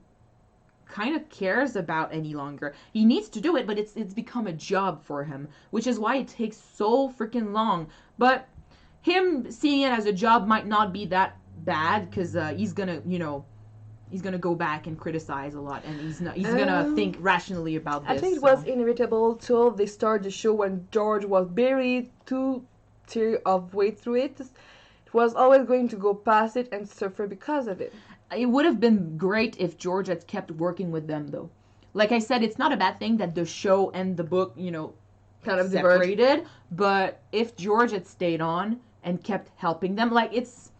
kind of cares about any longer. He needs to do it, but it's become a job for him, which is why it takes so freaking long. But him seeing it as a job might not be that bad, because he's gonna go back and criticize a lot, and he's gonna think rationally about this. I think it was inevitable till they started the show when George was buried 2 tiers of way through it. It was always going to go past it and suffer because of it. It would have been great if George had kept working with them, though. Like I said, it's not a bad thing that the show and the book, Kind of separated. diverged. But if George had stayed on and kept helping them, like it's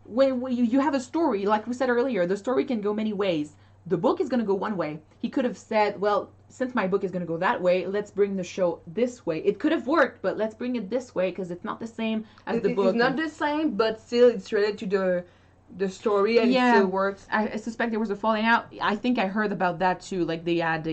when you have a story, like we said earlier, the story can go many ways. The book is going to go one way. He could have said, well, since my book is going to go that way, let's bring the show this way. It could have worked, but let's bring it this way because it's not the same as the book. It's not the same, but still it's related to the story, and it still works. I suspect there was a falling out. I think I heard about that too. Like they had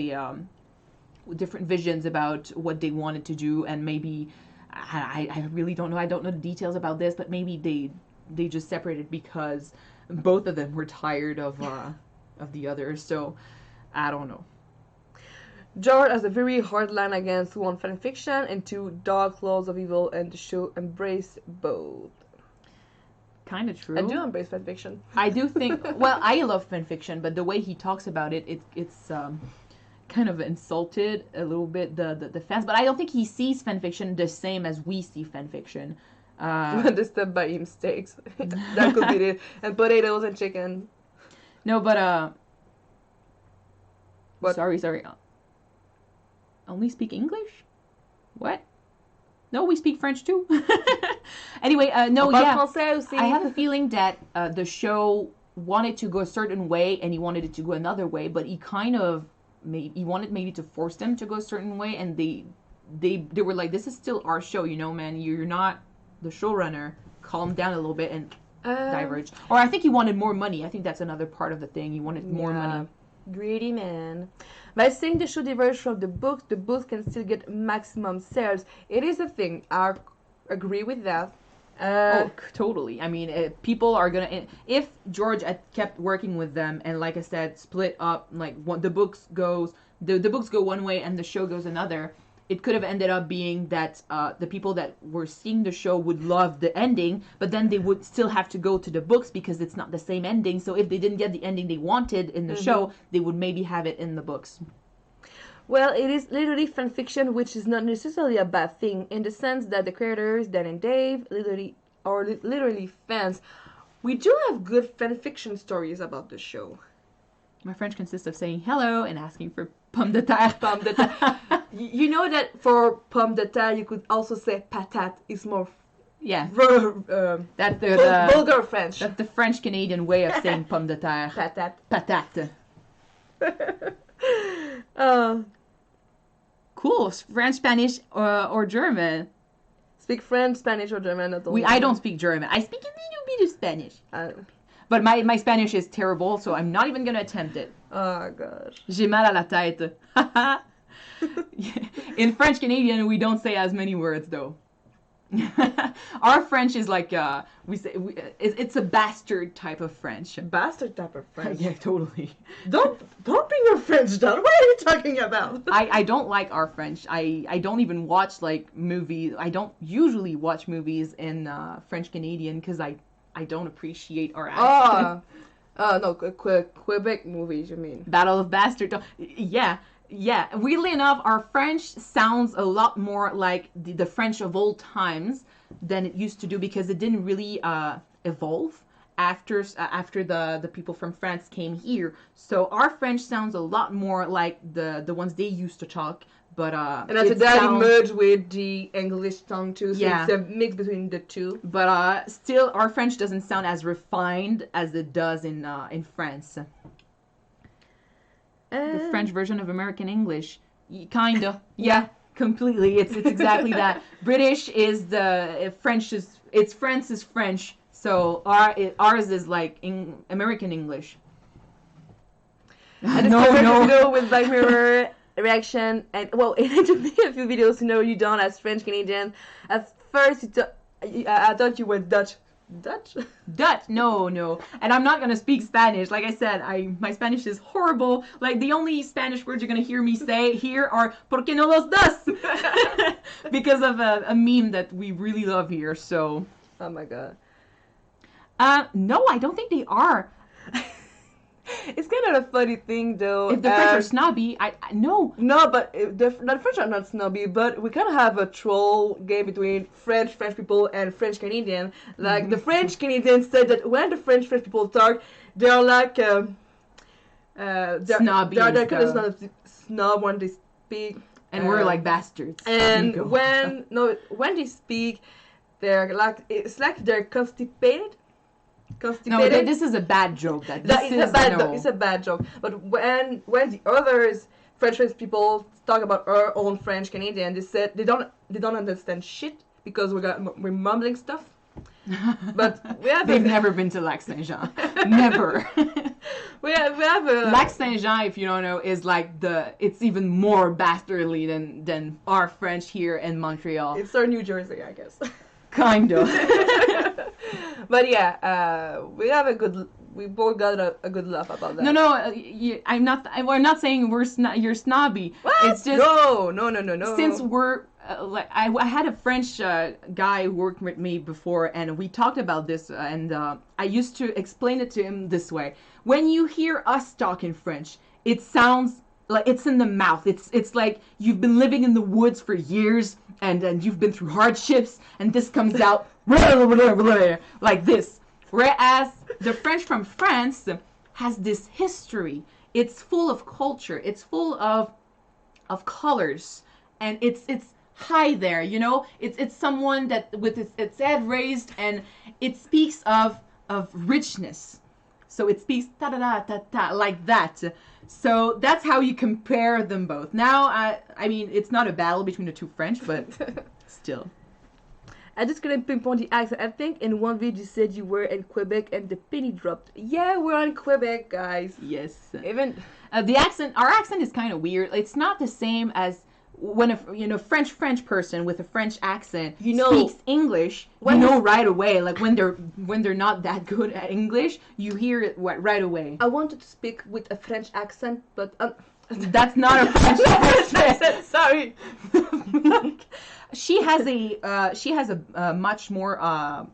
different visions about what they wanted to do, and maybe I really don't know. I don't know the details about this, but maybe they just separated because both of them were tired of the others. So I don't know. George has a very hard line against one fanfiction and two dark laws of evil, and the show embrace both. Kind of true. I do embrace fanfiction. I do think. Well, I love fanfiction, but the way he talks about it's kind of insulted a little bit the fans. But I don't think he sees fanfiction the same as we see fanfiction. Disturbed by him steaks. That could be it. And potatoes and chicken. No, but What? Sorry. Only speak English? What? No, we speak French too. Anyway, no, yeah. Français aussi. I have a feeling that the show wanted to go a certain way, and he wanted it to go another way, but he kind of he wanted maybe to force them to go a certain way, and they were like, this is still our show, man. You're not the showrunner. Calm down a little bit and diverge. Or I think he wanted more money. I think that's another part of the thing. He wanted more money. Greedy man. By saying the show diverged from the books can still get maximum sales. It is a thing. I agree with that. Totally. I mean, people are gonna. If George had kept working with them, and like I said, split up, like the books go one way and the show goes another, it could have ended up being that the people that were seeing the show would love the ending, but then they would still have to go to the books because it's not the same ending. So if they didn't get the ending they wanted in the show, they would maybe have it in the books. Well, it is literally fanfiction, which is not necessarily a bad thing, in the sense that the creators, Dan and Dave, are literally fans. We do have good fanfiction stories about the show. My French consists of saying hello and asking for pomme de terre. Pomme de terre. You know that for pomme de terre, you could also say patate. It's more that's the vulgar French. That's the French Canadian way of saying pomme de terre. Patate. Cool. French, Spanish, or German. Speak French, Spanish, or German. I don't speak German. I speak a little do Spanish. Uh, But my Spanish is terrible, so I'm not even gonna attempt it. oh gosh. J'ai mal à la tête. In French Canadian, we don't say as many words though. Our French is like it's a bastard type of French. Bastard type of French. Yeah, totally. Don't bring your French down. What are you talking about? I don't like our French. I don't even watch like movies. I don't usually watch movies in French Canadian because I don't appreciate our accent. No, Quebec movies, you mean? Battle of Bastards. Yeah, yeah. Weirdly enough, our French sounds a lot more like the French of old times than it used to do because it didn't really evolve after the people from France came here. So our French sounds a lot more like the ones they used to talk. But and after that, it merged with the English tongue too. So yeah. It's a mix between the two. But still, our French doesn't sound as refined as it does in France. The French version of American English, kinda. Yeah, completely. It's exactly that. British is French is France is French. So ours is like American English. I just video with Black Mirror reaction, and well, it took me a few videos to know you done as French Canadian. At first, I thought you were Dutch. Dutch? No. And I'm not gonna speak Spanish. Like I said, my Spanish is horrible. Like the only Spanish words you're gonna hear me say here are "Por qué no los das?" because of a meme that we really love here. So. Oh my god. No, I don't think they are. It's kind of a funny thing, though. If the French are snobby, no. No, but the French are not snobby, but we kind of have a troll game between French people and French Canadian. Like, the French Canadians said that when the French people talk, they're like, snobby. They're kind of snob when they speak. And we're like bastards. And when they speak, they're like, it's like they're constipated. No, this is a bad joke. It's a bad joke. But when the others French people talk about our own French Canadian, they said they don't understand shit because we're mumbling stuff. But they've never been to Lac Saint Jean. Never. we have a Lac Saint Jean, if you don't know, is like it's even more bastardly than our French here in Montreal. It's our New Jersey, I guess. Kind of. But yeah, we both got a good laugh about that. No, I'm not. We're not saying you're snobby. What? It's just no. Since we're I had a French guy who worked with me before, and we talked about this, and I used to explain it to him this way: when you hear us talk in French, it sounds like it's in the mouth. It's like you've been living in the woods for years, and you've been through hardships, and this comes out like this. Whereas the French from France has this history. It's full of culture. It's full of colors, and it's high there. You know, it's someone that with its head raised, and it speaks of richness. So it speaks ta da da ta ta like that. So that's how you compare them both. Now, I mean, it's not a battle between the two French, but still. I just couldn't pinpoint the accent. I think in one video you said you were in Quebec and the penny dropped. Yeah, we're in Quebec, guys. Yes. Even the accent, our accent is kind of weird. It's not the same as when a French person with a French accent speaks English. You know right away. Like when they're not that good at English, you hear it right away. I wanted to speak with a French accent, but that's not a French accent. Sorry. She has a much more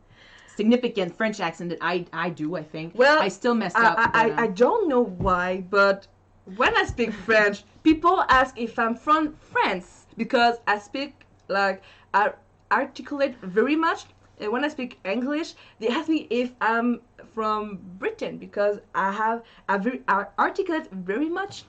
significant French accent than I do. I think. Well, I still messed up. I don't know why, but when I speak French, people ask if I'm from France because I speak like I articulate very much. And when I speak English, they ask me if I'm from Britain because I articulate very much.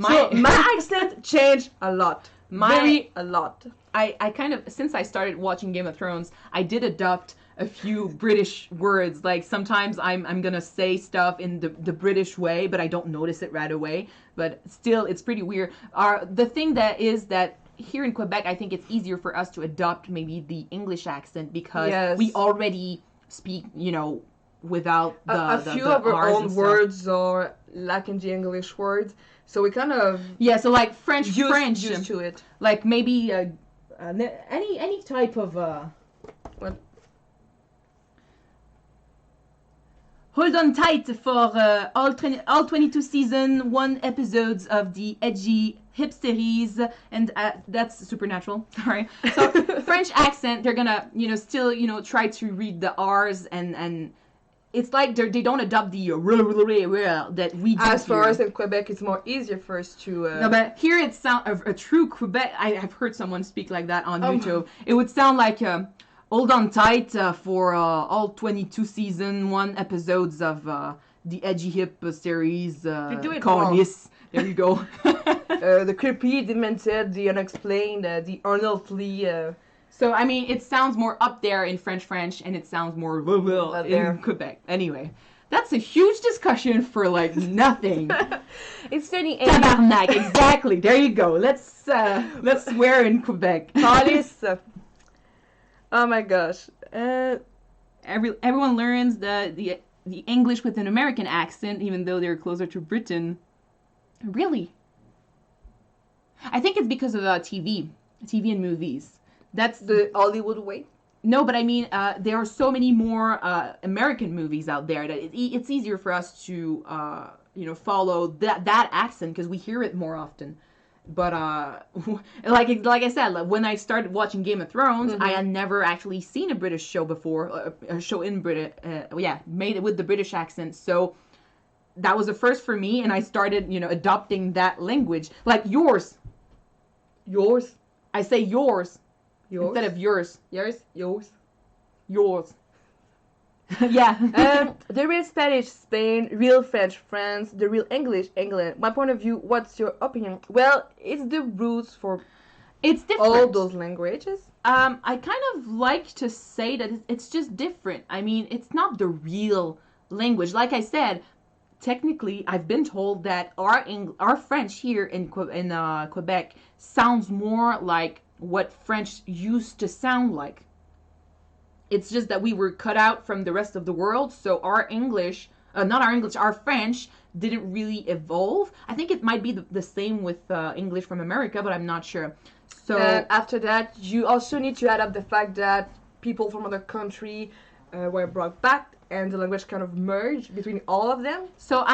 So my accent changed a lot. A lot. I kind of, since I started watching Game of Thrones, I did adopt a few British words. Like sometimes I'm gonna say stuff in the British way, but I don't notice it right away. But still, it's pretty weird. The thing that is that here in Quebec, I think it's easier for us to adopt maybe the English accent because we already speak, without A few the of our R's and own stuff. words are like in the English words, so we kind of Yeah, so like French, used to it. like maybe any type of What? hold on tight for all 22 season 1 episodes of the edgy hip series, and that's Supernatural. Sorry. So French accent, they're gonna still try to read the R's, and it's like they don't adopt the that we do As for here. us in Quebec, it's more easier for us to. No, but here it sounds a true Quebec. I have heard someone speak like that on YouTube. It would sound like hold on tight for all 22 season 1 episodes of the edgy hip series. You do it Cornice. There you go. The creepy, demented, the unexplained, the unearthly. So I mean, it sounds more up there in French, and it sounds more in Quebec. Anyway, that's a huge discussion for like nothing. It's funny. Tabarnak, exactly. There you go. Let's swear in Quebec. Police. Oh my gosh. Everyone learns the English with an American accent, even though they're closer to Britain. Really? I think it's because of TV and movies. That's The Hollywood way. No, but I mean, there are so many more American movies out there that it's easier for us to follow that accent because we hear it more often. But like I said, like when I started watching Game of Thrones, I had never actually seen a British show before, a show in British, made it with the British accent. So that was a first for me, and I started adopting that language, like yours. Yours. I say yours. Yours. Instead of yours. Yours. Yours. Yours. Yeah. The real Spanish, Spain. Real French, France. The real English, England. My point of view, what's your opinion? Well, it's the roots for It's different. all those languages. I kind of like to say that it's just different. I mean, it's not the real language. Like I said, technically, I've been told that our French here in Quebec sounds more like what French used to sound like. It's just that we were cut out from the rest of the world, so our English, not our English, our French didn't really evolve. I think it might be the same with English from America, but I'm not sure. So After that, you also need to add up the fact that people from other country were brought back, and the language kind of merged between all of them. So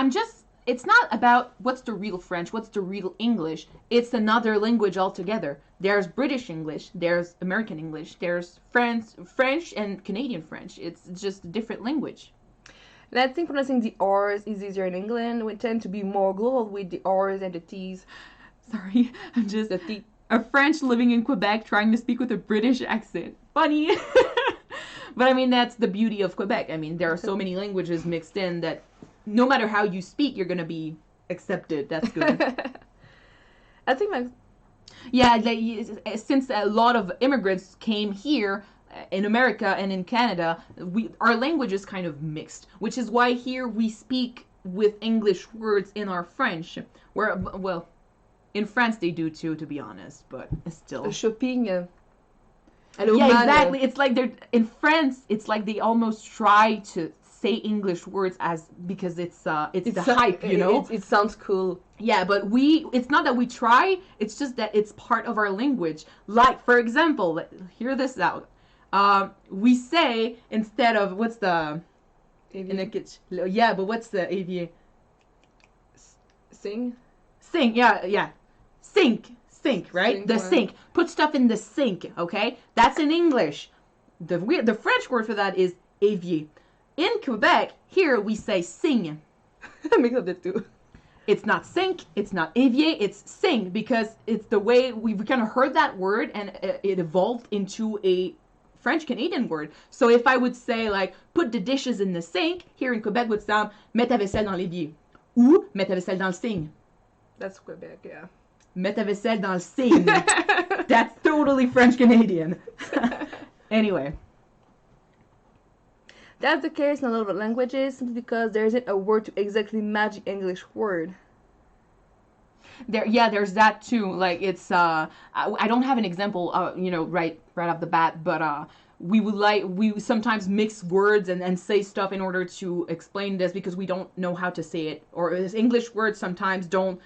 it's not about what's the real French, what's the real English. It's another language altogether. There's British English, there's American English, there's French and Canadian French. It's just a different language. And I think pronouncing the R's is easier in England. We tend to be more global with the R's and the T's. Sorry, I'm just The T. a French living in Quebec trying to speak with a British accent. Funny. But I mean, that's the beauty of Quebec. I mean, there are so many languages mixed in that no matter how you speak, you're going to be accepted. That's good. I think my Yeah, since a lot of immigrants came here in America and in Canada, our language is kind of mixed, which is why here we speak with English words in our French. Where, well, in France they do too, to be honest, but still. shopping. Yeah, exactly. It's like they're in France. It's like they almost try to say English words because it's the hype, you know. It sounds cool. Yeah, but it's not that we try, it's just that it's part of our language. Like, for example, hear this out. We say, instead of, what's the... Yeah, but what's the avier? Sing? Sink, yeah. Sink, right? Sink, The right. sink. Put stuff in the sink, okay? That's in English. The French word for that is avier. In Quebec, here we say sing. I mix up the two. It's not sink, it's not avier, it's sing, because it's the way we've kind of heard that word and it evolved into a French-Canadian word. So if I would say, like, put the dishes in the sink, here in Quebec would sound mets ta vaisselle dans l'évier. Ou mets ta vaisselle dans le cygne. That's Quebec, yeah. Mets ta vaisselle dans le cygne. That's totally French-Canadian. Anyway. That's the case in a lot of languages simply because there isn't a word to exactly match the English word. There's that too. Like it's I don't have an example right off the bat, but we sometimes mix words and say stuff in order to explain this because we don't know how to say it, or English words sometimes don't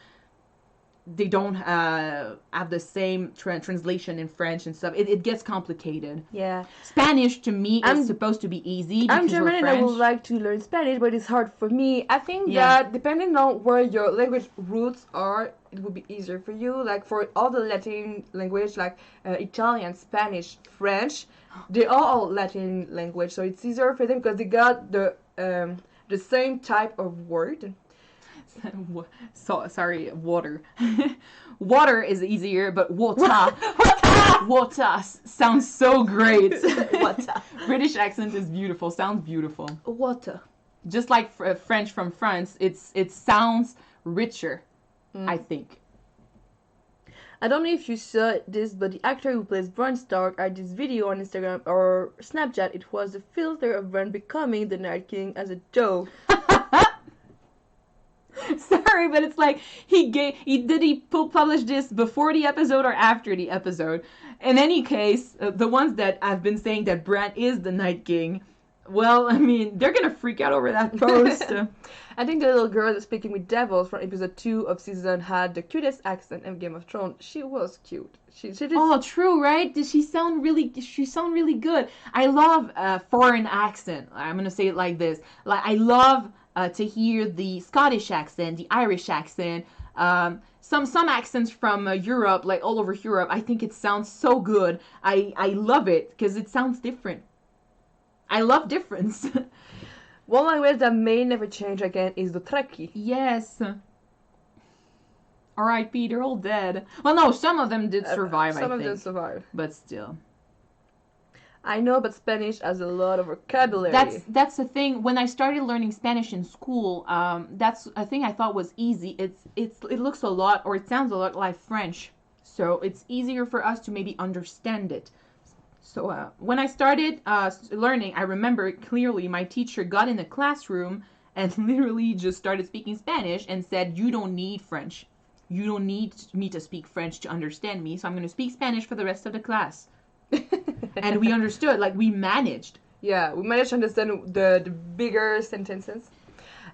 have the same translation in French and stuff. It gets complicated. Yeah. Spanish to me is supposed to be easy because I'm German we're and I French. would like to learn Spanish, but it's hard for me. I think Yeah. that depending on where your language roots are, it would be easier for you. Like for all the Latin language, like Italian, Spanish, French, they are all Latin language, so it's easier for them because they got the same type of word. So sorry, water. Water is easier, but water, water sounds so great. Water. British accent is beautiful. Sounds beautiful. Water. Just like French from France, it sounds richer. I think. I don't know if you saw this, but the actor who plays Bran Stark had this video on Instagram or Snapchat. It was the filter of Bran becoming the Night King as a joke. Sorry, but it's like he publish this before the episode or after the episode. In any case, the ones that I've been saying that Bran is the Night King, well, I mean, they're gonna freak out over that post. I think the little girl that's speaking with devils from episode 2 of season had the cutest accent in Game of Thrones. She was cute. She just... Oh, true, right? Did she sound really good? I love foreign accent. I'm gonna say it like this. Like I love to hear the Scottish accent, the Irish accent, some accents from Europe, like all over Europe. I think it sounds so good. I love it because it sounds different. I love difference. One language that may never change again is the Trekkie. Yes. R.I.P. They're all dead. Well, no, some of them did survive. Some of them survived, but still. I know, but Spanish has a lot of vocabulary. That's the thing. When I started learning Spanish in school, that's a thing I thought was easy. It looks a lot, or it sounds a lot like French, so it's easier for us to maybe understand it. So when I started learning, I remember clearly my teacher got in the classroom and literally just started speaking Spanish and said, "You don't need French. You don't need me to speak French to understand me. So I'm going to speak Spanish for the rest of the class." And we understood, like we managed. Yeah, we managed to understand the bigger sentences.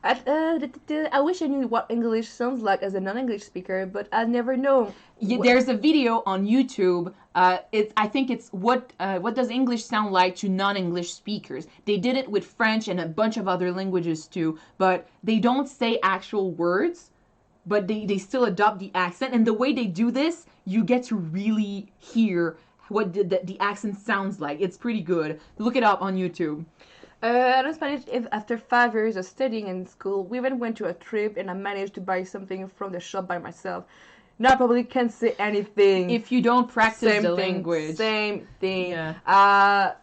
I wish I knew what English sounds like as a non-English speaker, but I never know. There's a video on YouTube. I think it's what does English sound like to non-English speakers. They did it with French and a bunch of other languages too, but they don't say actual words, but they still adopt the accent. And the way they do this, you get to really hear what the accent sounds like. It's pretty good. Look it up on YouTube. I learned Spanish after 5 years of studying in school. We even went to a trip and I managed to buy something from the shop by myself. Now I probably can't say anything. If you don't practice Same the thing, language. Same thing. Yeah.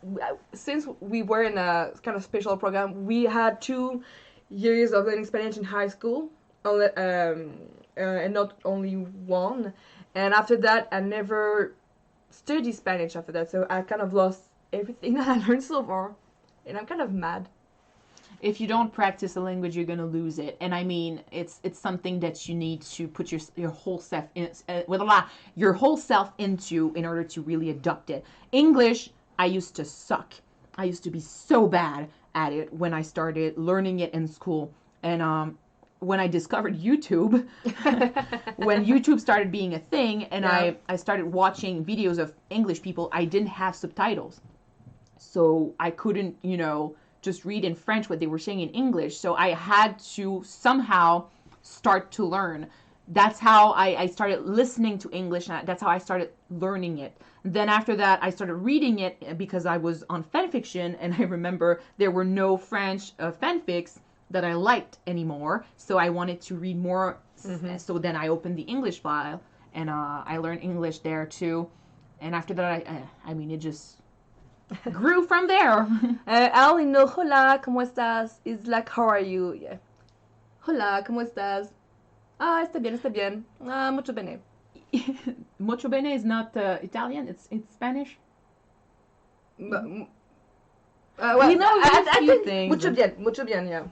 Since we were in a kind of special program, we had 2 years of learning Spanish in high school, and not only 1. And after that, I never studied Spanish after that, so I kind of lost everything that I learned so far. And I'm kind of mad. If you don't practice a language, you're gonna lose it. And I mean, it's something that you need to put your whole self into in order to really adopt it. English, I used to suck. I used to be so bad at it when I started learning it in school. And when I discovered YouTube, when YouTube started being a thing, and I started watching videos of English people, I didn't have subtitles. So I couldn't, just read in French what they were saying in English. So I had to somehow start to learn. That's how I started listening to English. And that's how I started learning it. Then after that, I started reading it because I was on fanfiction. And I remember there were no French fanfics that I liked anymore. So I wanted to read more. Mm-hmm. So then I opened the English file and I learned English there too. And after that, it just grew from there. I only know hola, ¿cómo estás? Is like, how are you? Yeah. Hola, ¿cómo estás? Ah, está bien. Ah, mucho bene. Mucho bene is not Italian, it's Spanish. Well, we know I a few think things. Mucho bien, yeah.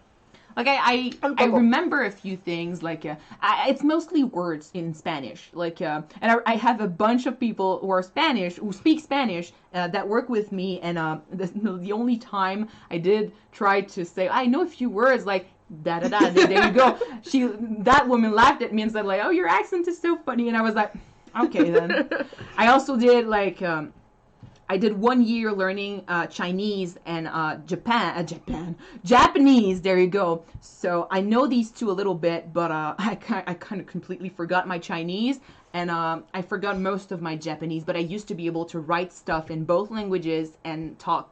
Like Un I poco. remember a few things. Like it's mostly words in Spanish. Like and I have a bunch of people who are Spanish who speak Spanish that work with me. And the only time I did try to say I know a few words like da da da. There you go. That woman laughed at me and said like, "Oh, your accent is so funny." And I was like, "Okay then." I also did like. I did 1 year learning Chinese and Japanese. There you go. So I know these two a little bit, but I kind of completely forgot my Chinese and I forgot most of my Japanese. But I used to be able to write stuff in both languages and talk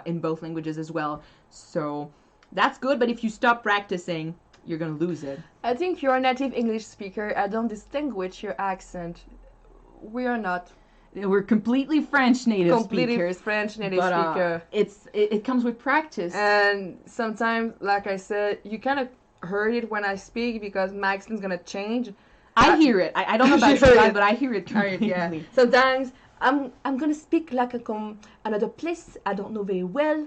in both languages as well. So that's good. But if you stop practicing, you're gonna lose it. I think you're a native English speaker. I don't distinguish your accent. We are not. We're completely French native Completely speakers. French native But speaker. it comes with practice. And sometimes, like I said, you kind of heard it when I speak because my accent's gonna change. I hear it. I don't know about you guys, but I hear it completely. Yeah. Sometimes I'm gonna speak like another place I don't know very well.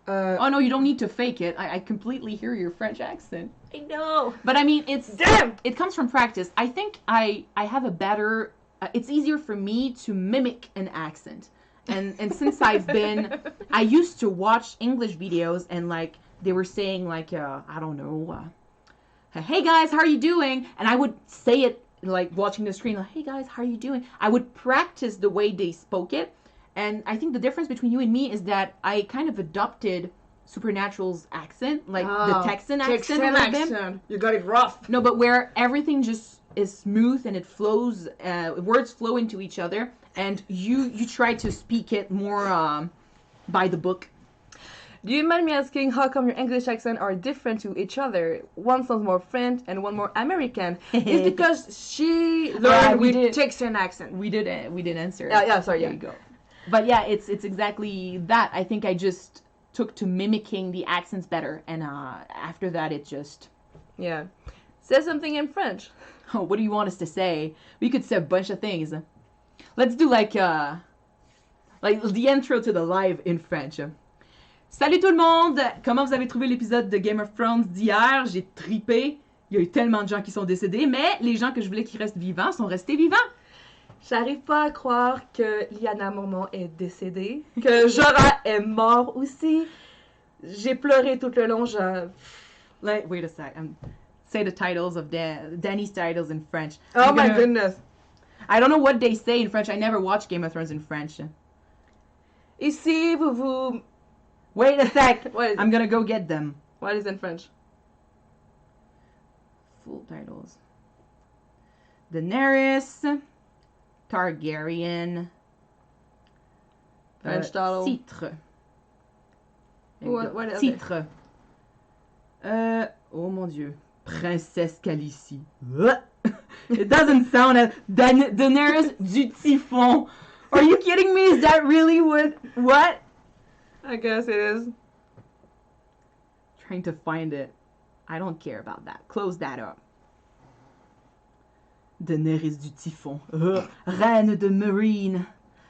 Oh no, you don't need to fake it. I completely hear your French accent. I know. But I mean, Damn! it comes from practice. I think I have a better. It's easier for me to mimic an accent, and since I used to watch English videos and like they were saying like I don't know, hey guys, how are you doing? And I would say it like watching the screen like, hey guys, how are you doing? I would practice the way they spoke it. And I think the difference between you and me is that I kind of adopted Supernatural's accent, like the Texan accent a little bit. You got it rough. No, but where everything just is smooth and it flows, words flow into each other, and you try to speak it more by the book. Do you mind me asking how come your English accent are different to each other? One sounds more French and one more American. It's because she learned with Texan accent. We did answer. Yeah, sorry. There you go. But yeah, it's exactly that. I think I just took to mimicking the accents better, and after that, it just. Yeah. Say something in French. Oh, what do you want us to say? We could say a bunch of things. Let's do like the intro to the live in French. Salut tout le monde! Comment vous avez trouvé l'épisode de Game of Thrones d'hier? J'ai trippé. Il y a eu tellement de gens qui sont décédés, mais les gens que je voulais qu'ils restent vivants sont restés vivants. J'arrive pas à croire que Lyanna Mormont est décédée, que Jorah est mort aussi. J'ai pleuré tout le long. Wait a sec. Say the titles of Danny's titles in French. Oh my goodness. I don't know what they say in French. I never watched Game of Thrones in French. Ici, vous... Wait a sec. I'm gonna go get them. What is in French? Full titles. Daenerys Targaryen. French title. Titre. What is Titre. Oh mon Dieu. Princesse Khaleesi. It doesn't sound as Daenerys du Typhon. Are you kidding me? Is that really what? I guess it is. Trying to find it. I don't care about that. Close that up. Daenerys du Typhon. Reine de Marine.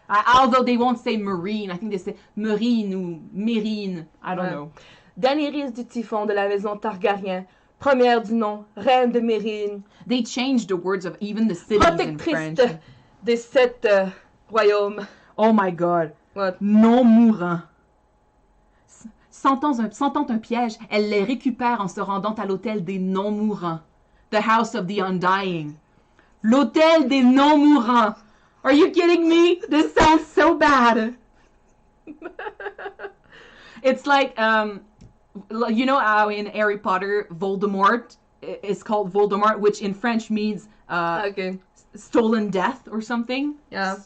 Although they won't say Marine. I think they say Marine ou Mérine. I don't know. Daenerys du Typhon de la maison Targaryen. Première du nom, reine de Mérine. They changed the words of even the cities in French. Protectrice des 7 royaumes. Oh my god. What? Non mourant. Sentant un piège, elle les récupère en se rendant à l'hôtel des non-mourants. The House of the Undying. L'hôtel des non-mourants. Are you kidding me? This sounds so bad. It's like, you know how in Harry Potter, Voldemort is called Voldemort, which in French means stolen death or something? Yeah.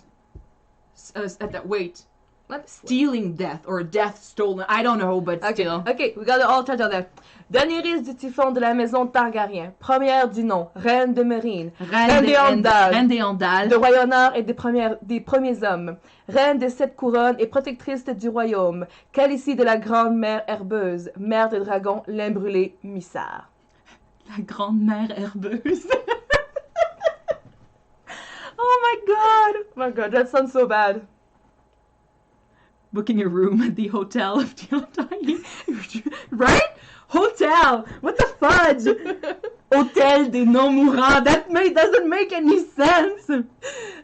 Wait. What? Stealing death or death stolen. I don't know, but still. Okay, we got it all titled there. Daenerys du Typhon de la maison Targaryen. Première du nom, reine de Marine. Reine des Andals. De Royaume et des premiers hommes. Reine des 7 couronnes et protectrice du royaume. Khaleesi de la grande mère herbeuse. Mère des dragons, lin brûlé, missard. La grande mère herbeuse. Oh my god. Oh my god, that sounds so bad. Booking a room at the Hotel of the Undying. Right? Hotel. What the fudge? Hotel des non-mourants. That doesn't make any sense.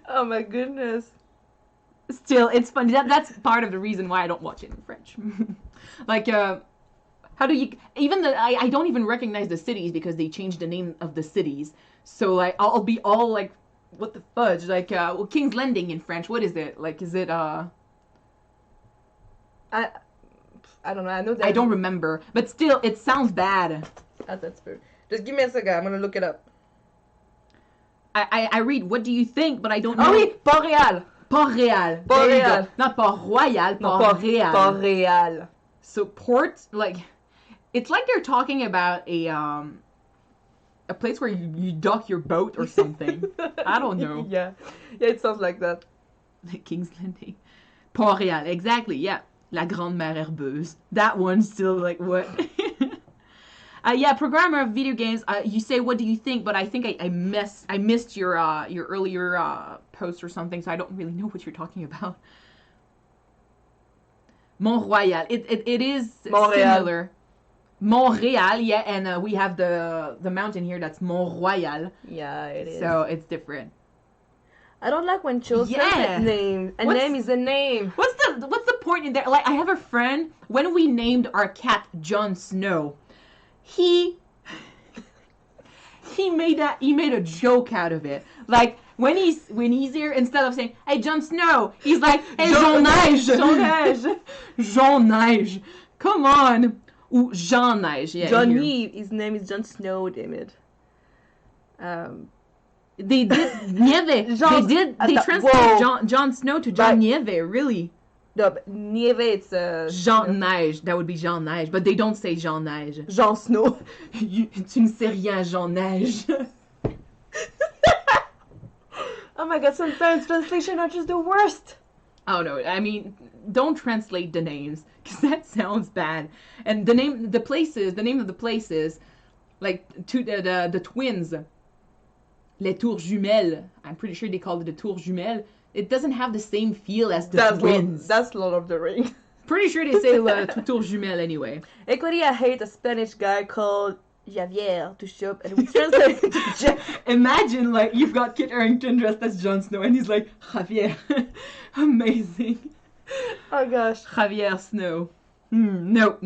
Oh my goodness. Still, it's funny. That's part of the reason why I don't watch it in French. Like, how do you... Even I don't even recognize the cities because they changed the name of the cities. So, like, I'll be all like, what the fudge? Like, well, King's Landing in French, what is it? Like, is it, I don't know. I know that. I don't remember. But still, it sounds bad. That's fair. Just give me a second. I'm gonna look it up. I read, what do you think? But I don't know. Oh oui, Port-Réal. Port-Réal. Port-Réal. Not Port-Royal, Port-Réal. Port-Réal. So Port, like, it's like they're talking about a place where you dock your boat or something. I don't know. Yeah, it sounds like that. King's Landing. Port-Réal, exactly, yeah. La Grande Mère Herbeuse. That one's still like, what? Yeah, programmer of video games. You say, what do you think? But I think I missed your earlier post or something, so I don't really know what you're talking about. Mont-Royal. It is Montréal. similar. Montréal, yeah, and we have the mountain here that's Mont-Royal. Yeah, it is. So it's different. I don't like when children name. A name is a name. What's the point in there? Like, I have a friend, when we named our cat Jon Snow, he made a joke out of it. Like, when he's here, instead of saying, hey, Jon Snow, he's like, hey, Jean Neige. Jean Neige. Jean Neige. Come on. Ou Jean Neige. Yeah, Johnny, his name is Jon Snow, damn it. They did Nieve. They translated Jon Snow to John Nieve, really. No, but Nieve, it's Jean Neige. That would be Jean Neige, but they don't say Jean Neige. Jean Snow. Tu ne sais rien, Jean Neige. Oh my god, sometimes translation are just the worst. Oh no, I mean, don't translate the names, because that sounds bad. And the name of the places, like the twins, les tours jumelles, I'm pretty sure they called it the tours jumelles, it doesn't have the same feel as the twins. That's Lord of the Rings. Pretty sure they say tours jumelles anyway. Equally, I hate a Spanish guy called Javier to show up and we translate it to Jeff. Imagine, like, you've got Kit Harington dressed as Jon Snow and he's like, Javier. Amazing. Oh gosh. Javier Snow. No.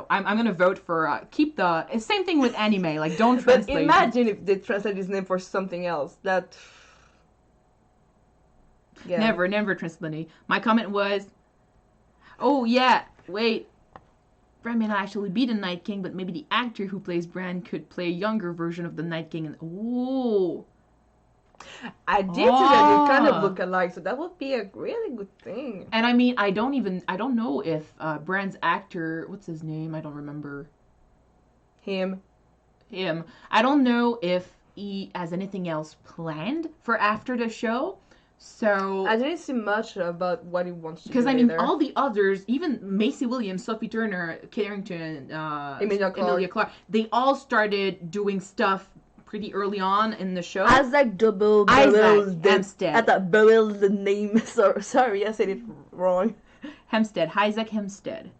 I'm gonna vote for keep the same thing with anime. Like, don't translate. But imagine if they translate his name for something else. That. Yeah. Never translate. My comment was, oh yeah, wait. Bran may not actually be the Night King, but maybe the actor who plays Bran could play a younger version of the Night King. And oh. I did see that they kind of look alike, so that would be a really good thing. And I mean, I don't know if Bran's actor, what's his name? I don't remember. Him. I don't know if he has anything else planned for after the show. So I didn't see much about what he wants to do. Because I mean, all the others, even Macy Williams, Sophie Turner, Kit Harington, Emilia Clarke, they all started doing stuff pretty early on in the show. Isaac Hempstead. I thought Burrell's the name. Sorry, I said it wrong. Isaac Hempstead,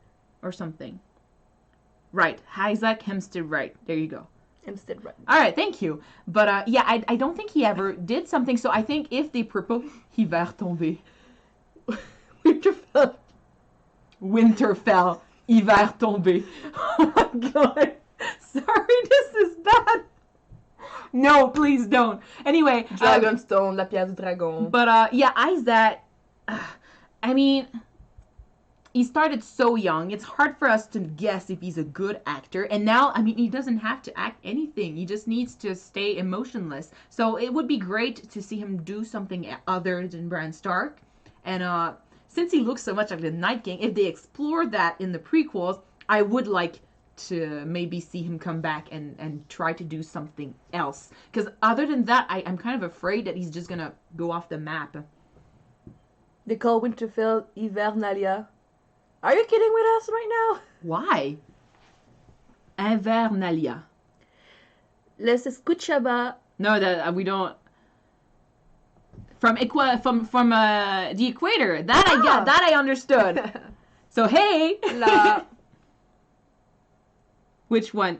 or something. Right, Isaac Hempstead. Right, there you go. Hempstead, right. All right, thank you. But yeah, I don't think he ever did something. So I think if they propose, hiver tombé, Winterfell, hiver tombé. Oh my god. Sorry, this is bad. No, please don't. Anyway. Dragonstone, La Pierre du Dragon. But yeah, Isaac, I mean, he started so young. It's hard for us to guess if he's a good actor. And now, I mean, he doesn't have to act anything. He just needs to stay emotionless. So it would be great to see him do something other than Bran Stark. And since he looks so much like the Night King, if they explore that in the prequels, I would like to maybe see him come back and try to do something else. Because other than that, I'm kind of afraid that he's just going to go off the map. They call Winterfell Hivernalia. Are you kidding with us right now? Why? Invernalia. Les escuchaba. No, that we don't. From the equator. That I got. That I understood. So hey. Which one?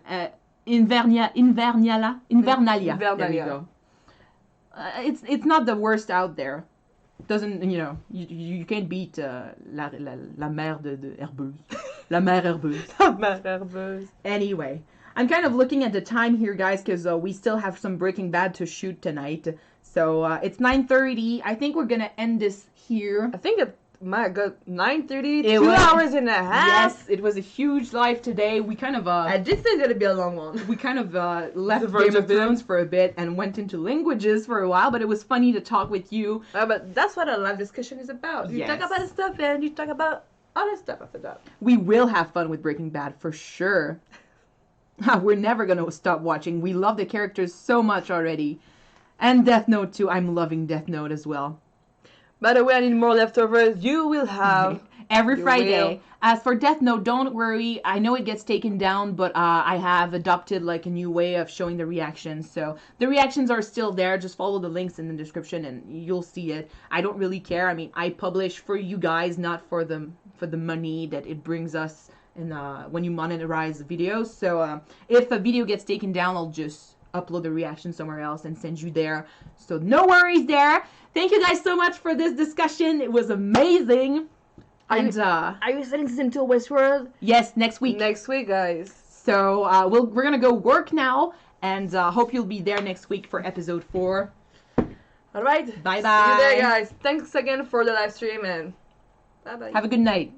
Invernalia. There we go. It's not the worst out there. Doesn't, you can't beat la mère de herbeuse. La mère herbeuse. La mère herbeuse. Anyway, I'm kind of looking at the time here, guys, because we still have some Breaking Bad to shoot tonight. So it's 9:30. I think we're gonna end this here. I think my God, 9:30, 2 hours and a half. Yes, it was a huge live today. We kind of I did think it'd be a long one. We kind of left Game of Thrones for a bit and went into languages for a while, but it was funny to talk with you. But that's what a live discussion is about. You talk about stuff and you talk about other stuff after that. We will have fun with Breaking Bad for sure. We're never gonna stop watching. We love the characters so much already. And Death Note too. I'm loving Death Note as well. By the way, I need more leftovers. You will have every Friday. As for Death Note, don't worry. I know it gets taken down, but I have adopted like a new way of showing the reactions. So the reactions are still there. Just follow the links in the description and you'll see it. I don't really care. I mean, I publish for you guys, not for the money that it brings us in when you monetize the videos. So if a video gets taken down, I'll just upload the reaction somewhere else and send you there. So no worries there. Thank you guys so much for this discussion. It was amazing. Are you sending this into Westworld? Yes, next week. Next week, guys. So we're gonna go work now, and hope you'll be there next week for episode 4. All right. Bye bye. See you there, guys. Thanks again for the live stream, and bye bye. Have a good night.